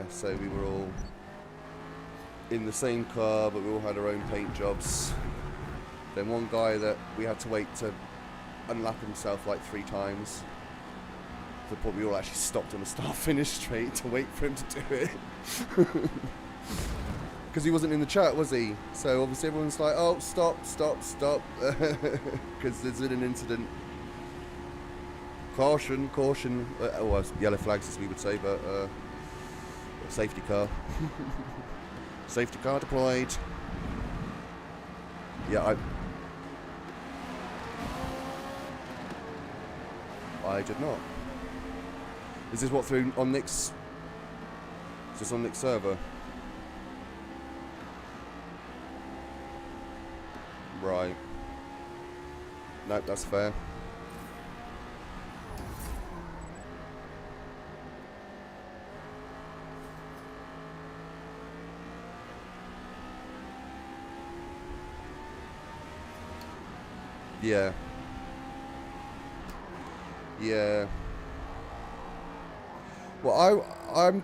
So we were all in the same car, but we all had our own paint jobs. Then one guy that we had to wait to unlap himself like 3 times. To the point we all actually stopped on the start-finish straight to wait for him to do it. Because he wasn't in the chat, was he? So obviously everyone's like, oh, stop. Because there's been an incident. Caution. Well, yellow flags as we would say, but safety car. Safety car deployed. Yeah, I did not. Is this what through on Nick's? Is this on Nick's server? Right. Nope, that's fair. Yeah. Yeah. Well,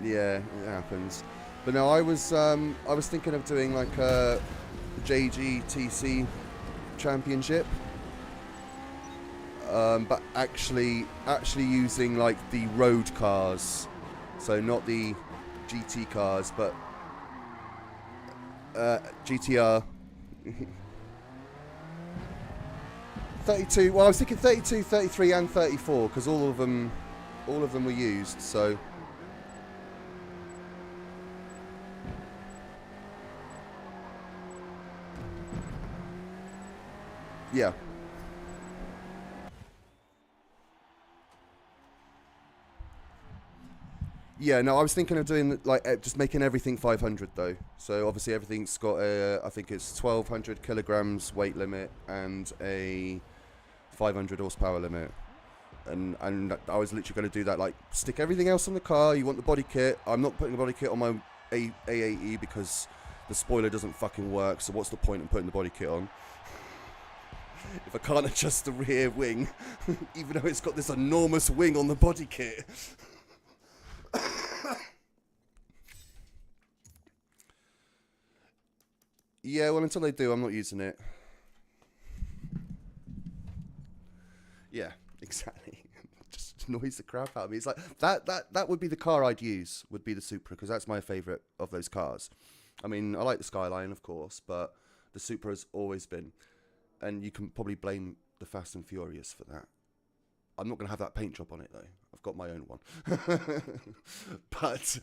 Yeah, it happens. But no, I was thinking of doing like a JGTC championship, but actually using like the road cars, so not the GT cars, but GTR. 32. Well, I was thinking 32, 33, and 34 because all of them were used. So. Yeah. Yeah, no, I was thinking of doing like just making everything 500 though. So obviously everything's got a, I think it's 1200 kilograms weight limit and a 500 horsepower limit. And I was literally going to do that, like stick everything else on the car. You want the body kit. I'm not putting the body kit on my A80 because the spoiler doesn't fucking work. So what's the point in putting the body kit on? If I can't adjust the rear wing, even though it's got this enormous wing on the body kit. Yeah, well, until they do, I'm not using it. Yeah, exactly. Just annoys the crap out of me. It's like that would be the car I'd use, would be the Supra, because that's my favourite of those cars. I mean, I like the Skyline, of course, but the Supra has always been. And you can probably blame the Fast and Furious for that. I'm not going to have that paint job on it, though. I've got my own one. But,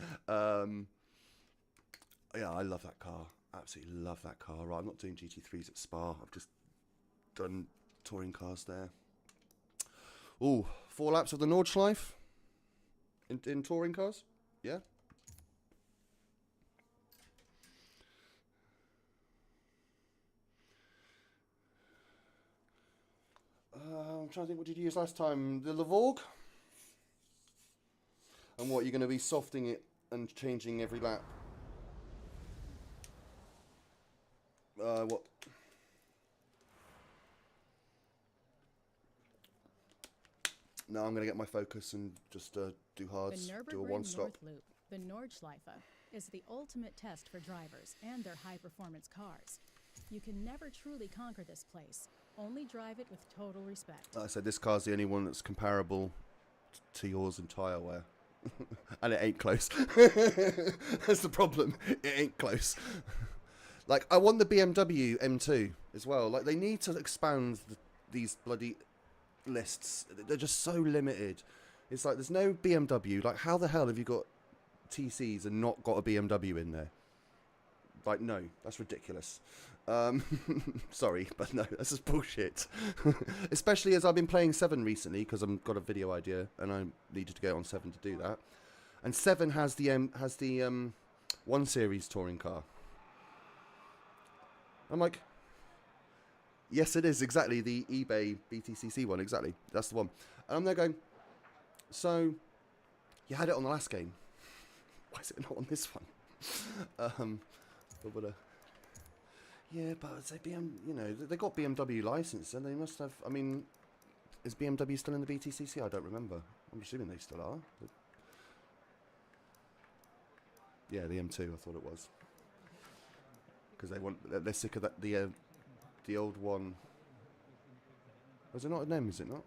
yeah, I love that car. Absolutely love that car. Right, I'm not doing GT3s at Spa. I've just done touring cars there. Ooh, 4 laps of the Nordschleife in touring cars. Yeah. I'm trying to think, what did you use last time? The Levorg? And what, you're going to be softening it and changing every lap? What? No, I'm going to get my Focus and just do hards, do a one-stop. North Loop, the Nordschleife, is the ultimate test for drivers and their high-performance cars. You can never truly conquer this place. Only drive it with total respect. Like I said, this car's the only one that's comparable to yours in tyre wear. And it ain't close. That's the problem. It ain't close. Like, I want the BMW M2 as well. Like, they need to expand these bloody lists. They're just so limited. It's like, there's no BMW. Like, how the hell have you got TCs and not got a BMW in there? Like, no, that's ridiculous. Sorry, but no, that's just bullshit. Especially as I've been playing 7 recently, because I've got a video idea and I needed to go on 7 to do that. And 7 has the 1 Series touring car. I'm like, yes, it is, exactly, the eBay BTCC one, exactly, that's the one. And I'm there going, so, you had it on the last game, why is it not on this one? Yeah, but I'd say they got BMW license, and they must have, I mean, is BMW still in the BTCC? I don't remember. I'm assuming they still are. But yeah, the M2, I thought it was. Because they're sick of that, the old one. Was it not an M, is it not?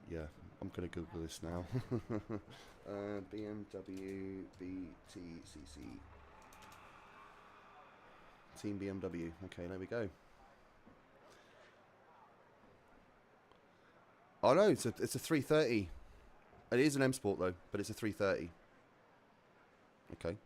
Yeah, I'm going to Google this now. BMW BTCC. Team BMW. Okay, there we go. Oh no, it's a 330. It is an M Sport though, but it's a 330. Okay.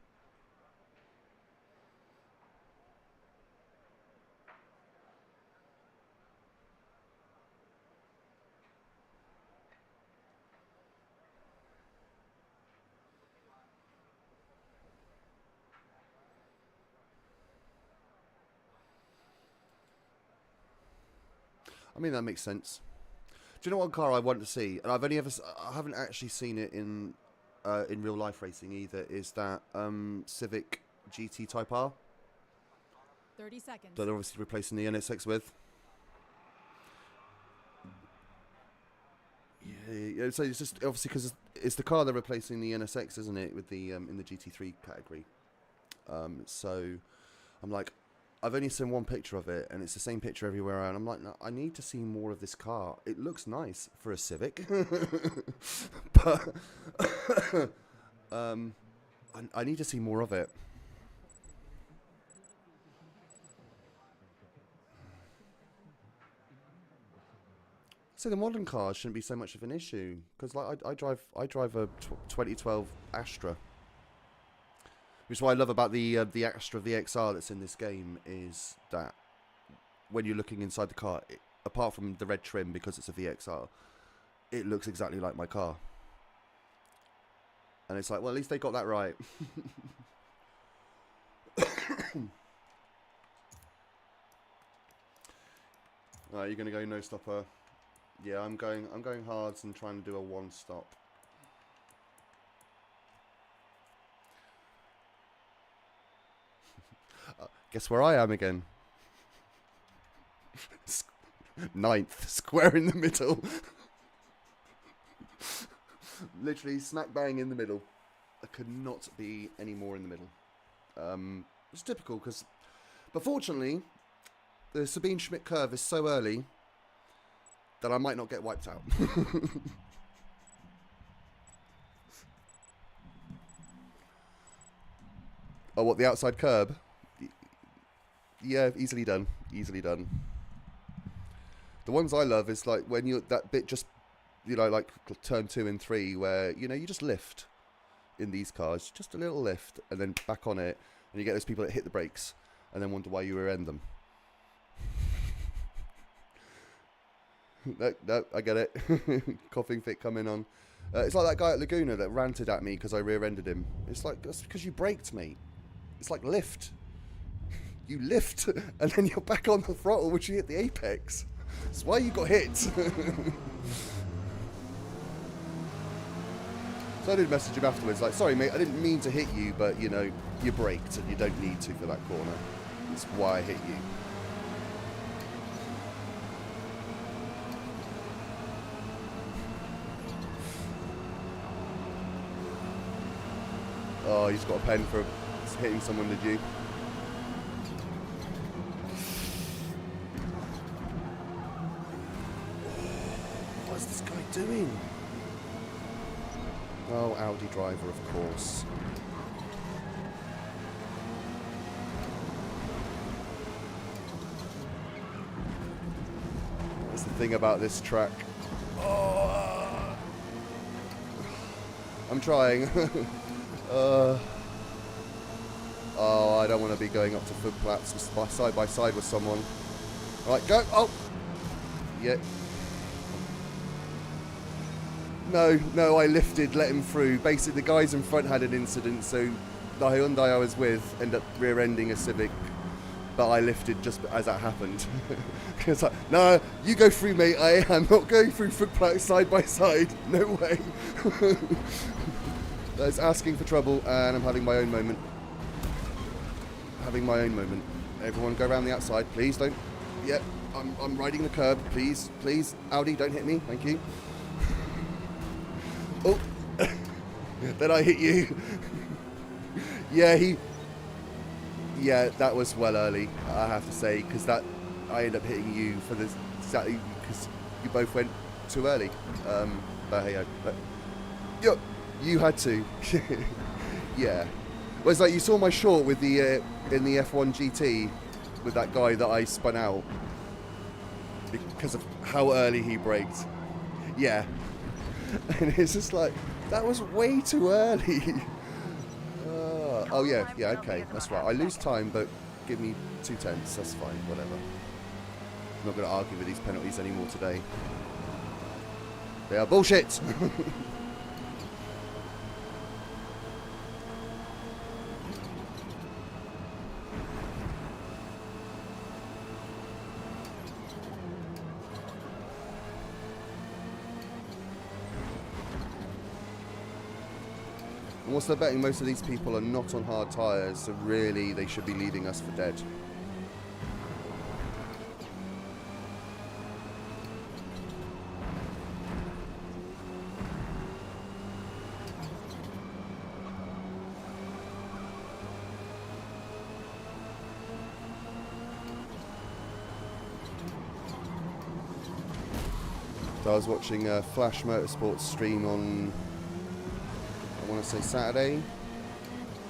I mean, that makes sense. Do you know what car I want to see? And I haven't actually seen it in real life racing either. Is that Civic GT Type R? 30 seconds. That they're obviously replacing the NSX with. Yeah, so it's just obviously because it's the car they're replacing the NSX, isn't it, with the in the GT3 category. So I'm like, I've only seen one picture of it, and it's the same picture everywhere. And I'm like, no, I need to see more of this car. It looks nice for a Civic, but I need to see more of it. So the modern cars shouldn't be so much of an issue, because like I drive a 2012 Astra. Which is what I love about the Astra VXR that's in this game, is that when you're looking inside the car, apart from the red trim because it's a VXR, it looks exactly like my car. And it's like, well, at least they got that right. Alright, you're gonna go no stopper. Yeah, I'm going hards and trying to do a one stop. Guess where I am again? Ninth, square in the middle. Literally smack bang in the middle. I could not be any more in the middle. It's typical, but fortunately, the Sabine Schmidt curve is so early that I might not get wiped out. Oh, what, the outside curb? Yeah, easily done. Easily done. The ones I love is like when you're that bit just, you know, like turn 2 and 3 where, you know, you just lift in these cars. Just a little lift and then back on it. And you get those people that hit the brakes and then wonder why you rear end them. No, I get it. Coughing fit coming on. It's like that guy at Laguna that ranted at me because I rear-ended him. It's like, that's because you braked, mate. It's like lift. You lift, and then you're back on the throttle once you hit the apex. That's why you got hit. So I did message him afterwards, like, sorry mate, I didn't mean to hit you, but you know, you braked and you don't need to for that corner. That's why I hit you. Oh, you just got a pen for hitting someone, did you? What's this guy doing? Oh, Audi driver, of course. That's the thing about this track. Oh, I'm trying. Oh, I don't want to be going up to foot flats side by side with someone. Alright, go! Oh! Yeah. No, I lifted, let him through. Basically, the guys in front had an incident, so the Hyundai I was with ended up rear-ending a Civic, but I lifted just as that happened. It's like, no, you go through, mate. I am not going through foot flats side by side. No way. That's asking for trouble, and I'm having my own moment. Everyone go around the outside, please don't. Yep, I'm riding the curb, please, Audi, don't hit me, thank you. Oh, then I hit you. Yeah, that was well early, I have to say, because I ended up hitting you for this exactly because you both went too early. But hey, you had to. Yeah. Well, it's like you saw my short with the in the F1 GT with that guy that I spun out because of how early he braked. Yeah. And it's just like, that was way too early. Oh yeah, okay, that's right. I lose time, but give me 2 tenths, that's fine, whatever. I'm not going to argue with these penalties anymore today. They are bullshit! And what's the betting? Most of these people are not on hard tyres, so really they should be leaving us for dead. So I was watching Flash Motorsport stream on, I want to say Saturday,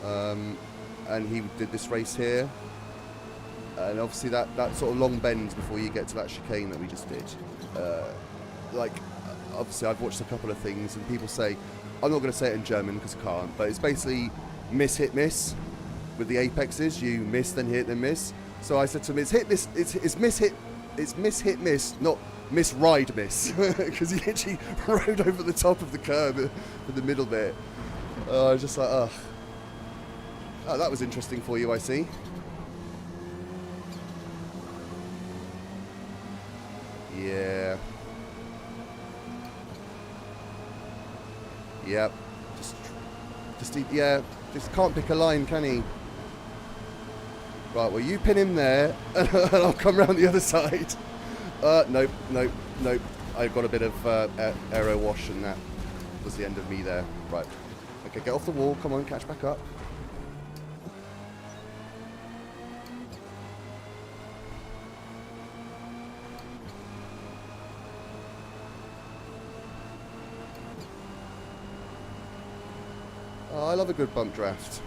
and he did this race here, and obviously that sort of long bend before you get to that chicane that we just did, like, obviously I've watched a couple of things and people say, I'm not going to say it in German because I can't, but it's basically miss, hit, miss. With the apexes, you miss, then hit, then miss. So I said to him, it's hit, miss, it's miss, hit, it's miss, hit, miss, not miss, ride, miss. Because he literally rode over the top of the curb in the middle bit. I was just like, ugh. Oh, that was interesting for you, I see. Yeah. Yep. Yeah. Just can't pick a line, can he? Right, well, you pin him there, and I'll come round the other side. Nope. I got a bit of aero wash, and that was the end of me there. Right. Okay, get off the wall. Come on, catch back up. Oh, I love a good bump draft.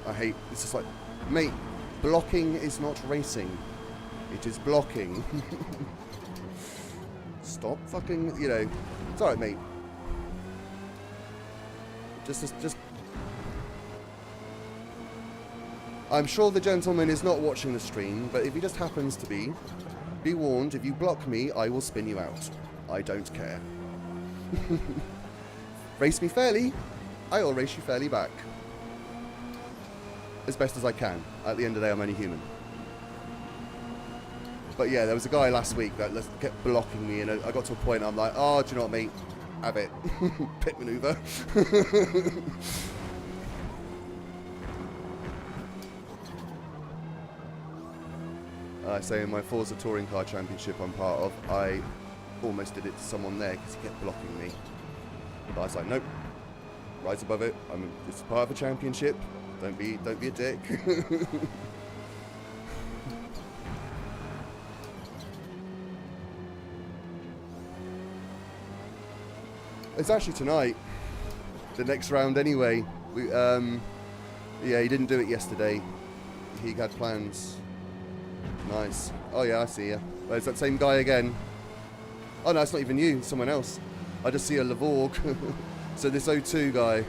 I hate, it's just like, mate, blocking is not racing. It is blocking. Stop fucking, you know, it's alright, mate. Just I'm sure the gentleman is not watching the stream, but if he just happens to be warned, if you block me, I will spin you out. I don't care. Race me fairly, I will race you fairly back. As best as I can. At the end of the day, I'm only human. But yeah, there was a guy last week that kept blocking me, and I got to a point I'm like, oh, do you know what, mate? Have it. Pit maneuver. I say in my Forza Touring Car Championship I'm part of, I almost did it to someone there because he kept blocking me. But I was like, nope. Rise above it. It's part of a championship. Don't be a dick. It's actually tonight. The next round anyway. Yeah, he didn't do it yesterday. He had plans. Nice. Oh yeah, I see you. Well, it's that same guy again. Oh no, it's not even you, it's someone else. I just see a Lavorg. So this O2 guy.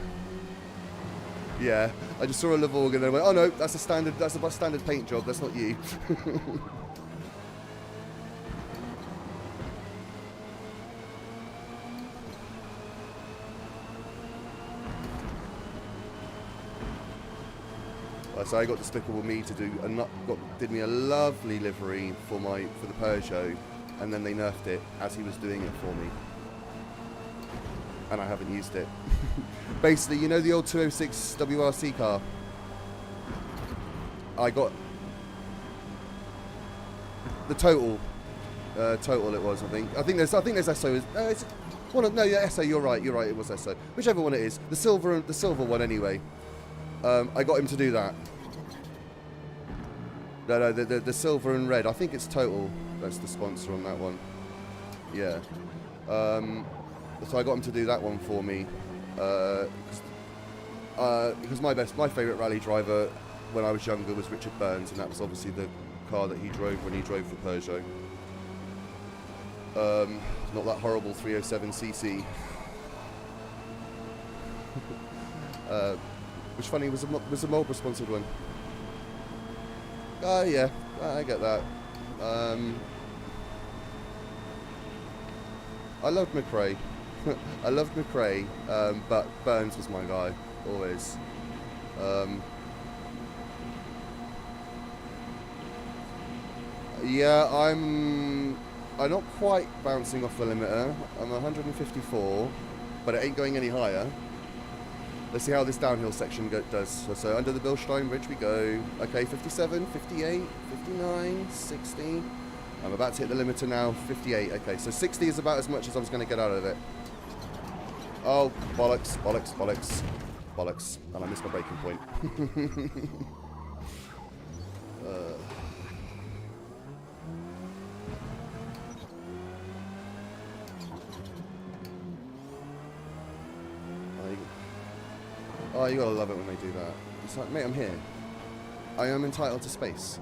Yeah, I just saw a Lavorg and then I went, oh no, that's a standard paint job, that's not you. So I got Despicable Me to did me a lovely livery for the Peugeot, and then they nerfed it as he was doing it for me, and I haven't used it. Basically, you know the old 206 WRC car? I got the Total it was. I think there's SO. Yeah, SO. You're right. It was SO. Whichever one it is, the silver one anyway. I got him to do that. No, the silver and red. I think it's Total. That's the sponsor on that one. Yeah. So I got him to do that one for me. Because my favourite rally driver when I was younger was Richard Burns, and that was obviously the car that he drove when he drove the Peugeot. Not that horrible 307cc. Which funny was a Marlboro sponsored one. Yeah, I get that. I loved McRae. I loved McRae, but Burns was my guy, always. Yeah, I'm not quite bouncing off the limiter. I'm 154, but it ain't going any higher. Let's see how this downhill section does. So under the Bilstein Bridge we go. Okay, 57, 58, 59, 60. I'm about to hit the limiter now, 58. Okay, so 60 is about as much as I was going to get out of it. Oh, bollocks, bollocks, bollocks. Bollocks. And I missed my braking point. Oh, you gotta love it when they do that. It's like, mate, I'm here. I am entitled to space.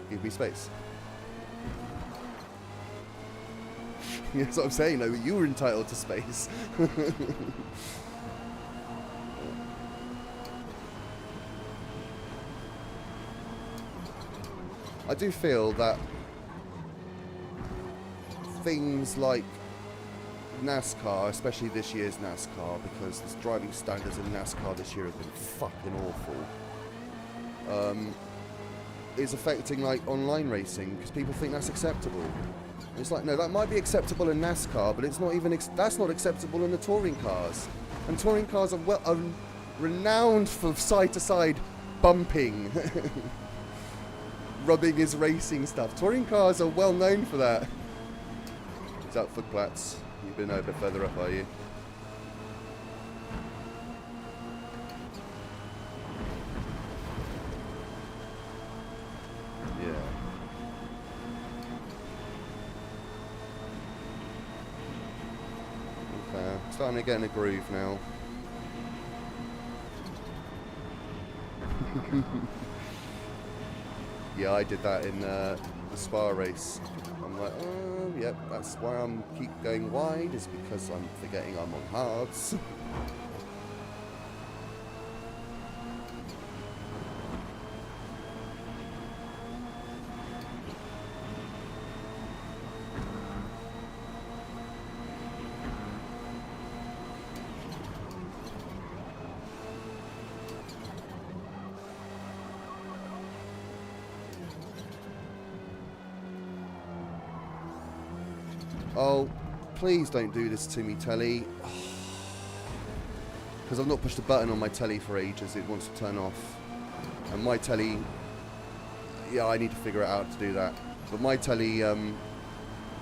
Give me space. That's what I'm saying, though. You were entitled to space. I do feel that things like NASCAR, especially this year's NASCAR, because the driving standards in NASCAR this year have been fucking awful, is affecting like online racing because people think that's acceptable. It's like, no, that might be acceptable in NASCAR, but it's not even that's not acceptable in the touring cars. And touring cars are renowned for side-to-side bumping, rubbing his racing stuff. Touring cars are well known for that. Is that footplats? You've been a bit further up, are you? Yeah. Okay, starting to get in a groove now. Yeah, I did that in the Spa race. I'm like, oh, yep, that's why I'm keep going wide, is because I'm forgetting I'm on hards. Oh, please don't do this to me, telly. Because I've not pushed a button on my telly for ages. It wants to turn off. And my telly... Yeah, I need to figure out how to do that. But my telly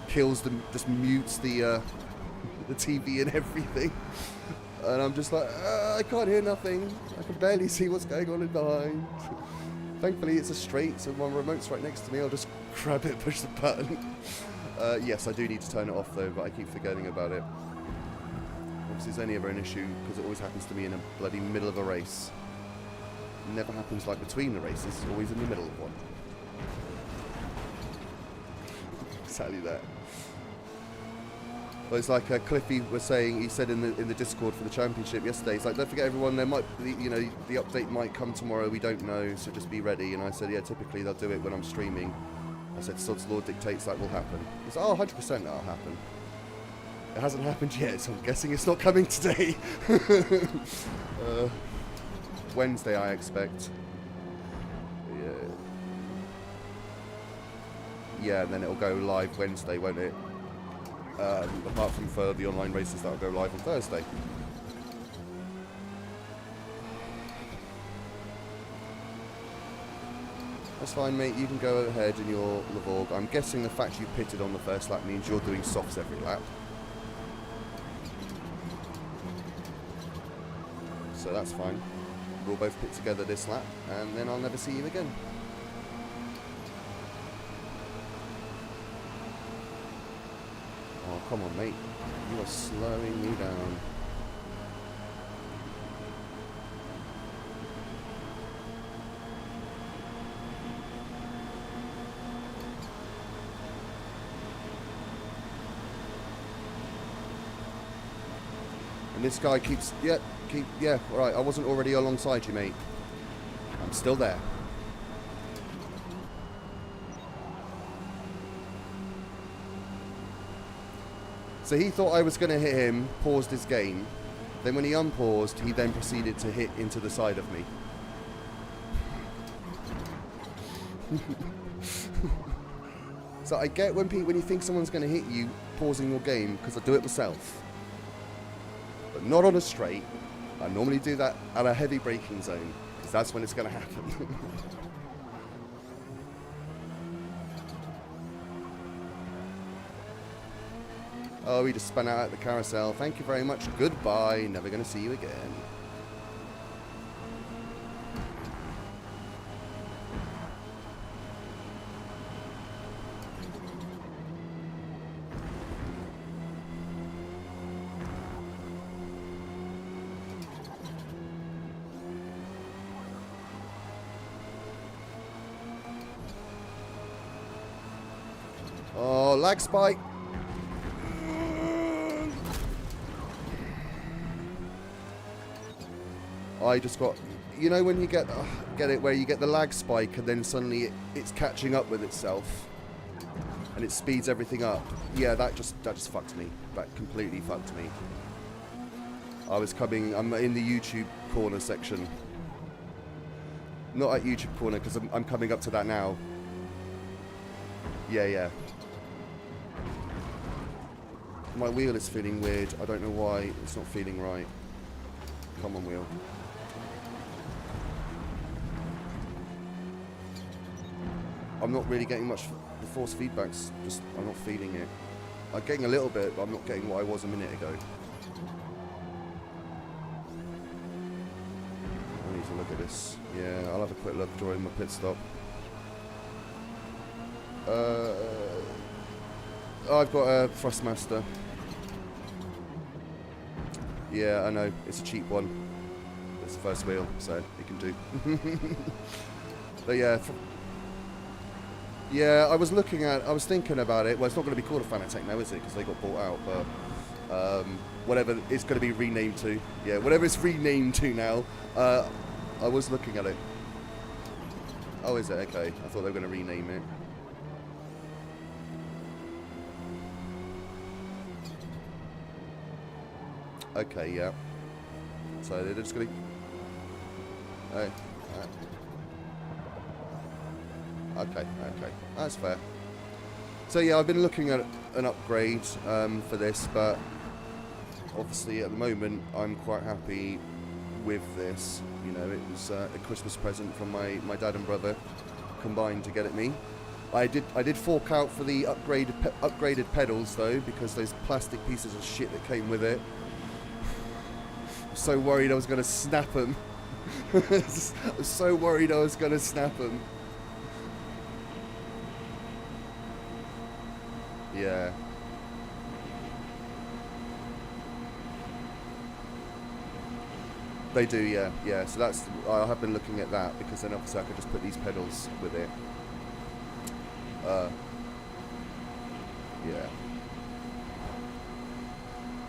kills them, just mutes the TV and everything. And I'm just like, I can't hear nothing. I can barely see what's going on in behind. Thankfully, it's a straight, so my remote's right next to me. I'll just grab it, push the button. Yes, I do need to turn it off though, but I keep forgetting about it. Obviously, it's only ever an issue because it always happens to me in a bloody middle of a race. It never happens like between the races, it's always in the middle of one. Exactly that. But it's like Cliffy was saying, he said in the Discord for the championship yesterday, it's like, don't forget everyone, there might be, you know, the update might come tomorrow, we don't know, so just be ready. And I said, yeah, typically they'll do it when I'm streaming. I said, Sod's Law dictates that will happen. He said, oh, 100% that'll happen. It hasn't happened yet, so I'm guessing it's not coming today. Wednesday, I expect. Yeah, and then it'll go live Wednesday, won't it? Apart from for the online races that'll go live on Thursday. That's fine, mate. You can go ahead in your Lavorg. I'm guessing the fact you pitted on the first lap means you're doing softs every lap. So that's fine. We'll both pit together this lap, and then I'll never see you again. Oh, come on, mate. You are slowing me down. And this guy keeps, yeah, alright, I wasn't already alongside you, mate. I'm still there. So he thought I was going to hit him, paused his game. Then when he unpaused, he then proceeded to hit into the side of me. So I get when you think someone's going to hit you, pausing your game, because I do it myself. But not on a straight. I normally do that at a heavy braking zone, because that's when it's going to happen. Oh, he just spun out at the carousel. Thank you very much. Goodbye. Never going to see you again. Oh, lag spike. I just got, you know, when you get it where you get the lag spike and then suddenly it's catching up with itself and it speeds everything up. Yeah, that just fucked me. That completely fucked me. I'm in the YouTube corner section. Not at YouTube corner because I'm coming up to that now. Yeah. My wheel is feeling weird. I don't know why. It's not feeling right. Come on, wheel. I'm not really getting much. The force feedback's just, I'm not feeling it. I'm getting a little bit, but I'm not getting what I was a minute ago. I need to look at this. Yeah, I'll have a quick look during my pit stop. I've got a Thrustmaster. Yeah, I know. It's a cheap one. It's the first wheel, so it can do. But yeah. Yeah, I was thinking about it. Well, it's not going to be called a Fanatec now, is it? Because they got bought out, but whatever it's going to be renamed to. Yeah, whatever it's renamed to now. I was looking at it. Oh, is it? Okay. I thought they were going to rename it. Okay, yeah. So they're just going to... Oh, okay. That's fair. So yeah, I've been looking at an upgrade for this, but obviously at the moment I'm quite happy with this. You know, it was a Christmas present from my dad and brother combined to get it me. I did fork out for the upgraded pedals though, because those plastic pieces of shit that came with it. So worried I was going to snap them. I was so worried I was going to snap them. Yeah. They do, yeah. So that's, I have been looking at that because then obviously I could just put these pedals with it. Yeah.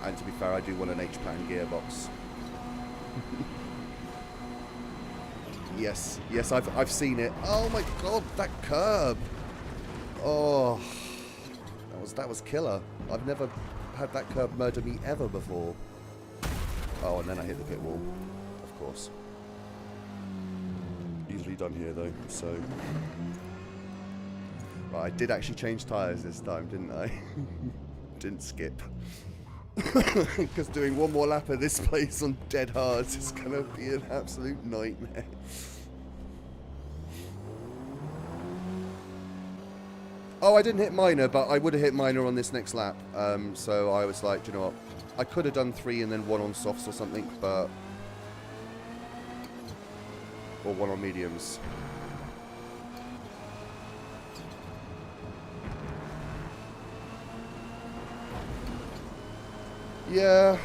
And to be fair, I do want an H-pattern gearbox. Yes, I've seen it. Oh my god, that curb! Oh, that was killer. I've never had that curb murder me ever before. Oh, and then I hit the pit wall, of course. Easily done here though. So, right, I did actually change tyres this time, didn't I? Didn't skip. Because doing one more lap of this place on dead hards is going to be an absolute nightmare. Oh, I didn't hit minor, but I would have hit minor on this next lap. So I was like, do you know what? I could have done 3 and then 1 on softs or something, but... Or 1 on mediums. Yeah,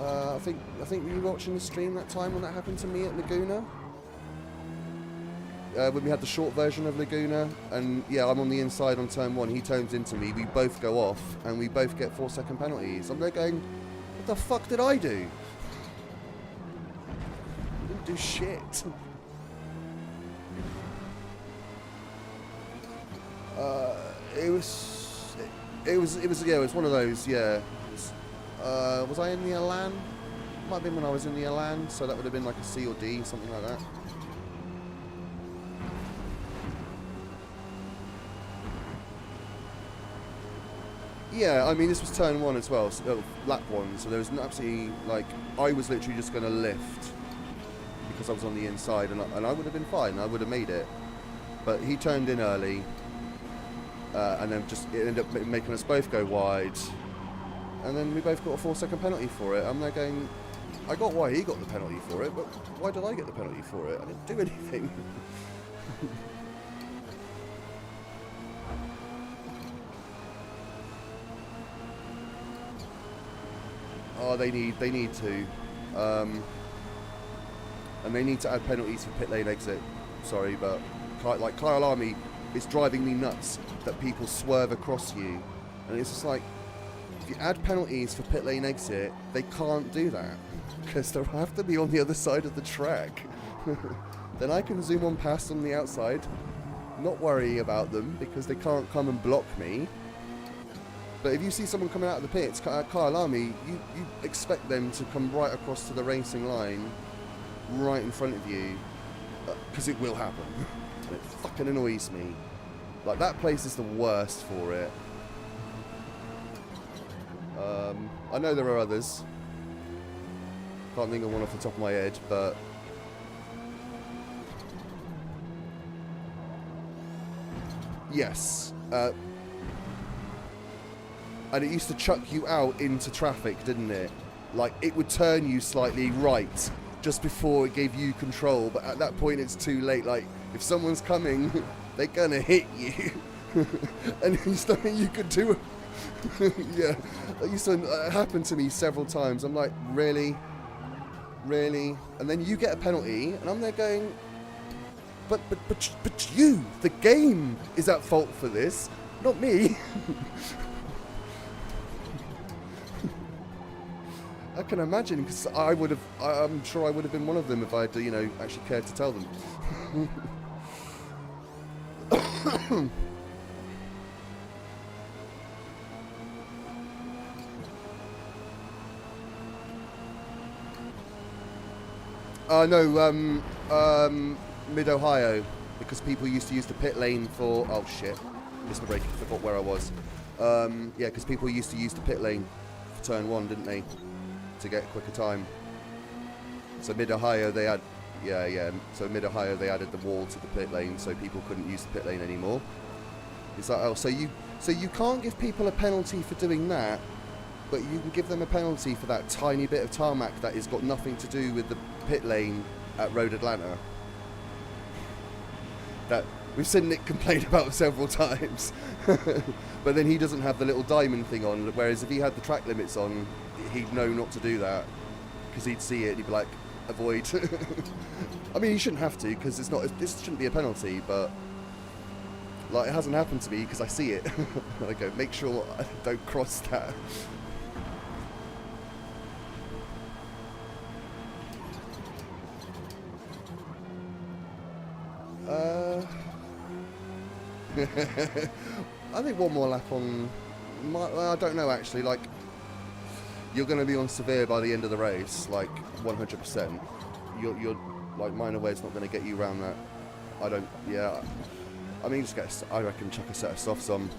I think were you watching the stream that time when that happened to me at Laguna? When we had the short version of Laguna, and yeah, I'm on the inside on turn 1, he turns into me, we both go off, and we both get 4-second penalties. I'm there going, what the fuck did I do? I didn't do shit. It was one of those, yeah. Was I in the Elan? Might have been when I was in the Elan, so that would have been like a C or D, something like that. Yeah, I mean, this was turn 1 as well, so, lap 1, so there was absolutely, like, I was literally just going to lift because I was on the inside, and I would have been fine, I would have made it. But he turned in early, and then just it ended up making us both go wide. and then we both got a 4-second penalty for it. I'm there going, I got why he got the penalty for it, but why did I get the penalty for it? I didn't do anything. Oh, they need to. And they need to add penalties for pit lane exit. Sorry, but like Kyle Army, it's driving me nuts that people swerve across you. And it's just like, if you add penalties for pit lane exit, they can't do that. Because they have to be on the other side of the track. Then I can zoom on past on the outside, not worry about them because they can't come and block me. But if you see someone coming out of the pits, Kyle Army, you expect them to come right across to the racing line, right in front of you, because it will happen. And it fucking annoys me. Like, that place is the worst for it. I know there are others. Can't think of one off the top of my head, but... Yes. And it used to chuck you out into traffic, didn't it? Like, it would turn you slightly right just before it gave you control, but at that point it's too late. Like, if someone's coming, they're gonna hit you. And there's nothing you could do. Yeah, it happened to me several times. I'm like, really? Really? And then you get a penalty, and I'm there going, but you, the game is at fault for this, not me. I can imagine, because I'm sure I would have been one of them if I'd, actually cared to tell them. No, Mid-Ohio, because people used to use the pit lane for... Oh, shit. Missed my break. Forgot where I was. Yeah, because people used to use the pit lane for turn 1, didn't they? To get a quicker time. So Mid-Ohio, they had... Yeah. So Mid-Ohio, they added the wall to the pit lane, so people couldn't use the pit lane anymore. It's like, oh, so you can't give people a penalty for doing that, but you can give them a penalty for that tiny bit of tarmac that has got nothing to do with the pit lane at Road Atlanta. That we've seen Nick complain about several times. But then he doesn't have the little diamond thing on, whereas if he had the track limits on, he'd know not to do that, because he'd see it and he'd be like, avoid. I mean, he shouldn't have to, because this shouldn't be a penalty, but like, it hasn't happened to me because I see it. And I go, make sure I don't cross that. I think one more lap on... I don't know, actually. Like, you're going to be on severe by the end of the race, like 100%. You're like, minor weight's not going to get you around that. I don't... Yeah. I mean, I reckon chuck a set of softs on.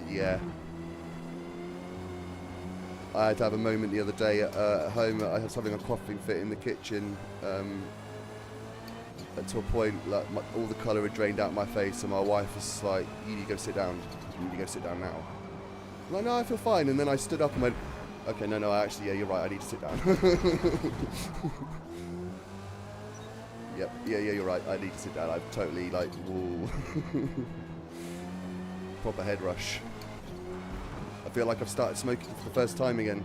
Yeah. I had to have a moment the other day at home. I was having a coughing fit in the kitchen. To a point, like, all the colour had drained out my face, and my wife was like, "You need to go sit down. You need to go sit down now." I'm like, "No, I feel fine." And then I stood up and went, "Okay, no, actually, yeah, you're right. I need to sit down." Yep, yeah, you're right. I need to sit down. I've totally, like, whoa. Proper head rush. I feel like I've started smoking for the first time again.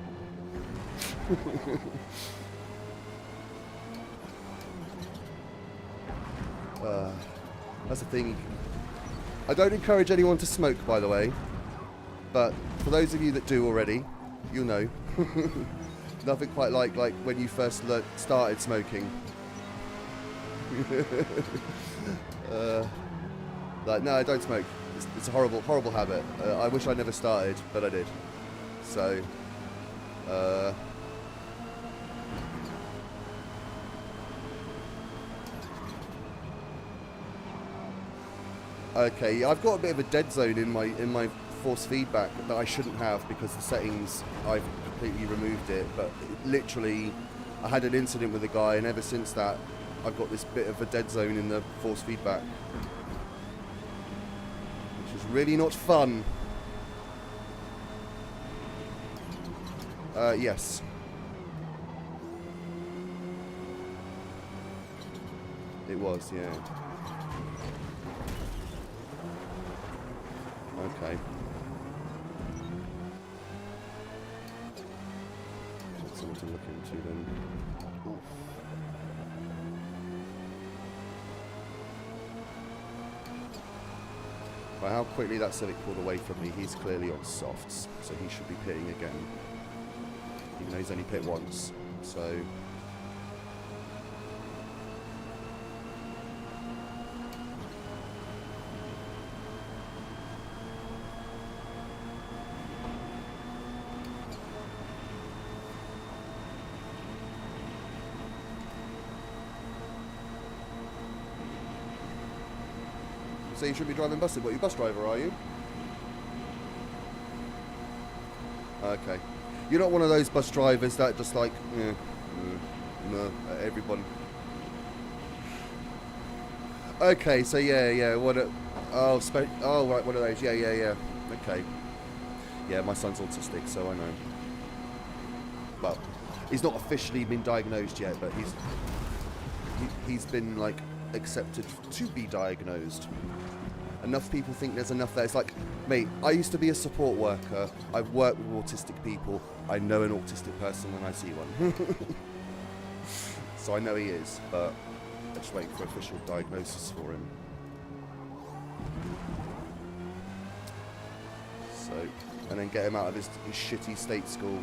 That's the thing. I don't encourage anyone to smoke, by the way. But for those of you that do already, you'll know. Nothing quite like when you first started smoking. Like, no, I don't smoke. It's a horrible, horrible habit. I wish I never started, but I did. So, okay, I've got a bit of a dead zone in my force feedback that I shouldn't have because the settings, I've completely removed it. But literally, I had an incident with a guy, and ever since that, I've got this bit of a dead zone in the force feedback, which is really not fun. Yes. It was, yeah. Okay. That's something to look into then. Oof. By how quickly that Civic pulled away from me, he's clearly on softs, so he should be pitting again. Even though he's only pit once, so... So you should be driving buses. What, you bus driver, are you? Okay. You're not one of those bus drivers that just like, no, at everyone. Okay, so yeah, what a... Oh, right, one of those. Yeah. Okay. Yeah, my son's autistic, so I know. Well, he's not officially been diagnosed yet, but he's been, like, accepted to be diagnosed. Enough people think there's enough there. It's like, mate, I used to be a support worker. I've worked with autistic people. I know an autistic person when I see one. So I know he is, but I'm just waiting for official diagnosis for him. So, and then get him out of his shitty state school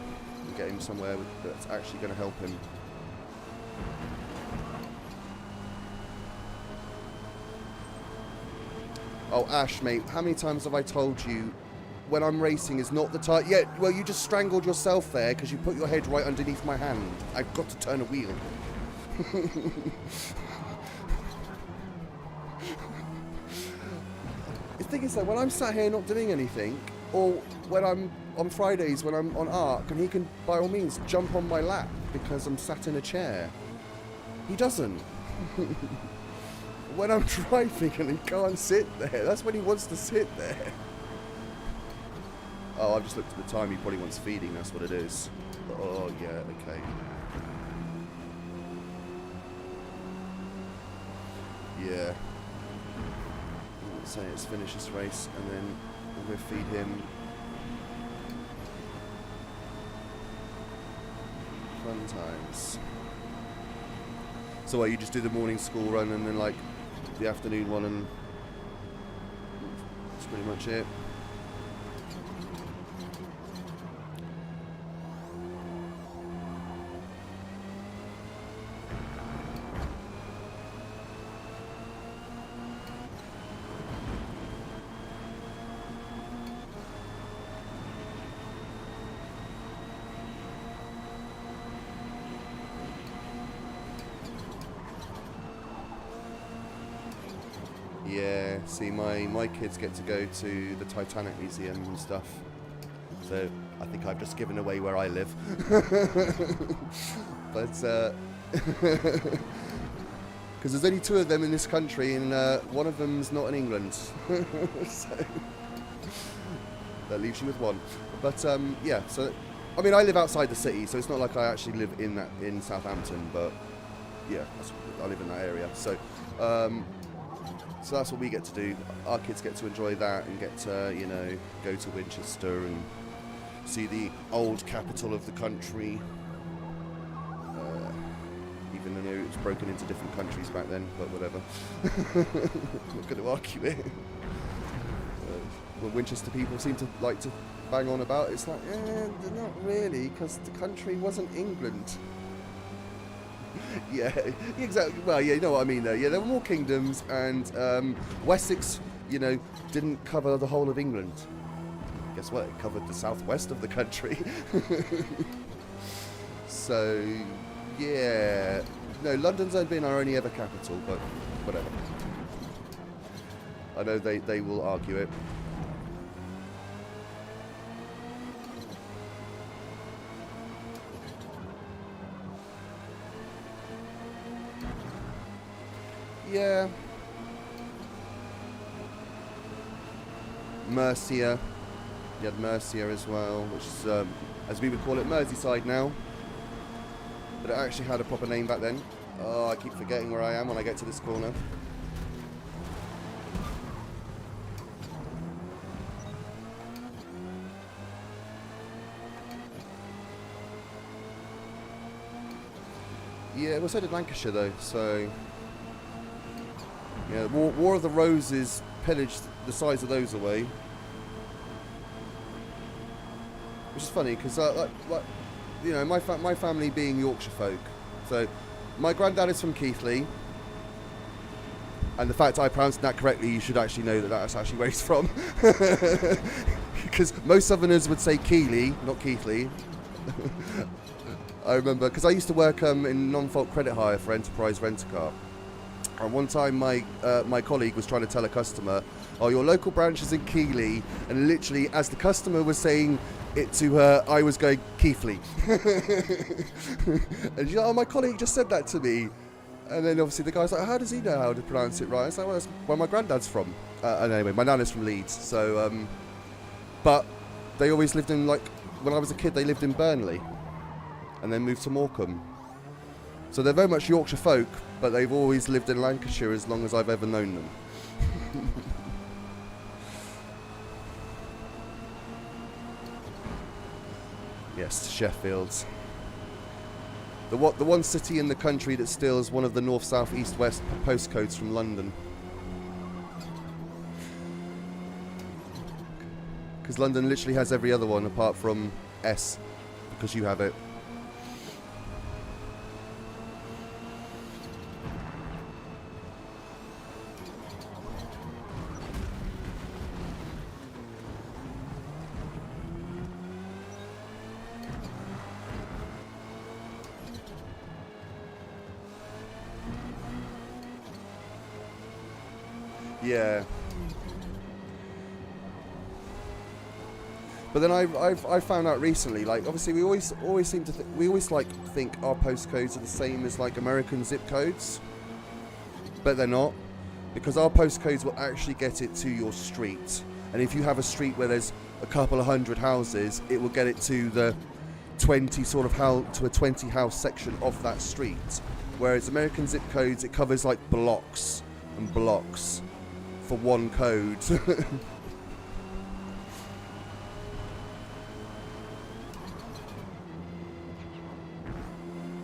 and get him somewhere that's actually going to help him. Oh, Ash, mate, how many times have I told you when I'm racing is not the time... Yeah, well, you just strangled yourself there because you put your head right underneath my hand. I've got to turn a wheel. The thing is, though, when I'm sat here not doing anything, or when I'm on Fridays when I'm on ARC, and he can, by all means, jump on my lap because I'm sat in a chair. He doesn't. When I'm driving and he can't sit there, that's when he wants to sit there. Oh, I've just looked at the time, he probably wants feeding, that's what it is. Oh, yeah, okay. Yeah. Let's say let's finish this race and then we'll go feed him. Fun times. So what, you just do the morning school run and then like the afternoon one, and that's pretty much it. Yeah, see, my kids get to go to the Titanic Museum and stuff, so I think I've just given away where I live. But because there's only 2 of them in this country, and one of them's not in England, so that leaves you with 1. But yeah, so I mean, I live outside the city, so it's not like I actually live in Southampton, but yeah, I live in that area, so. So that's what we get to do. Our kids get to enjoy that and get to, you know, go to Winchester and see the old capital of the country. Even though it was broken into different countries back then, but whatever. I'm not going to argue it. What Winchester people seem to like to bang on about, it's like, not really, because the country wasn't England. Yeah, exactly. Well, yeah, you know what I mean, though. Yeah, there were more kingdoms, and Wessex, you know, didn't cover the whole of England. Guess what? It covered the southwest of the country. So, yeah. No, London's been our only ever capital, but whatever. I know they will argue it. Yeah. Mercia. You had Mercia as well, which is, as we would call it, Merseyside now. But it actually had a proper name back then. Oh, I keep forgetting where I am when I get to this corner. Yeah, well, so did Lancashire though, so... Yeah, War of the Roses pillaged the size of those away. Which is funny, because, like, you know, my family being Yorkshire folk. So, my granddad is from Keighley. And the fact I pronounced that correctly, you should actually know that that's actually where he's from. Because most Southerners would say Keighley, not Keighley. I remember, because I used to work in non-fault credit hire for Enterprise Rent-A-Car. And one time my colleague was trying to tell a customer, oh, your local branch is in Keighley. And literally, as the customer was saying it to her, I was going, Keighley. And she's like, oh, my colleague just said that to me. And then obviously the guy's like, how does he know how to pronounce it right? I was like, well, that's where my granddad's from. And anyway, my nan is from Leeds. So, but they always lived in, like, when I was a kid, they lived in Burnley. And then moved to Morecambe. So they're very much Yorkshire folk, but they've always lived in Lancashire as long as I've ever known them. Yes, Sheffield. The one city in the country that steals one of the north, south, east, west postcodes from London. Because London literally has every other one apart from S, because you have it. Yeah. But then I found out recently, like, obviously we always seem to think our postcodes are the same as like American zip codes, but they're not, because our postcodes will actually get it to your street. And if you have a street where there's a couple of hundred houses, it will get it to the 20 sort of to a 20 house section of that street. Whereas American zip codes, it covers like blocks and blocks for one code.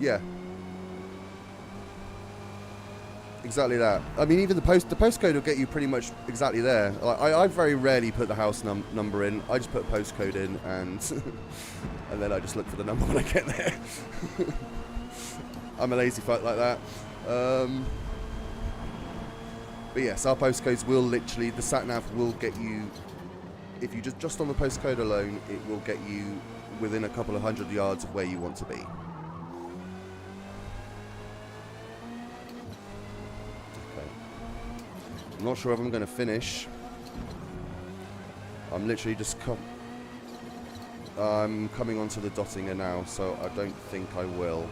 Yeah. Exactly that. I mean, even the postcode will get you pretty much exactly there. Like, I very rarely put the house number in. I just put postcode in, and and then I just look for the number when I get there. I'm a lazy fuck like that. But yes, our postcodes will literally, the sat-nav will get you, if you just on the postcode alone, it will get you within a couple of hundred yards of where you want to be. I'm not sure if I'm going to finish. I'm literally just I'm coming onto the Dottinger now, so I don't think I will.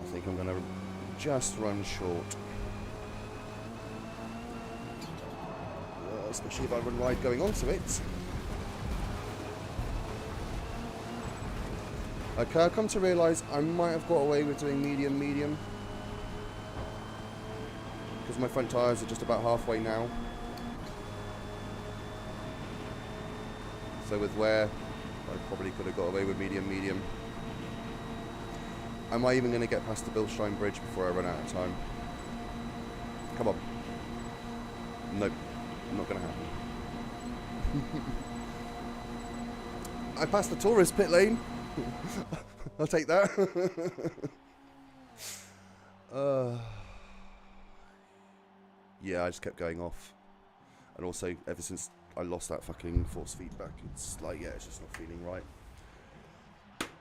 I think I'm going to just run short. Especially if I run wide going onto it. Okay, I've come to realise I might have got away with doing medium. Because my front tyres are just about halfway now. So with wear, I probably could have got away with medium. Am I even going to get past the Bilstein Bridge before I run out of time? Come on. Nope, not going to happen. I passed the tourist pit lane. I'll take that. Yeah, I just kept going off. And also, ever since I lost that fucking force feedback, it's like, yeah, it's just not feeling right.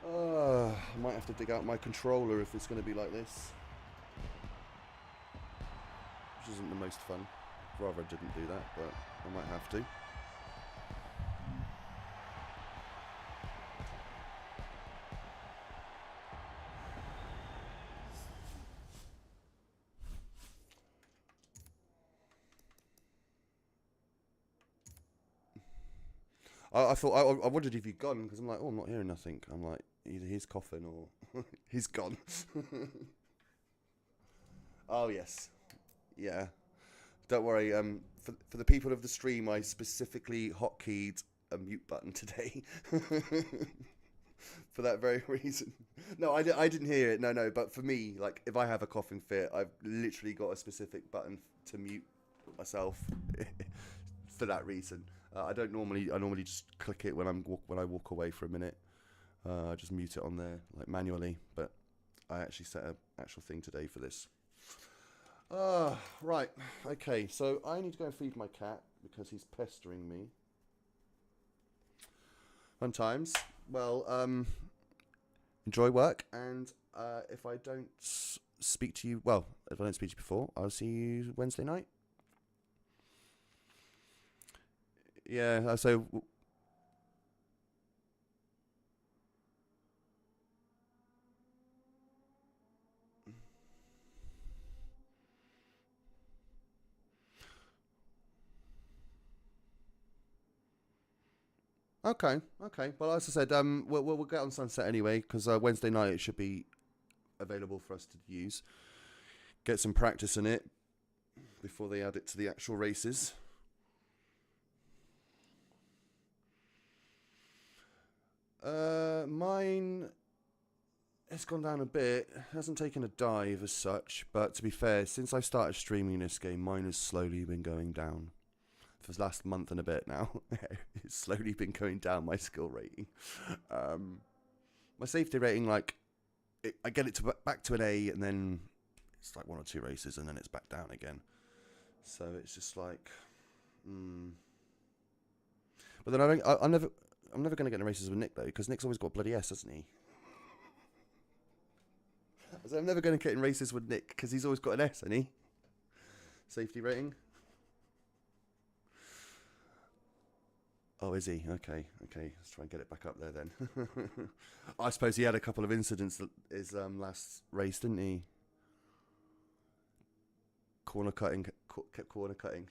I might have to dig out my controller if it's going to be like this. Which isn't the most fun. Rather I didn't do that, but I might have to. I thought I wondered if you'd gone because I'm like, oh, I'm not hearing nothing. I'm like, either he's coughing or he's gone. Oh yes, yeah. Don't worry. For the people of the stream, I specifically hotkeyed a mute button today for that very reason. No, I didn't hear it. No. But for me, like, if I have a coughing fit, I've literally got a specific button to mute myself for that reason. I normally just click it when I walk away for a minute. I just mute it on there like manually, but I actually set an actual thing today for this. Right. Okay, so I need to go and feed my cat because he's pestering me. Fun times. Well, enjoy work, and if I don't speak to you, if I don't speak to you before, I'll see you Wednesday night. Yeah, so... Okay. Well, as I said, we'll get on Sunset anyway, because Wednesday night it should be available for us to use. Get some practice in it before they add it to the actual races. Mine has gone down a bit. It hasn't taken a dive as such, but to be fair, since I started streaming this game, mine has slowly been going down. For the last month and a bit now, it's slowly been going down, my skill rating. My safety rating, like, I get it back to an A, and then it's like 1 or 2 races, and then it's back down again. So it's just like, But then I'm never going to get in races with Nick though, because Nick's always got bloody S, hasn't he? So I'm never going to get in races with Nick because he's always got an S, hasn't he? Safety rating. Oh, is he? Okay. Let's try and get it back up there then. I suppose he had a couple of incidents his last race, didn't he? Corner cutting, kept corner cutting.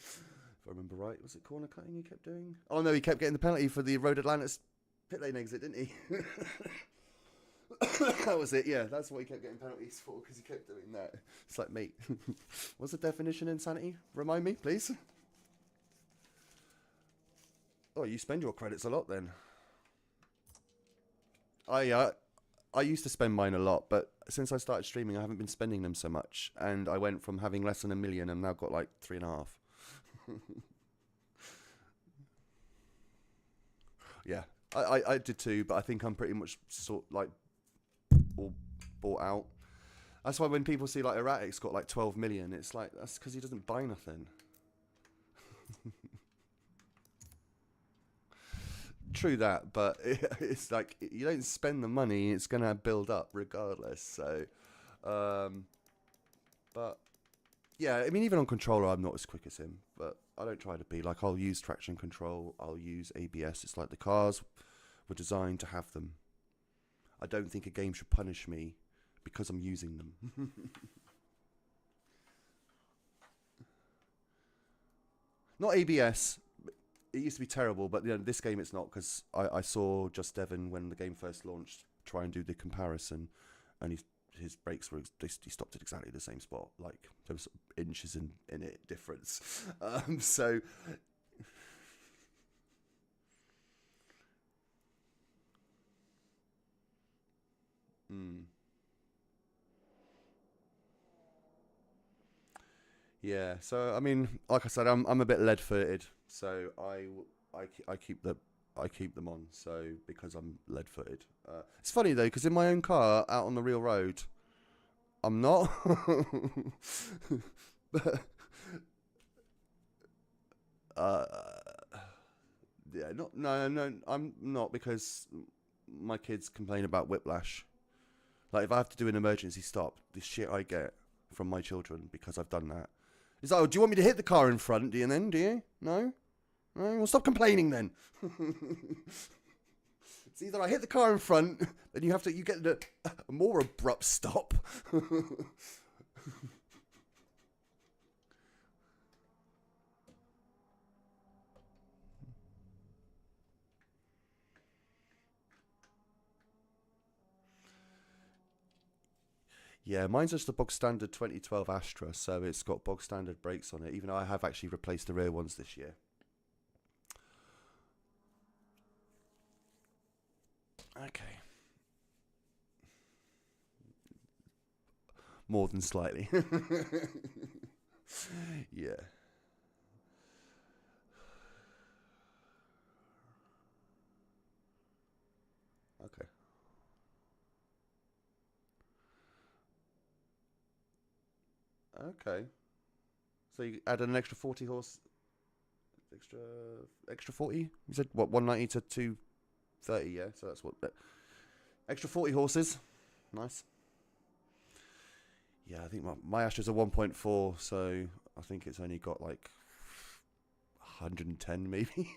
If I remember right, was it corner cutting he kept doing? Oh no, he kept getting the penalty for the Road Atlantis pit lane exit, didn't he? That was it, yeah. That's what he kept getting penalties for, because he kept doing that. It's like, mate, what's the definition of insanity? Remind me, please. Oh, you spend your credits a lot then. I used to spend mine a lot, but since I started streaming, I haven't been spending them so much, and I went from having less than 1 million and now got like 3.5. Yeah, I did too, but I think I'm pretty much all bought out. That's why when people see like Erratic's got like 12 million, it's like, that's because he doesn't buy nothing. True that, but it's like, you don't spend the money, it's gonna build up regardless. So, but yeah, I mean, even on controller, I'm not as quick as him, but I don't try to be. Like, I'll use traction control, I'll use ABS. It's like the cars were designed to have them. I don't think a game should punish me because I'm using them. Not ABS. It used to be terrible, but this game it's not, because I saw Just Devon when the game first launched try and do the comparison, and his brakes were he stopped at exactly the same spot. Like, there was inches in it difference. So yeah. So I mean, like I said, I'm a bit lead-footed, so I keep them on. So because I'm lead-footed, it's funny though, because in my own car out on the real road, I'm not. But yeah, no, I'm not, because my kids complain about whiplash. Like, if I have to do an emergency stop, the shit I get from my children because I've done that. It's like, oh, do you want me to hit the car in front? Do you? No? Well, stop complaining then. It's either I hit the car in front, then you get a more abrupt stop. Yeah, mine's just a bog standard 2012 Astra, so it's got bog standard brakes on it, even though I have actually replaced the rear ones this year. Okay. More than slightly. Yeah. Okay. Okay. So you add an extra 40 horse, extra 40? You said what, 190 to 230, yeah? So that's what, extra 40 horses. Nice. Yeah, I think my Astra's a 1.4, so I think it's only got like 110 maybe.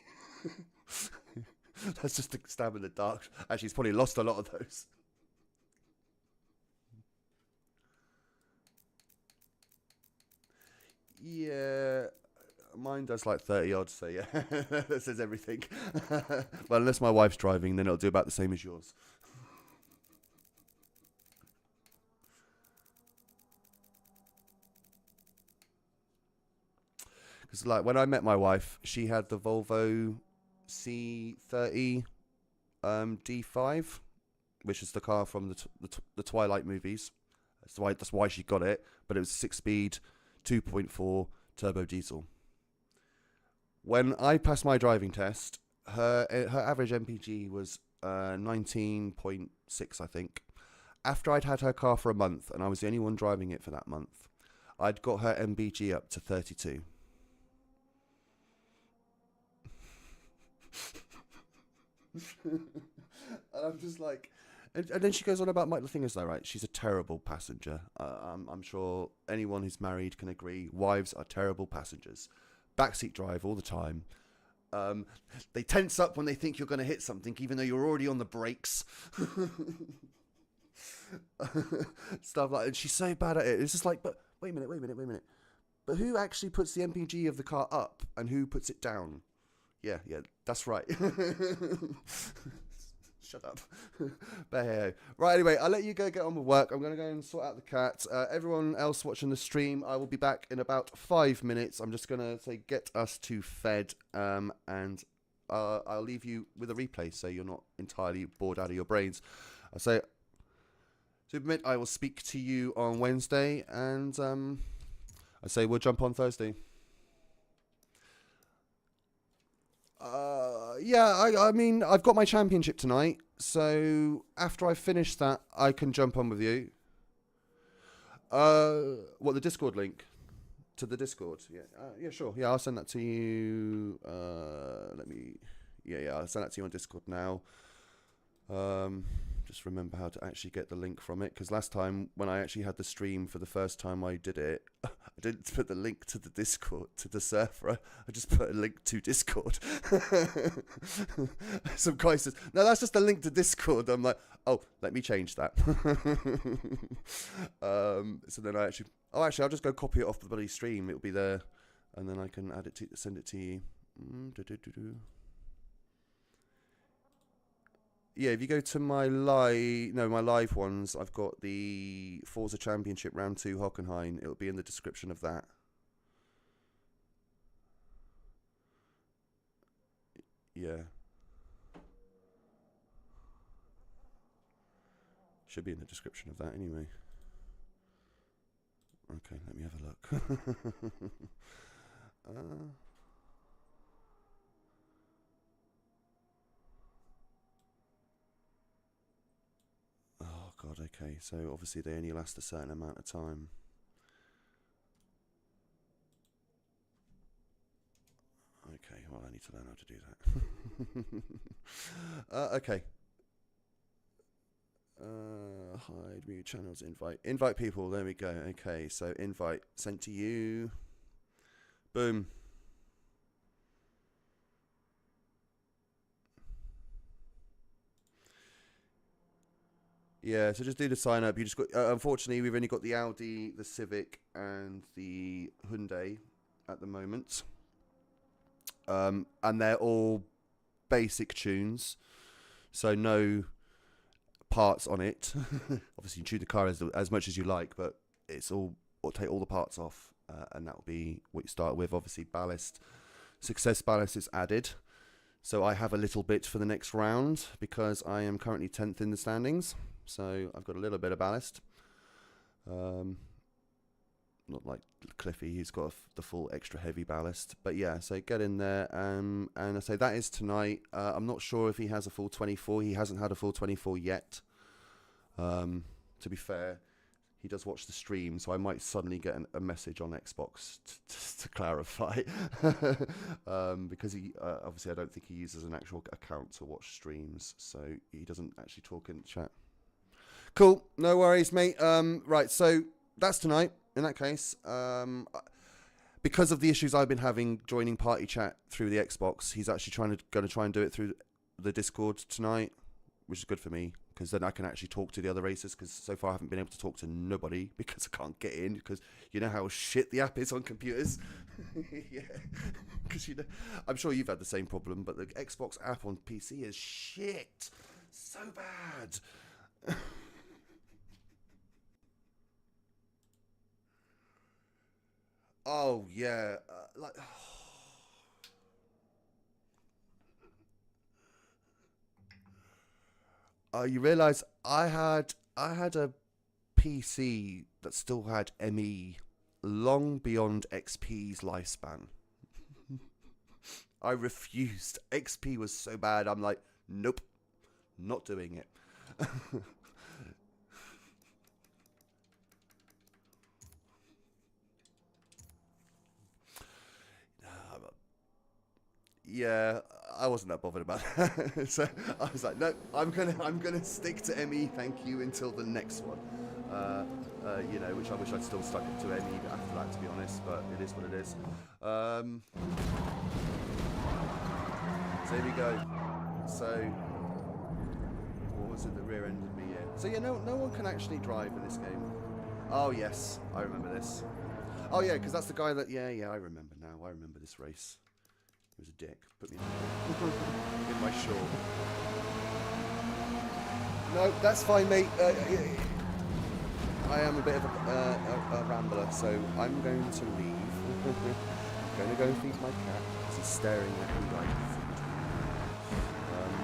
That's just a stab in the dark. Actually, it's probably lost a lot of those. Yeah, mine does like 30 odd, so yeah, that says everything. Well, unless my wife's driving, then it'll do about the same as yours. Because like when I met my wife, she had the Volvo C30 D5, which is the car from the Twilight movies. That's why she got it. But it was 6-speed, 2.4 turbo diesel. When I passed my driving test, her average MPG was 19.6, I think. After I'd had her car for a month, and I was the only one driving it for that month, I'd got her MPG up to 32. And I'm just like, and then she goes on about the thing is though, right? She's a terrible passenger. I'm sure anyone who's married can agree. Wives are terrible passengers. Backseat drive all the time. They tense up when they think you're going to hit something, even though you're already on the brakes. Stuff like, and she's so bad at it. It's just like, but wait a minute. But who actually puts the MPG of the car up and who puts it down? Yeah, that's right. Shut up. But hey. Right, anyway, I'll let you go get on with work. I'm going to go and sort out the cat. Everyone else watching the stream, I will be back in about 5 minutes. I'm just going to say get us to fed, and I'll leave you with a replay so you're not entirely bored out of your brains. I say, to admit, I will speak to you on Wednesday, and I say we'll jump on Thursday. Yeah, I mean, I've got my championship tonight, so after I finish that, I can jump on with you. What, the Discord link? To the Discord? Yeah, yeah, sure. Yeah, I'll send that to you. I'll send that to you on Discord now. Just remember how to actually get the link from it, because last time when I actually had the stream for the first time I did it, I didn't put the link to the Discord, to the server. I just put a link to Discord. Some guy says, no, that's just a link to Discord. I'm like, oh, let me change that. So then I'll just go copy it off the bloody stream. It'll be there, and then I can send it to you. Yeah, if you go to my live ones, I've got the Forza Championship Round 2 Hockenheim. It'll be in the description of that. Yeah. Should be in the description of that anyway. Okay, let me have a look. Oh god, okay, so obviously they only last a certain amount of time. Okay, well I need to learn how to do that. Okay. Hide, mute channels, invite people, there we go. Okay, so invite sent to you. Boom. Yeah, so just do the sign up. You just got. Unfortunately, we've only got the Audi, the Civic, and the Hyundai at the moment, and they're all basic tunes, so no parts on it. Obviously, you can tune the car as much as you like, but it'll take all the parts off, and that will be what you start with. Obviously, ballast, success ballast is added. So I have a little bit for the next round because I am currently 10th in the standings. So I've got a little bit of ballast. Not like Cliffy, he's got the full extra heavy ballast. But yeah, so get in there. And I say that is tonight. I'm not sure if he has a full 24. He hasn't had a full 24 yet. To be fair, he does watch the stream, so I might suddenly get a message on Xbox to clarify. Because he obviously I don't think he uses an actual account to watch streams, so he doesn't actually talk in the chat. Cool, no worries, mate. Right, so that's tonight. In that case, because of the issues I've been having joining party chat through the Xbox, he's actually going to try and do it through the Discord tonight, which is good for me, because then I can actually talk to the other racers, because so far I haven't been able to talk to nobody because I can't get in, because you know how shit the app is on computers. Yeah, because I'm sure you've had the same problem, but the Xbox app on PC is shit. So bad. Oh, yeah, you realise I had a PC that still had ME long beyond XP's lifespan. I refused. XP was so bad. I'm like, nope, not doing it. Yeah, I wasn't that bothered about that. So I was like, no, I'm gonna stick to ME, thank you, until the next one. You know, which I wish I'd still stuck it to ME after that, to be honest, but it is what it is. So here we go. So what was it that rear-ended me? Yeah. So yeah, no one can actually drive in this game. Oh yes, I remember this. Oh yeah, because that's the guy that. Yeah, I remember now. I remember this race. He was a dick. Put me in my short. No, that's fine, mate. I am a bit of a rambler, so I'm going to leave. I'm going to go feed my cat because he's staring at me like food.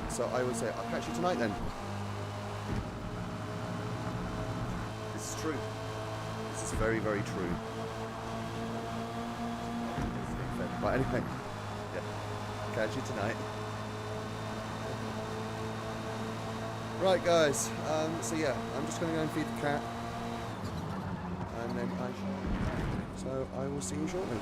So I will say, I'll catch you tonight then. This is true. This is very, very true. But anyway, yeah, catch you tonight. Right, guys. So yeah, I'm just going to go and feed the cat, and then so I will see you shortly.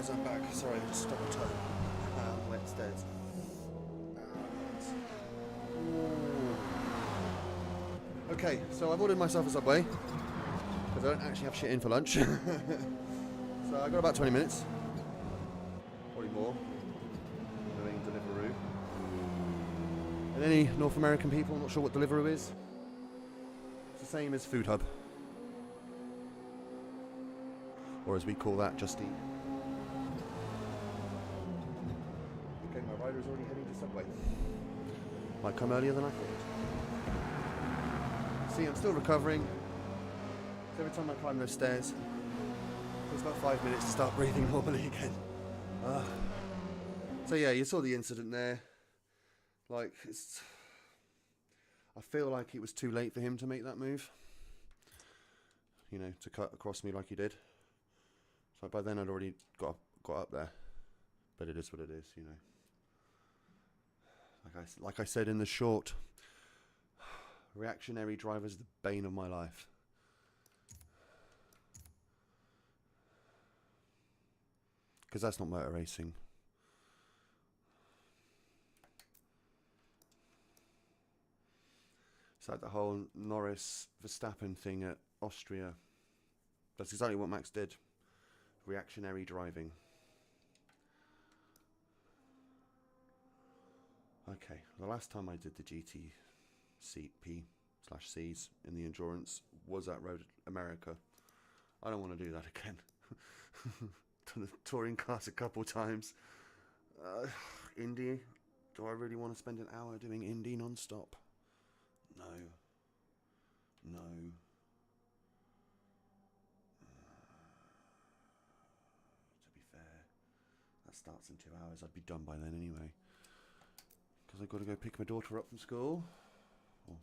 guys, I'm back. Sorry, I just stopped my toe. Went stairs. Okay, so I've ordered myself a Subway because I don't actually have shit in for lunch. So I got about 20 minutes, probably more. Doing Deliveroo. And any North American people not sure what Deliveroo is? It's the same as Food Hub, or as we call that, Just Eat. Okay, my rider is already heading to Subway. Might come earlier than I thought. See, I'm still recovering. So every time I climb those stairs, it takes about 5 minutes to start breathing normally again. So yeah, you saw the incident there. Like, I feel like it was too late for him to make that move. You know, to cut across me like he did. So by then I'd already got up there. But it is what it is, you know. Like I said in the short, reactionary drivers are the bane of my life. Because that's not motor racing. It's like the whole Norris-Verstappen thing at Austria. That's exactly what Max did. Reactionary driving. Okay, the last time I did the GTCP/Cs in the Endurance was at Road America. I don't want to do that again. Done the touring cars a couple times. Indy. Do I really want to spend an hour doing Indy non-stop? No. No. To be fair, that starts in 2 hours. I'd be done by then anyway. Because I've got to go pick my daughter up from school. Or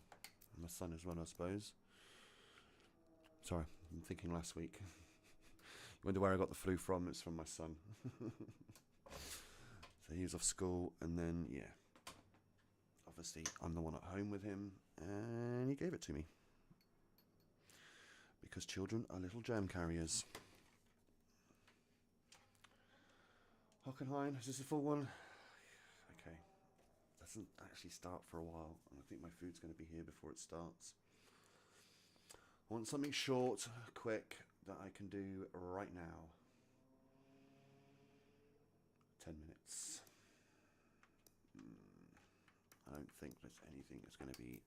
my son as well, I suppose. Sorry, I'm thinking last week. You wonder where I got the flu from? It's from my son. So he was off school, and then, yeah. Obviously, I'm the one at home with him, and he gave it to me. Because children are little germ carriers. Hockenheim, is this a full one? Okay. Doesn't actually start for a while, and I think my food's going to be here before it starts. I want something short, quick, that I can do right now. 10 minutes. I don't think there's anything that's going to be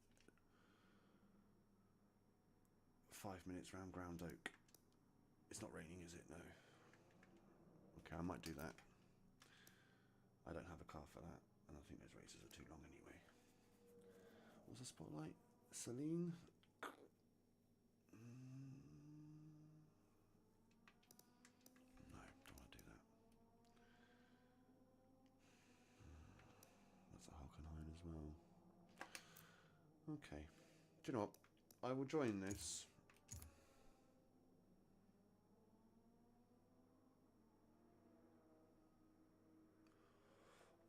5 minutes round Ground Oak. It's not raining, is it? No. Okay, I might do that. I don't have a car for that, and I think those races are too long anyway. What's the spotlight? Celine? No, don't want to do that. That's a Hockenheim as well. Okay. Do you know what? I will join this.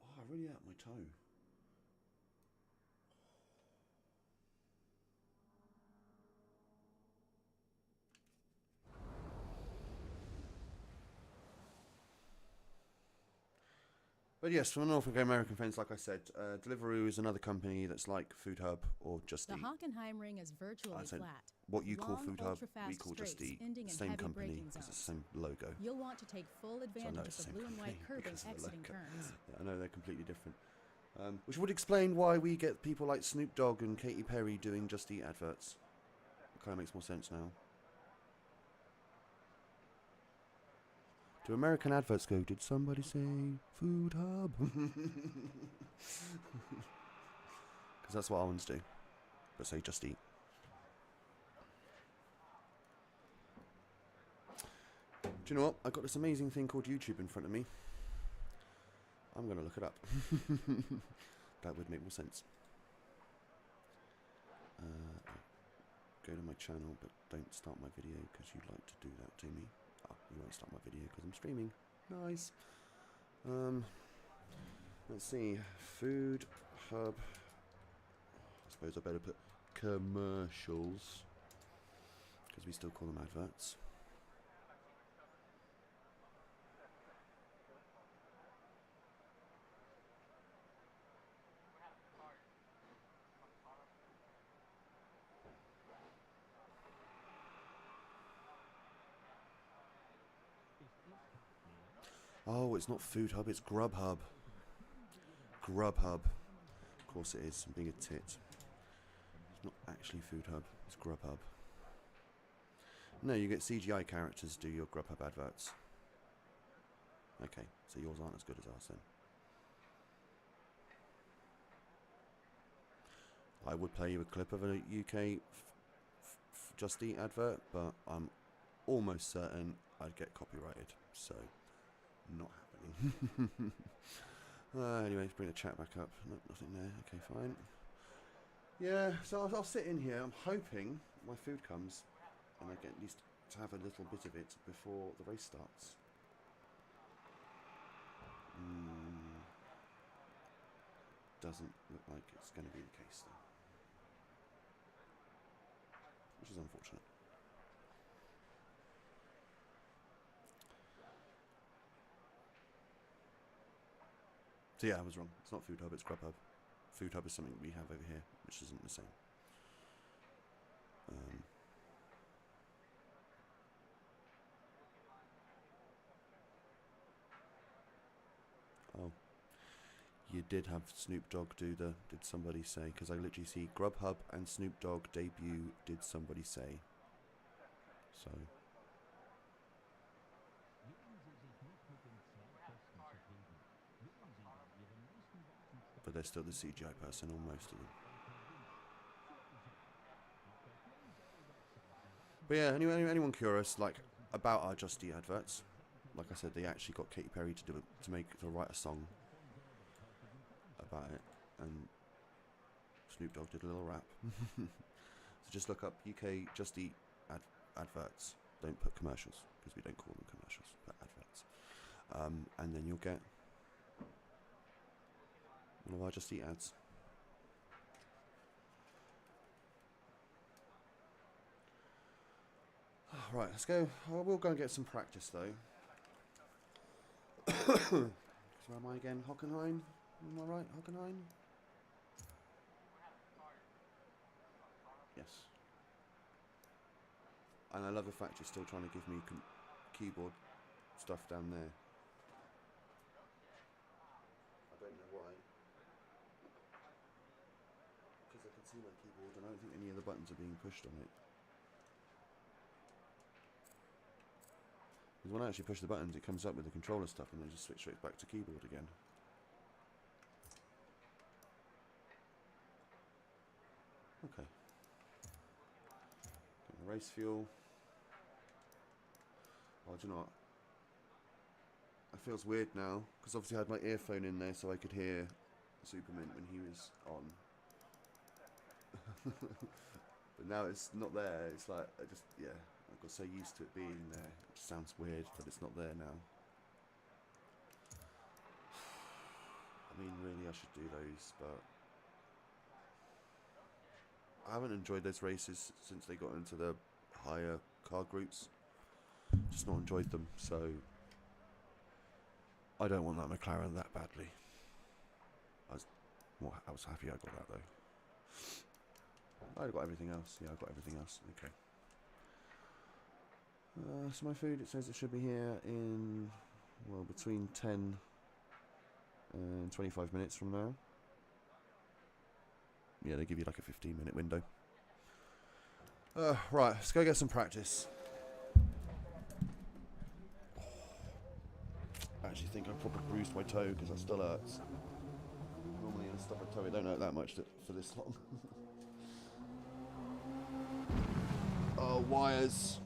Oh, I really hurt my toe. But yes, for North American friends, like I said, Deliveroo is another company that's like Food Hub or Just The Eat. Hockenheim ring is virtually I said, flat. what you call Long, Food Hub, ultra-fast we call Just straights Eat. ending in Same heavy company, braking it's the zones. same logo. You'll want to take full So I advantage know of it's the the blue same and white company curbing because of the exiting logo. turns. Yeah, I know they're completely different. Which would explain why we get people like Snoop Dogg and Katy Perry doing Just Eat adverts. It kind of makes more sense now. Do American adverts go, did somebody say Food Hub? Because that's what our ones do. But say Just Eat. Do you know what? I've got this amazing thing called YouTube in front of me. I'm going to look it up. That would make more sense. Go to my channel, but don't start my video because you'd like to do that to me. Oh, you won't start my video because I'm streaming. Nice. Let's see. Food Hub. I suppose I better put commercials because we still call them adverts. Oh, it's not Food Hub, it's Grubhub. Grubhub. Of course it is, I'm being a tit. It's not actually Food Hub, it's Grubhub. No, you get CGI characters do your Grubhub adverts. Okay, so yours aren't as good as ours then. I would play you a clip of a UK Just Eat advert, but I'm almost certain I'd get copyrighted, so not happening. Anyway, let's bring the chat back up. No, nothing there. Okay, fine. Yeah, so I'll sit in here. I'm hoping my food comes and I get at least to have a little bit of it before the race starts. Doesn't look like it's going to be the case though, which is unfortunate. So yeah, I was wrong. It's not Food Hub, it's Grubhub. Food Hub is something we have over here, which isn't the same. Oh, you did have Snoop Dogg do the Did Somebody Say, because I literally see Grubhub and Snoop Dogg debut Did Somebody Say. So but they're still the CGI person on most of them. But yeah, anyone curious like about our Just Eat adverts? Like I said, they actually got Katy Perry to write a song about it, and Snoop Dogg did a little rap. So just look up UK Just Eat adverts. Don't put commercials, because we don't call them commercials, but adverts. And then you'll get one of our Just Eat ads. Right, let's go. We'll go and get some practice though. So am I again? Hockenheim? Am I right? Hockenheim? Yes. And I love the fact you're still trying to give me keyboard stuff down there. I don't know why. Because I can see my keyboard and I don't think any of the buttons are being pushed on it. Because when I actually push the buttons, it comes up with the controller stuff and then just switch straight back to keyboard again. Okay. Get the race fuel. Oh, do you know what? It feels weird now, because obviously I had my earphone in there so I could hear Superman when he was on. But now it's not there. It's like, yeah, I got so used to it being there. It just sounds weird that it's not there now. I mean, really, I should do those, but I haven't enjoyed those races since they got into the higher car groups. Just not enjoyed them, so I don't want that McLaren that badly. I was happy I got that though. I got everything else. Yeah, I got everything else. Okay. So my food, it says it should be here in, well, between 10 and 25 minutes from now. Yeah, they give you like a 15-minute window. Right, let's go get some practice. I actually think I probably bruised my toe because that still hurts. Normally in a stubborn toe it don't hurt that much for this long. Oh, wires.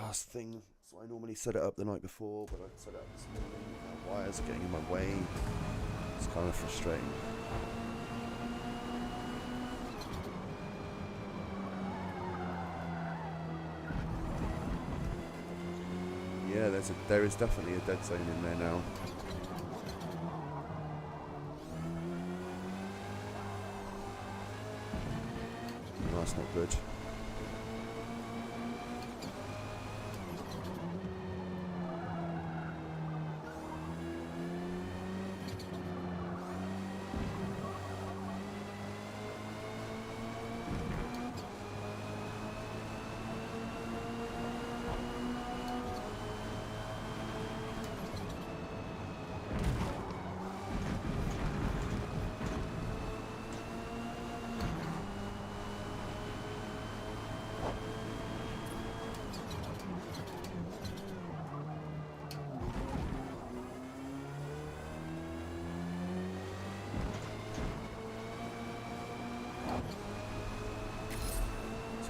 This thing. So I normally set it up the night before, but I set it up this morning. Wires are getting in my way. It's kind of frustrating. Yeah, there is definitely a dead zone in there now. Oh, that's not good.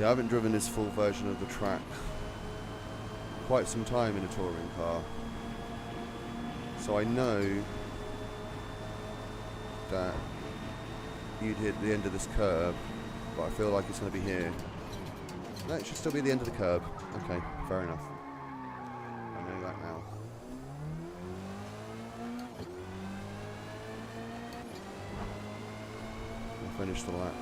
See, I haven't driven this full version of the track quite some time in a touring car, so I know that you'd hit the end of this curb, but I feel like it's going to be here. No, it should still be the end of the curb. Okay, fair enough. I know that now. I'll finish the lap.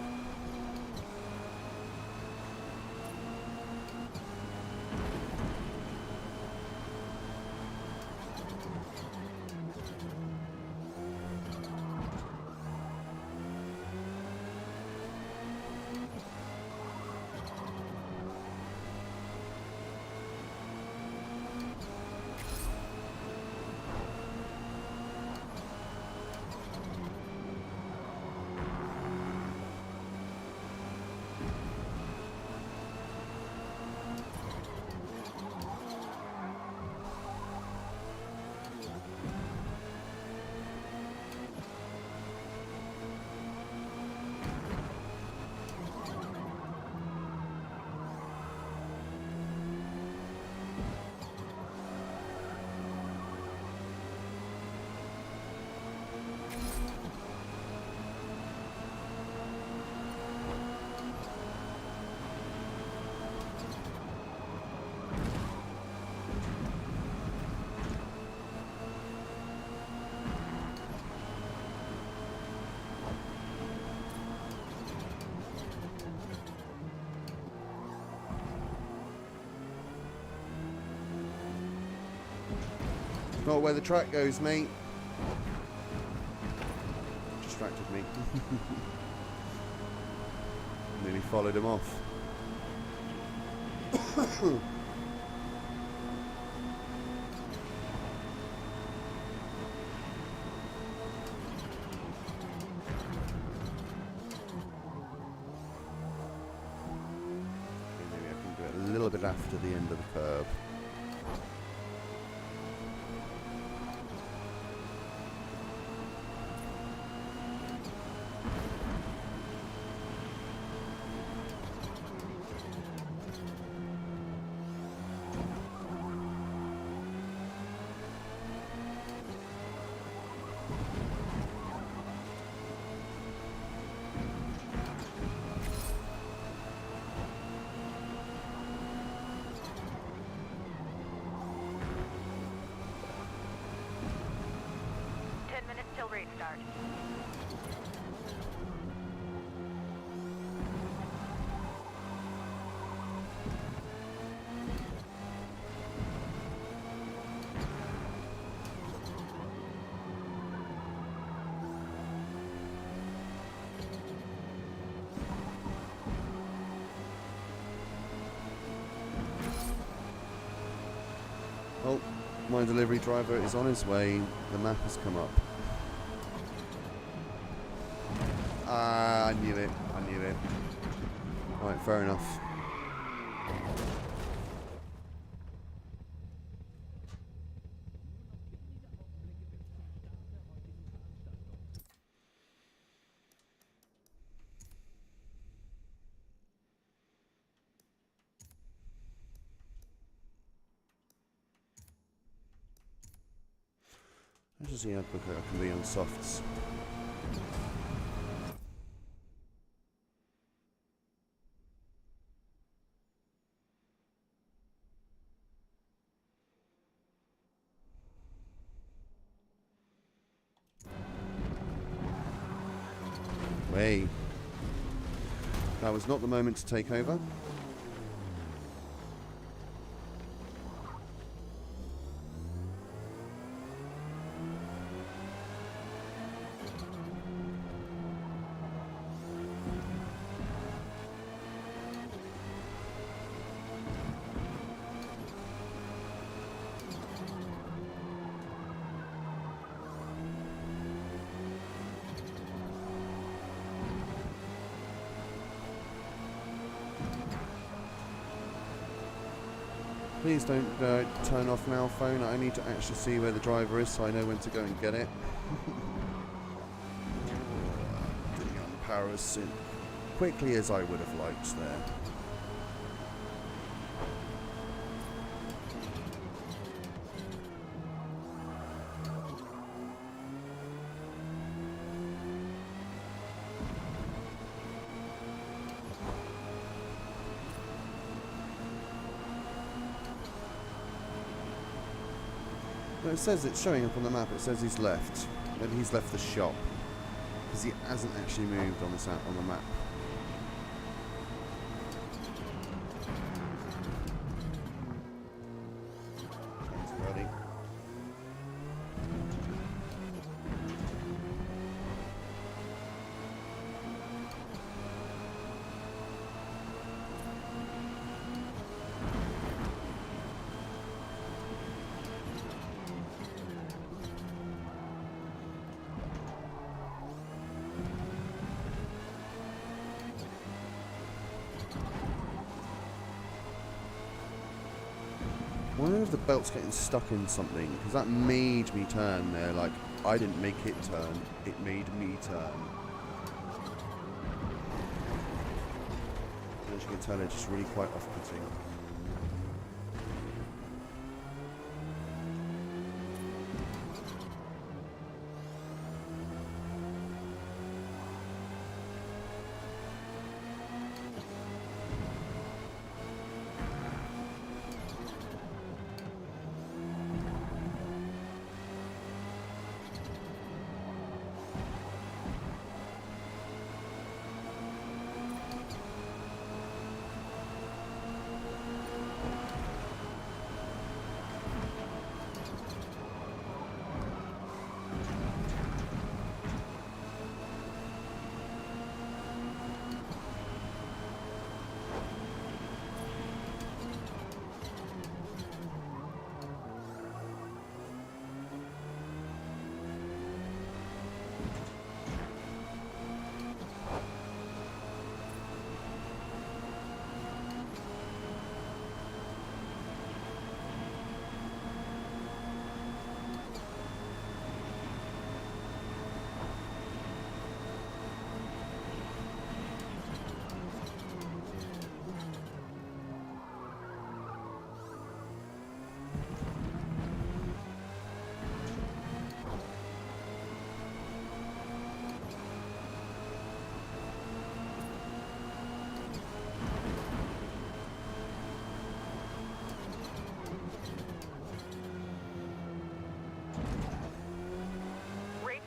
Not where the track goes, mate. Distracted me. Nearly followed him off. Maybe I can do it a little bit after the end of the curb. Till restart. Oh, my delivery driver is on his way. The map has come up. I knew it. I knew it. Right, fair enough. Let's just see how quick I can be on softs. Way. That was not the moment to take over. Please don't turn off now, phone. I need to actually see where the driver is so I know when to go and get it. Didn't get on the power as quickly as I would have liked there. No, it says it's showing up on the map. It says he's left. Maybe he's left the shop because he hasn't actually moved on this on the map. Thanks, buddy. I wonder if the belt's getting stuck in something, because that made me turn there. Like, I didn't make it turn, it made me turn. And as you can tell, it's just really quite off-putting.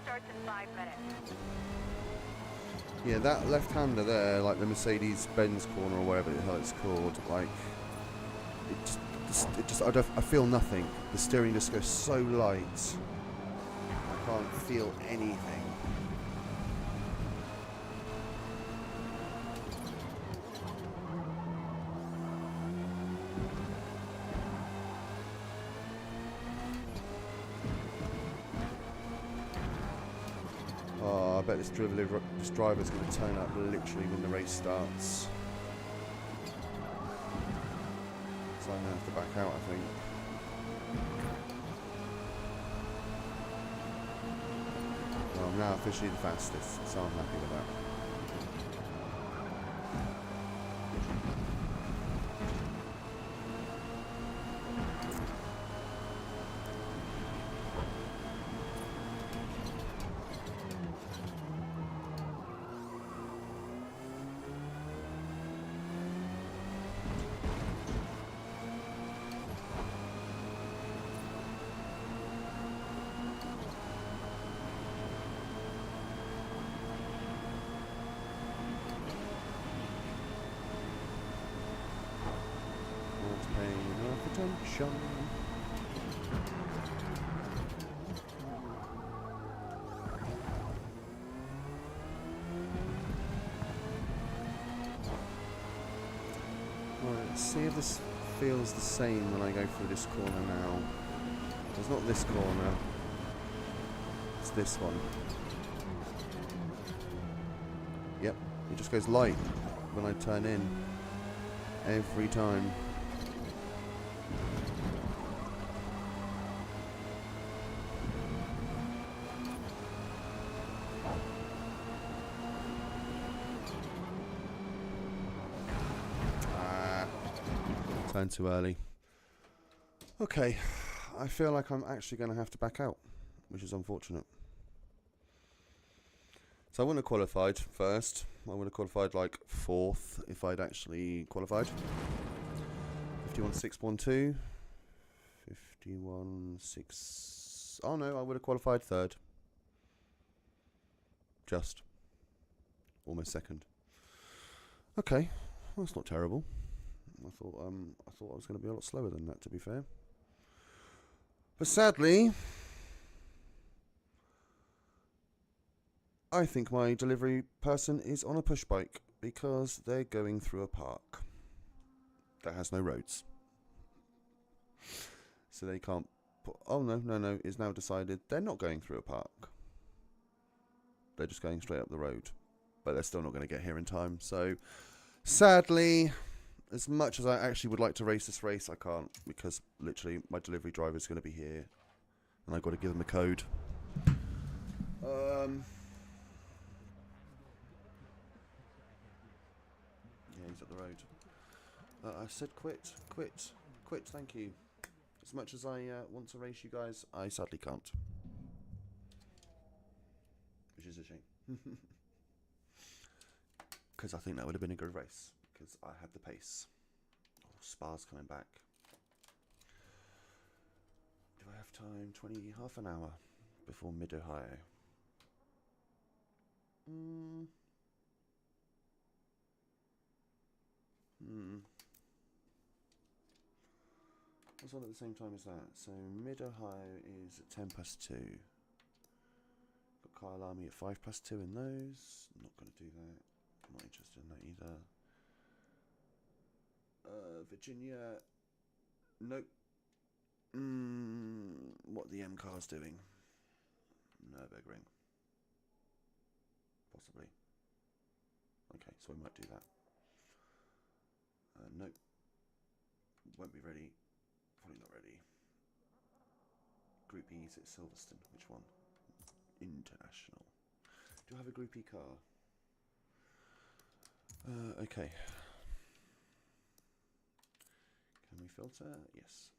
Starts in 5 minutes. Yeah, that left-hander there, like the Mercedes-Benz corner or whatever the hell it's called, like, I feel nothing. The steering just goes so light. I can't feel anything. I bet this driver's going to turn up literally when the race starts. So I'm going to have to back out, I think. Well, I'm now officially the fastest, so I'm happy with that. Attention. Right, let's see if this feels the same when I go through this corner now. It's not this corner, it's this one. Yep, it just goes light when I turn in every time. Turn too early. Okay, I feel like I'm actually going to have to back out, which is unfortunate. So I wouldn't have qualified first. I would have qualified like 4th if I'd actually qualified. 51.612. 51.6. Oh no, I would have qualified third. Just. Almost second. Okay, well, that's not terrible. I thought I was going to be a lot slower than that, to be fair. But sadly, I think my delivery person is on a push bike because they're going through a park that has no roads. So they can't put... Oh, no. It's now decided they're not going through a park. They're just going straight up the road. But they're still not going to get here in time. So, sadly, as much as I actually would like to race this race, I can't. Because, literally, my delivery driver is going to be here. And I've got to give them a code. Yeah, he's up the road. I said quit, thank you. As much as I want to race you guys, I sadly can't. Which is a shame. Because I think that would have been a good race. Because I had the pace. Oh, Spa's coming back. Do I have time? Half an hour before Mid-Ohio. What's on at the same time as that? So Mid-Ohio is at 2:10. Got Kyle Army at 2:05 in those. Not going to do that. I'm not interested in that either. Virginia. Nope. What are the M cars doing? Nürburgring. Possibly. Okay, so we might do that. Nope. Won't be ready. Probably not ready. Group E is at Silverstone. Which one? International. Do I have a Group E car? Okay. Can we filter? Yes.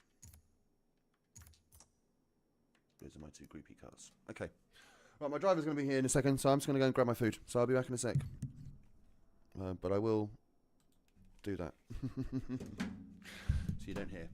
Those are my two Group E cars. Okay. Right, my driver's going to be here in a second, so I'm just going to go and grab my food. So I'll be back in a sec. But I will do that. So you don't hear.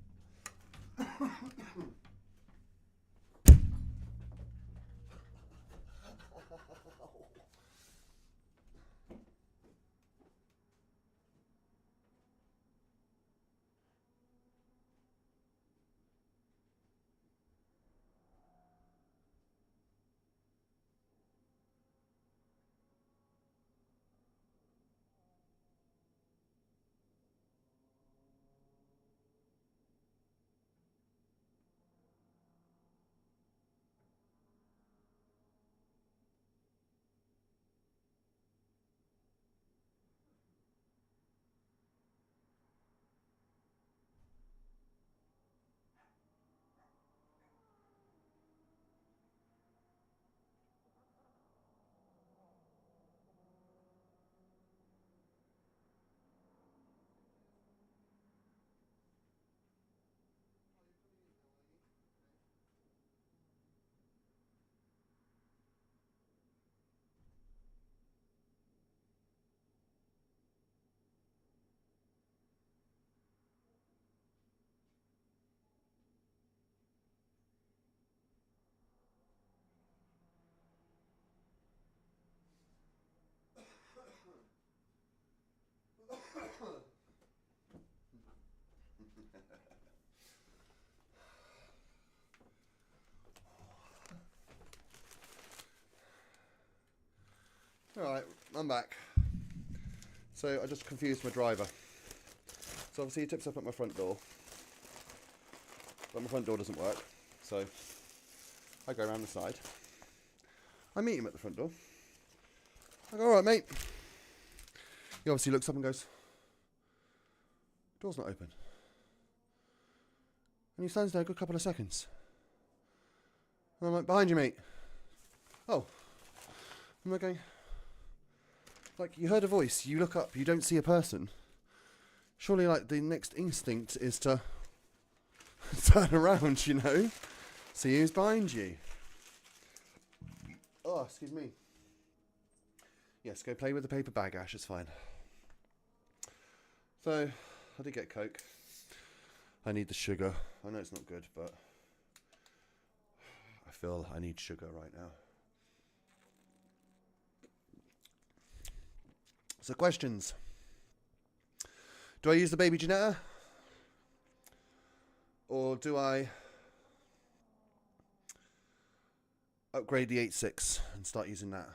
Alright, I'm back. So I just confused my driver. So obviously he tips up at my front door. But my front door doesn't work. So I go around the side. I meet him at the front door. I go, alright mate. He obviously looks up and goes, door's not open. And he stands there a good couple of seconds. And I'm like, behind you mate. Oh. I'm like going, like, you heard a voice, you look up, you don't see a person. Surely, like, the next instinct is to turn around, you know? See who's behind you. Oh, excuse me. Yes, go play with the paper bag, Ash, it's fine. So, I did get Coke. I need the sugar. I know it's not good, but feel I need sugar right now. So questions. Do I use the baby Janetta? Or do I upgrade the 8.6 and start using that?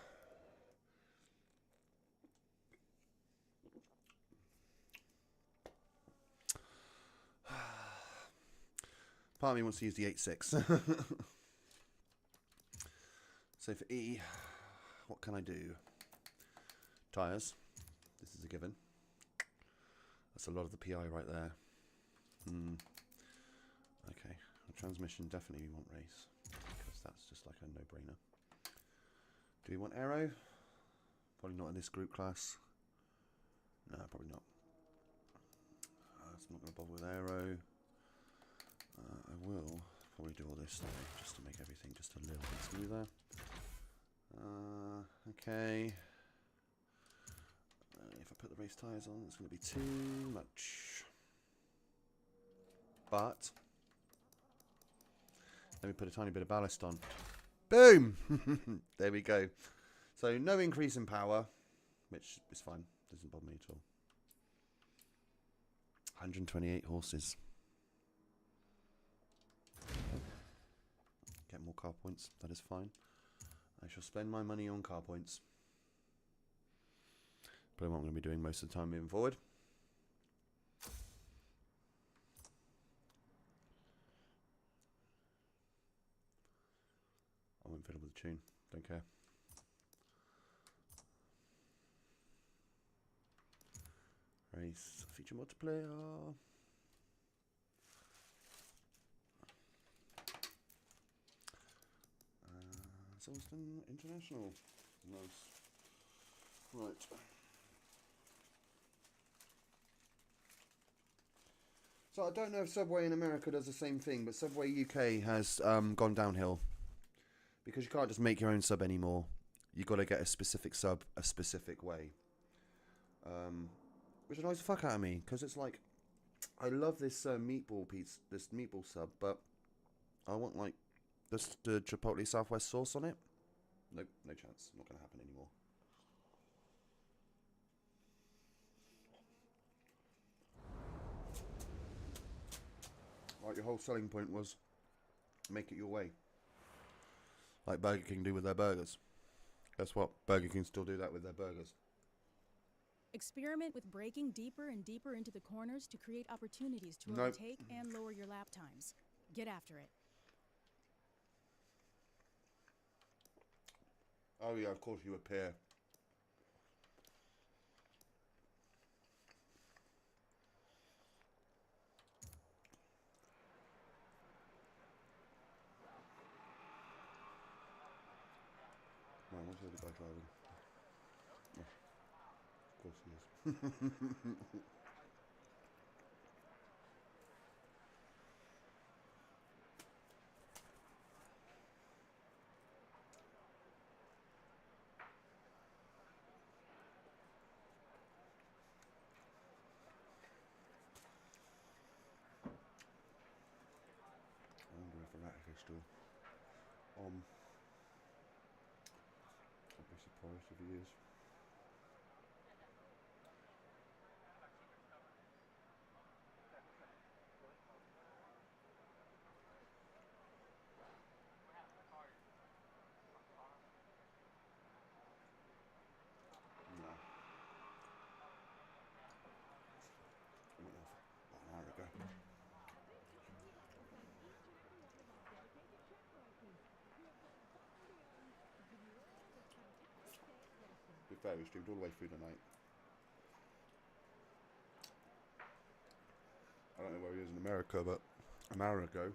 Part of me wants to use the 8.6. So for E, what can I do? Tyres. This is a given. That's a lot of the PI right there. Okay. Transmission, definitely we want race. Because that's just like a no-brainer. Do we want aero? Probably not in this group class. No, probably not. I'm not going to bother with aero. I will probably do all this though, just to make everything just a little bit smoother. Okay. If I put the race tyres on, it's going to be too much. But let me put a tiny bit of ballast on. Boom! There we go. So no increase in power, which is fine. Doesn't bother me at all. 128 horses. Get more car points. That is fine. I shall spend my money on car points. Probably what I'm going to be doing most of the time moving forward. I won't fiddle with the tune. Don't care. Race feature multiplayer. Silverstone International. Nice. Right. So I don't know if Subway in America does the same thing, but Subway UK has gone downhill. Because you can't just make your own sub anymore. You've got to get a specific sub a specific way. Which annoys the fuck out of me, because it's like, I love this meatball piece, this meatball sub, but I want like the Chipotle Southwest sauce on it. Nope, no chance. Not going to happen anymore. Right, your whole selling point was make it your way. Like Burger King do with their burgers. Guess what? Burger King still do that with their burgers. Experiment with braking deeper and deeper into the corners to create opportunities to Nope. overtake and lower your lap times. Get after it. Oh yeah, of course you appear. Man, what's the other guy driving? Oh, of course he is. I wonder if Erratic is still on. I'd be surprised if he is. No. He went off about an hour ago. To be fair, he streamed all the way through the night. I don't know where he is in America, but an hour ago,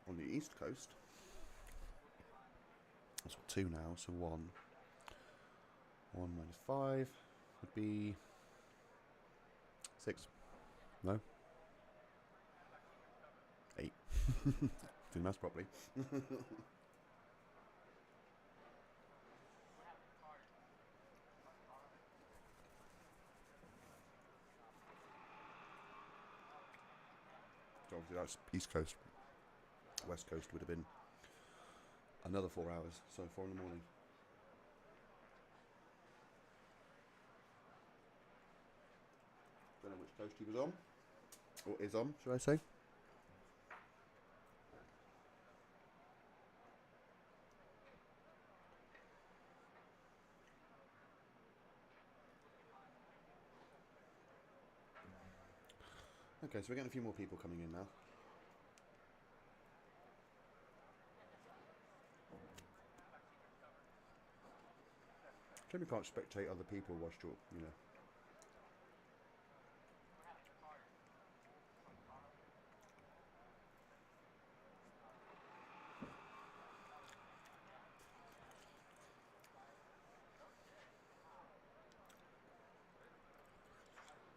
on the East Coast, that's what, 2 now, so 1. 1 minus 5 would be 6. No? 8. Do the maths properly. So obviously that's East Coast. West Coast would have been another 4 hours, so 4 in the morning. Don't know which coast he was on, or is on, should I say. Okay, so we're getting a few more people coming in now. Generally can't spectate other people whilst you're, you know.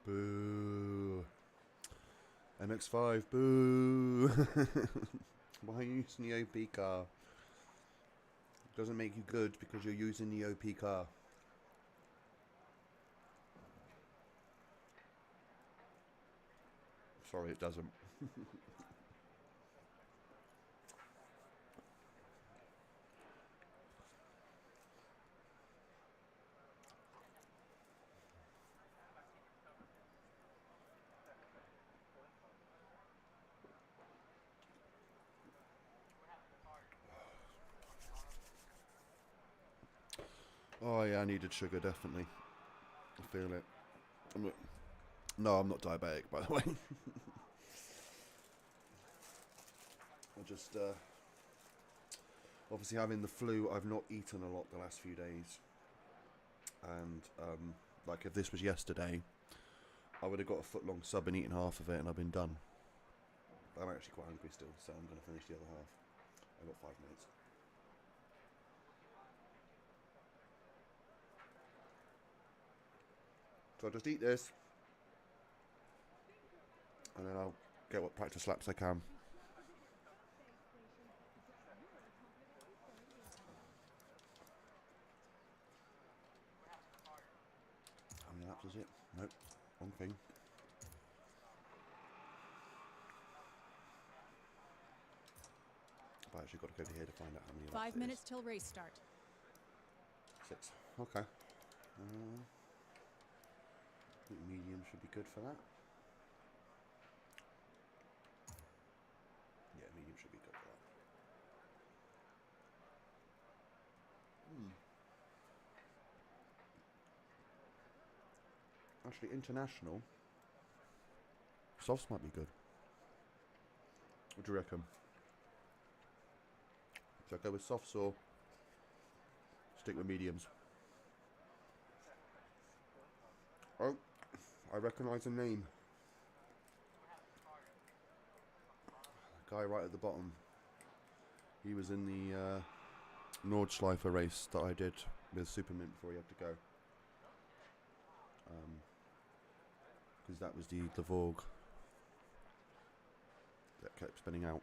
Boo. MX-5, boo. Why are you using the OP car? It doesn't make you good because you're using the OP car. Sorry, it doesn't. Oh yeah, I needed sugar, definitely. I feel it. No, I'm not diabetic, by the way. I just, obviously having the flu, I've not eaten a lot the last few days. And, like if this was yesterday, I would have got a foot-long sub and eaten half of it and I've been done. But I'm actually quite hungry still, so I'm going to finish the other half. I've got 5 minutes. So I'll just eat this, and then I'll get what practice laps I can. How many laps is it? Nope, wrong thing. I've actually got to go over here to find out how many laps 5 minutes till race start. 6. Okay. I think medium should be good for that. Yeah, medium should be good for that. Actually, international softs might be good. What do you reckon? Should I go with softs or stick with mediums? Oh, I recognise a name. The guy right at the bottom. He was in the Nordschleifer race that I did with Supermint before he had to go. Because that was the Vogue that kept spinning out.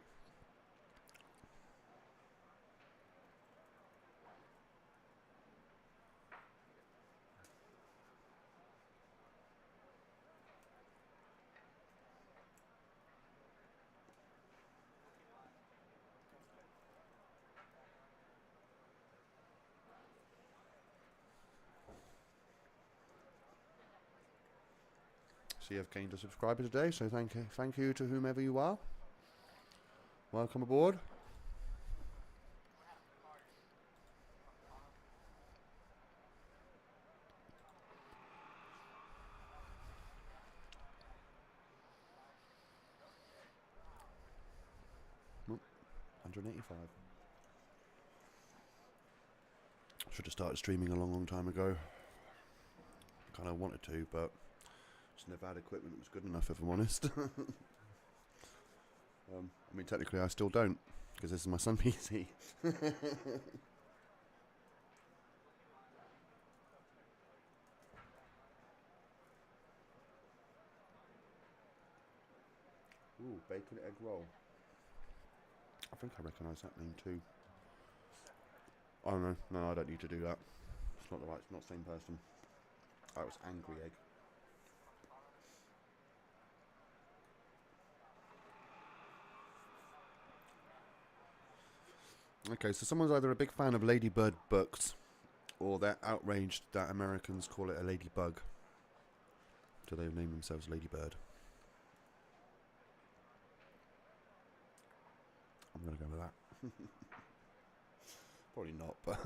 See, I've gained a subscriber today, so thank you to whomever you are. Welcome aboard. Oh, 185. Should have started streaming a long time ago. Kind of wanted to, but just never had equipment that was good enough, if I'm honest. I mean, technically I still don't, because this is my Sun PC. Ooh, bacon egg roll. I think I recognise that name too. Oh no, I don't need to do that. It's not it's not the same person. Oh, it was angry egg. Okay, so someone's either a big fan of Ladybird books, or they're outraged that Americans call it a ladybug. So they've named themselves Ladybird. I'm going to go with that. Probably not, but...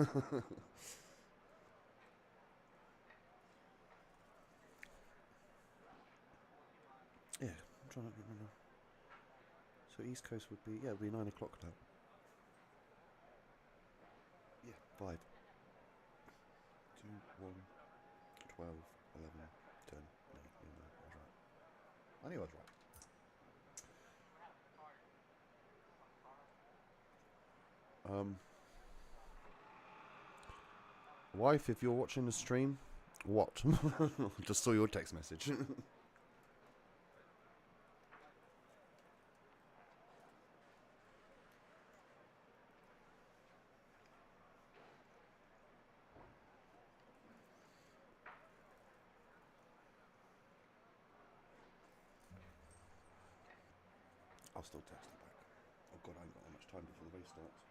yeah, I'm trying to remember. So East Coast would be, yeah, it would be 9 o'clock now. Yeah, 5. 2, 1, 12, 11, 10, 9, 9. I was right. I knew I was right. Wife, if you're watching the stream, what? Just saw your text message. I'll still text her back. Oh god, I ain't got that much time before the race starts.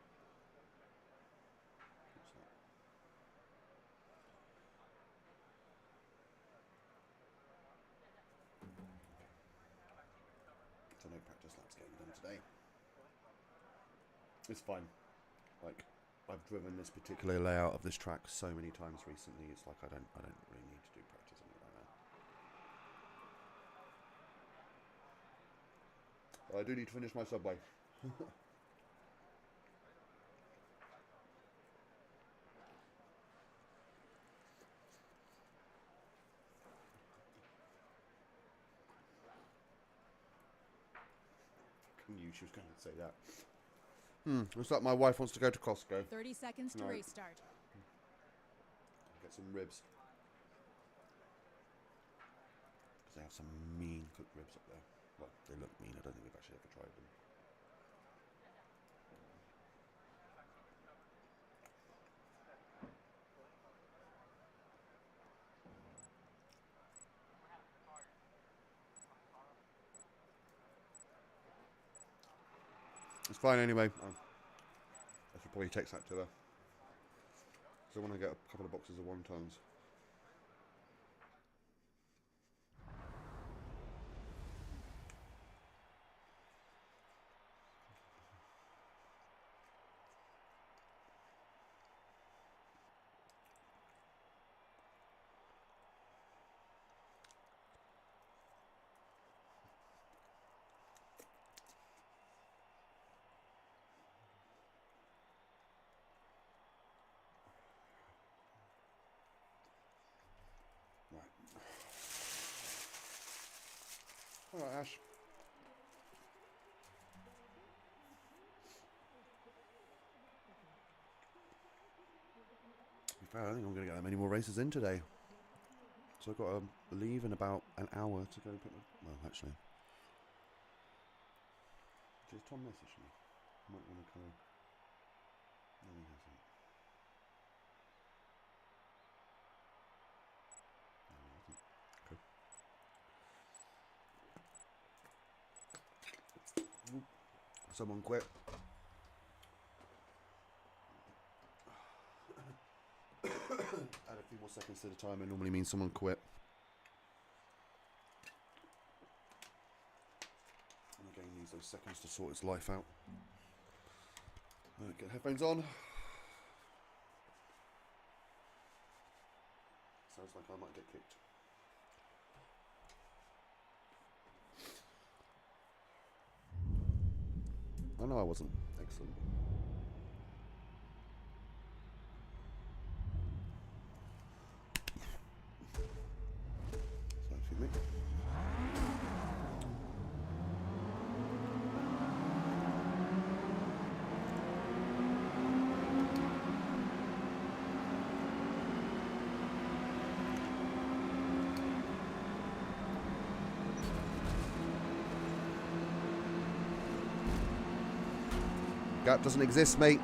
What's that? So no practice laps getting done today. It's fine. Like, I've driven this particular layout of this track so many times recently. It's like I don't really need to do practice on it right now. But I do need to finish my Subway. I knew she was going to say that. Looks like my wife wants to go to Costco. 30 seconds to race start. Get some ribs. Because they have some mean cooked ribs up there. Well, they look mean. I don't think we've actually ever tried them. It's fine anyway. I should probably text that to her. Because I want to get a couple of boxes of wontons. Alright, Ash. To be fair, I think I'm going to get that many more races in today. So I've got to leave in about an hour to go and put my... Well, actually. Did Tom message me? I might want to go... No, he hasn't. Someone quit. Add a few more seconds to the timer normally means someone quit. And again, use those seconds to sort his life out. Get headphones on. Sounds like I might get kicked. Oh no, I wasn't. Excellent. So, excuse me. Gap doesn't exist, mate.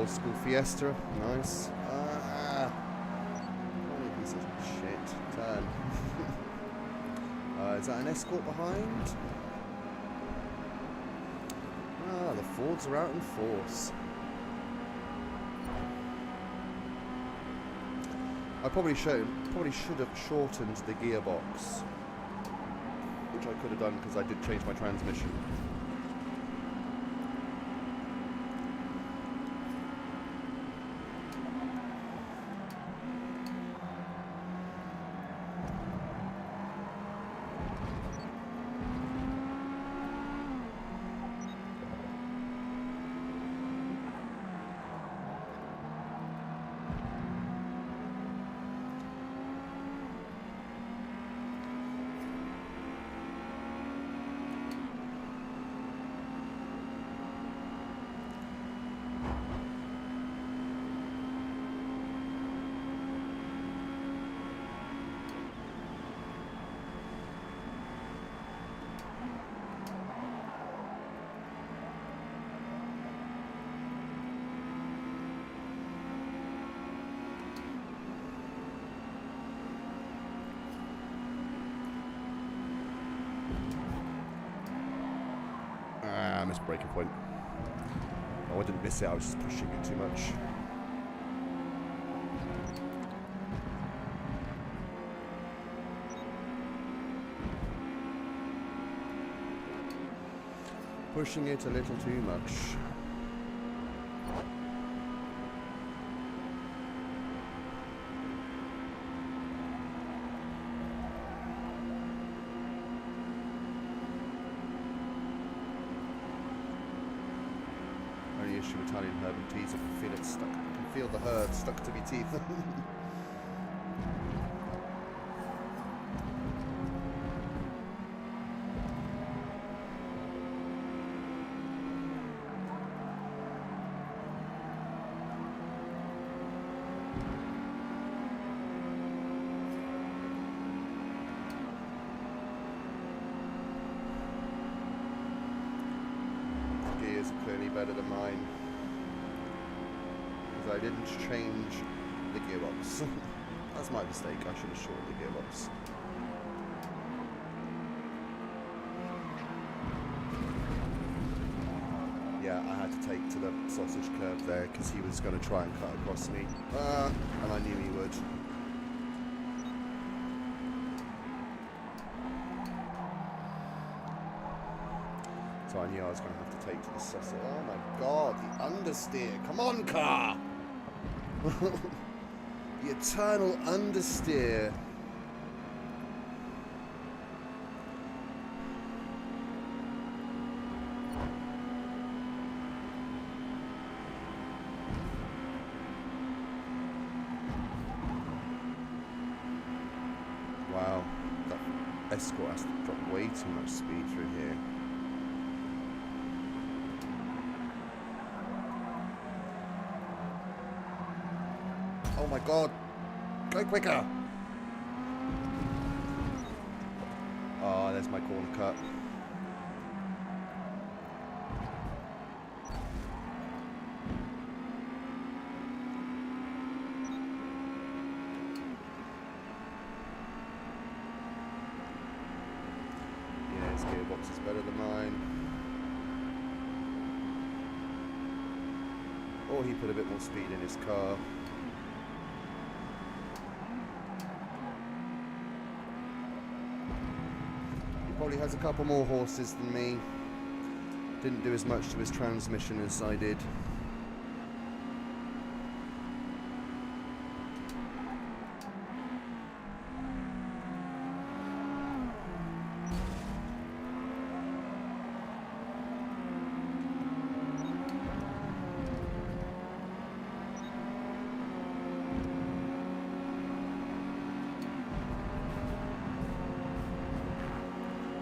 old school Fiesta. Nice. Holy piece of shit. Turn. Is that an escort behind? The Fords are out in force. I probably should have shortened the gearbox, which I could have done because I did change my transmission. I missed braking point. Oh, I didn't miss it, I was just pushing it too much. Pushing it a little too much. Only issue with Italian herb and teas, I can feel it stuck. I can feel the herb stuck to my teeth. Gears are clearly better than mine, because I didn't change the gearbox. That's my mistake, I should have shortened the gearbox. Yeah, I had to take to the sausage curb there because he was going to try and cut across me, and I knew he would. So I knew I was going to have to take to the sausage. Oh my god, the understeer. Come on, car! The eternal understeer. Wow, that Escort has to drop way too much speed through here. Oh my god, go quicker! Oh, there's my corner cut. Yeah, his gearbox is better than mine. Or he put a bit more speed in his car. Probably has a couple more horses than me. Didn't do as much to his transmission as I did.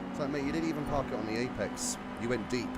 It's like, mate, you didn't even park it on the apex. You went deep.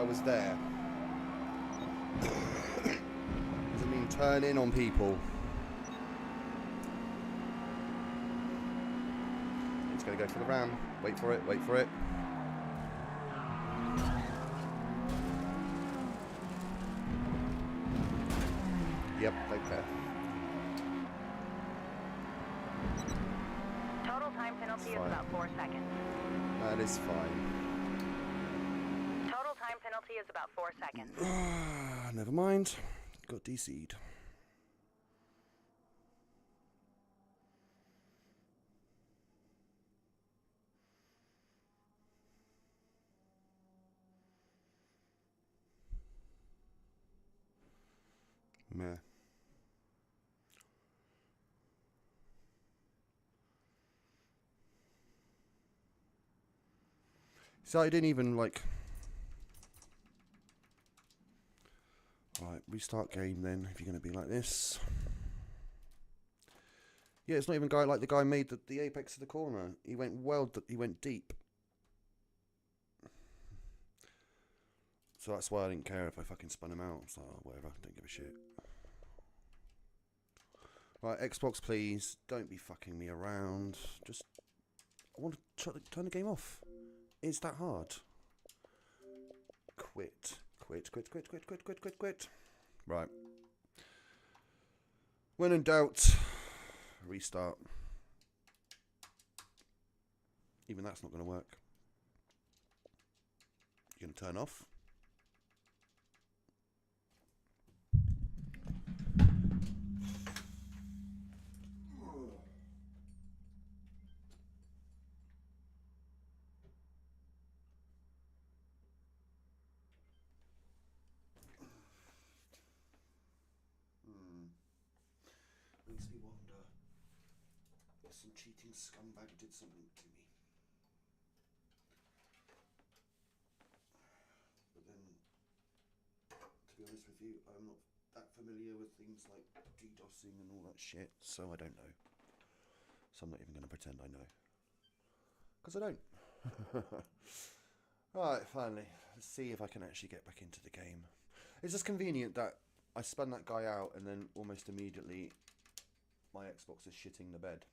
was there. Doesn't mean turn in on people. It's going to go for the ram. Wait for it, wait for it. Yep, don't care. Total time penalty is about 4 seconds. That is fine. Total time penalty is about 4 seconds. Never mind. Got DC'd. Meh. So I didn't even like. Alright, restart game then, if you're going to be like this. Yeah, it's not even like the guy made the apex of the corner. He went he went deep. So that's why I didn't care if I fucking spun him out. So whatever, don't give a shit. Right, Xbox please, don't be fucking me around. Just, I want to try to turn the game off. Is that hard? Quit. Quit. Right. When in doubt, restart. Even that's not going to work. You're going to turn off. Makes me wonder if some cheating scumbag did something to me. But then, to be honest with you, I'm not that familiar with things like DDoSing and all that shit, so I don't know. So I'm not even going to pretend I know. Because I don't. Right, finally. Let's see if I can actually get back into the game. It's just convenient that I spun that guy out and then almost immediately my Xbox is shitting the bed.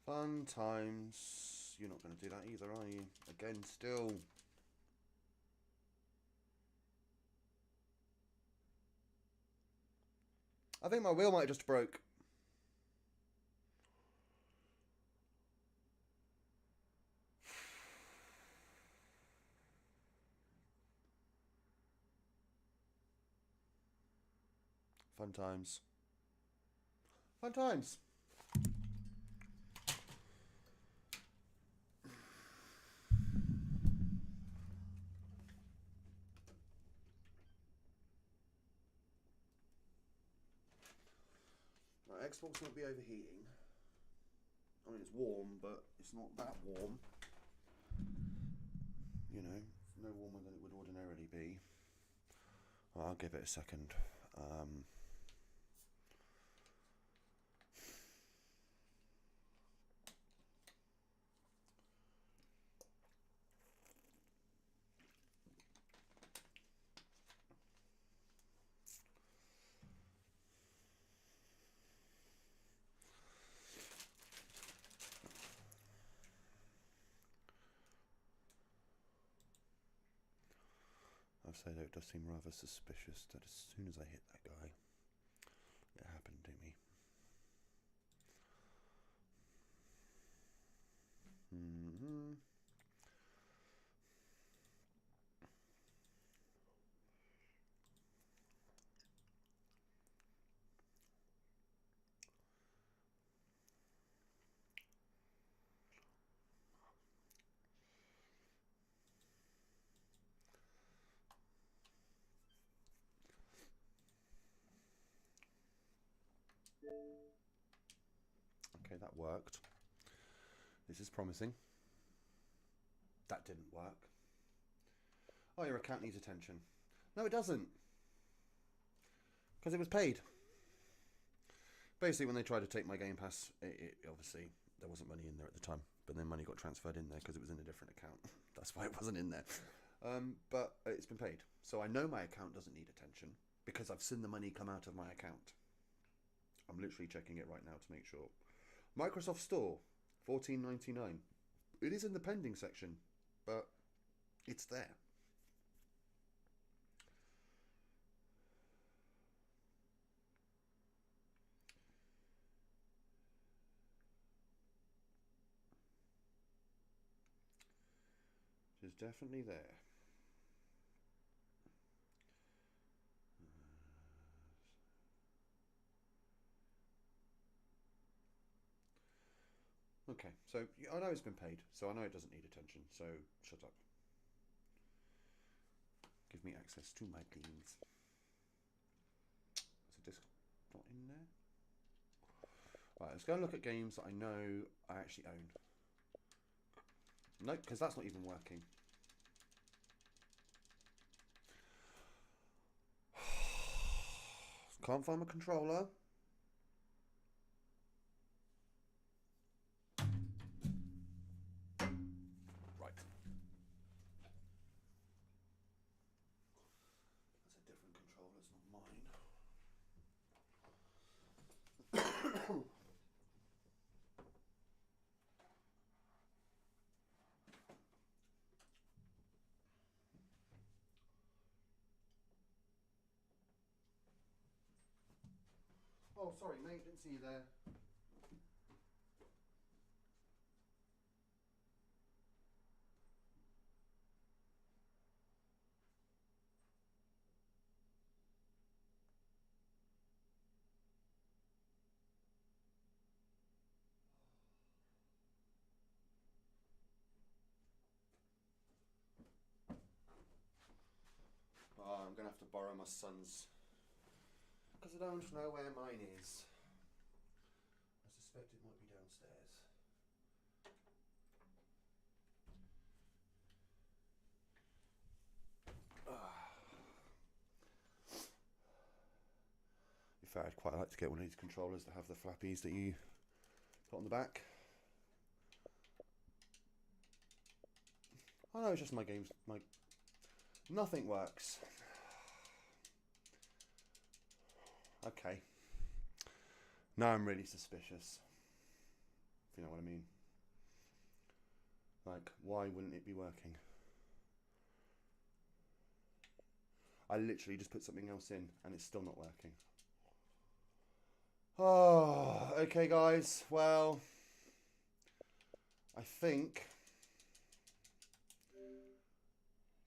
Fun times. You're not going to do that either, are you? Again, still. I think my wheel might have just broke. Fun times. Fun times. Right, Xbox won't be overheating. I mean, it's warm, but it's not that warm. You know, no warmer than it would ordinarily be. Well, I'll give it a second. I'd say though it does seem rather suspicious that as soon as I hit that guy, it happened to me. Okay, that worked. This is promising. That didn't work. Oh, your account needs attention. No, it doesn't. Because it was paid. Basically, when they tried to take my Game Pass, it obviously, there wasn't money in there at the time. But then money got transferred in there because it was in a different account. That's why it wasn't in there. But it's been paid. So I know my account doesn't need attention because I've seen the money come out of my account. I'm literally checking it right now to make sure. Microsoft Store, $14.99. It is in the pending section, but it's there. It's definitely there. Okay, so I know it's been paid, so I know it doesn't need attention, so shut up. Give me access to my games. Is a disc not in there? Right, let's go and look at games that I know I actually own. Nope, because that's not even working. Can't find my controller. Right. That's a different controller, it's not mine. Oh, sorry, mate, didn't see you there. Oh, I'm going to have to borrow my son's, because I don't know where mine is. I suspect it might be downstairs. In fact, I'd quite like to get one of these controllers that have the flappies that you put on the back. Oh no, it's just my games. Nothing works. Okay. Now I'm really suspicious. If you know what I mean. Like, why wouldn't it be working? I literally just put something else in and it's still not working. Oh, okay guys. Well, I think...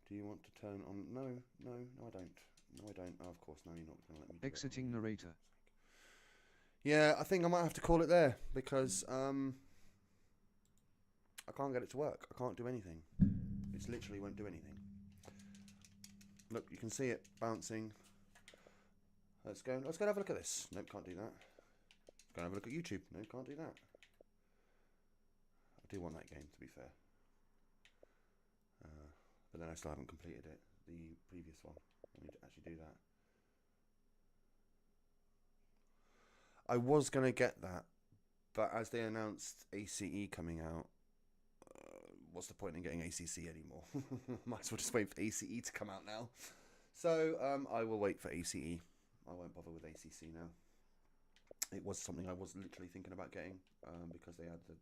Do you want to turn on... No, I don't. No, I don't. Oh, of course, no, you're not going to let me do Exiting narrator. Yeah, I think I might have to call it there because I can't get it to work. I can't do anything. It literally won't do anything. Look, you can see it bouncing. Let's go and have a look at this. Nope, can't do that. Let's go and have a look at YouTube. No, can't do that. I do want that game, to be fair. But then I still haven't completed it, the previous one. I need to actually do that. I was going to get that, but as they announced ACE coming out, what's the point in getting ACC anymore? Might as well just wait for ACE to come out now. So I will wait for ACE. I won't bother with ACC now. It was something I was literally thinking about getting because they added...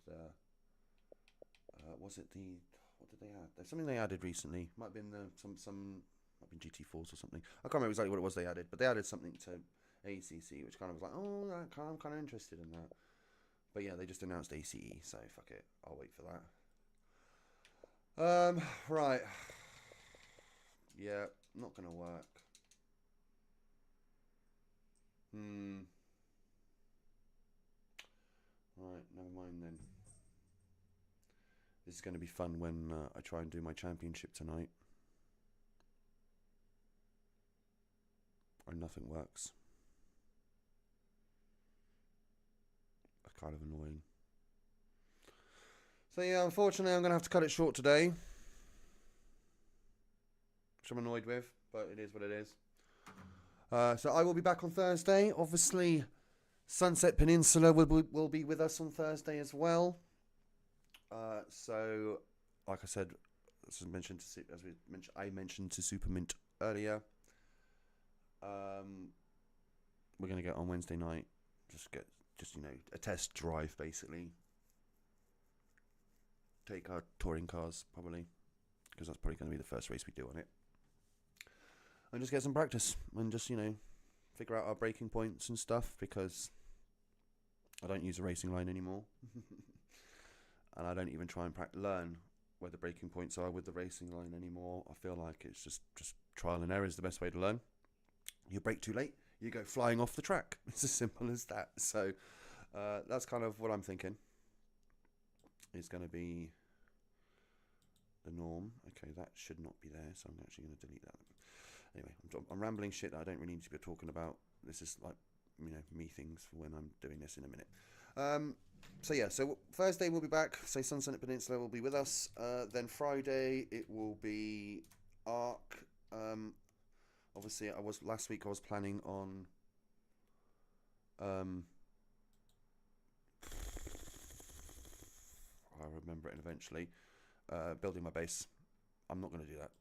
was it the... What did they add? There's something they added recently. Might have been might have been GT4s or something. I can't remember exactly what it was they added, but they added something to ACC, which kind of was like, oh, I'm kind of interested in that. But yeah, they just announced ACE, so fuck it. I'll wait for that. Right. Yeah, not gonna work. Right, never mind then. This is going to be fun when I try and do my championship tonight. And nothing works. That's kind of annoying. So yeah, unfortunately I'm going to have to cut it short today. which I'm annoyed with, but it is what it is. So I will be back on Thursday. Obviously, Sunset Peninsula will be with us on Thursday as well. So, like I said, I mentioned to Supermint earlier. We're gonna get on Wednesday night. Just a test drive basically. Take our touring cars probably, because that's probably going to be the first race we do on it. And just get some practice and just, figure out our braking points and stuff, because I don't use a racing line anymore. And I don't even try and learn where the braking points are with the racing line anymore. I feel like it's just trial and error is the best way to learn. You brake too late, you go flying off the track. It's as simple as that. So that's kind of what I'm thinking is going to be the norm. Okay, that should not be there, so I'm actually going to delete that. Anyway, I'm rambling shit that I don't really need to be talking about. This is like, me things for when I'm doing this in a minute. So Thursday we'll be back. Say Sunset Peninsula will be with us. Then Friday it will be Arc. Obviously, last week I was planning on I'll remember it eventually. Building my base. I'm not going to do that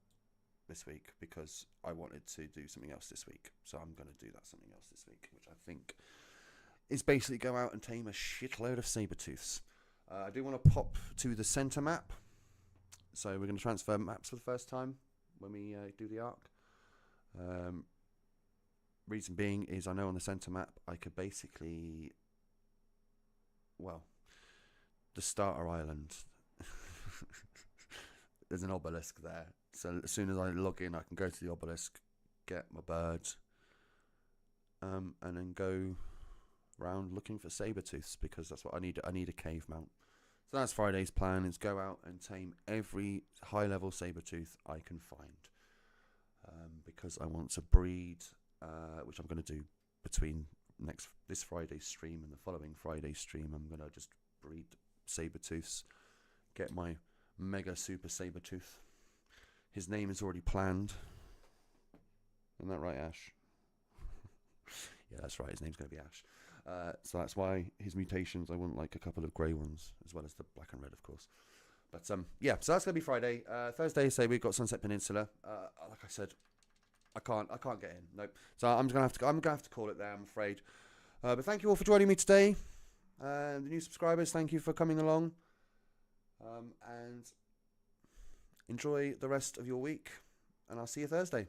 this week because I wanted to do something else this week. So I'm going to do that something else this week, which I think is basically go out and tame a shitload of saber-tooths. I do want to pop to the center map. So we're going to transfer maps for the first time when we do the arc. Reason being is I know on the center map I could basically, the starter island. There's an obelisk there, so as soon as I log in I can go to the obelisk, get my birds, and then go round looking for saber-tooths, because that's what I need. I need a cave mount. So that's Friday's plan, is go out and tame every high level saber-tooth I can find, because I want to breed, which I'm going to do between this Friday's stream and the following Friday's stream. I'm going to just breed saber-tooths, get my mega super saber-tooth. His name is already planned. Isn't that right, Ash? Yeah, that's right, his name's going to be Ash. So that's why his mutations, I want like a couple of grey ones, as well as the black and red, of course. But so that's going to be Friday. Thursday, say we've got Sunset Peninsula. Like I said, I can't get in. Nope. So I'm gonna have to call it there, I'm afraid. But thank you all for joining me today. The new subscribers, thank you for coming along. And enjoy the rest of your week, and I'll see you Thursday.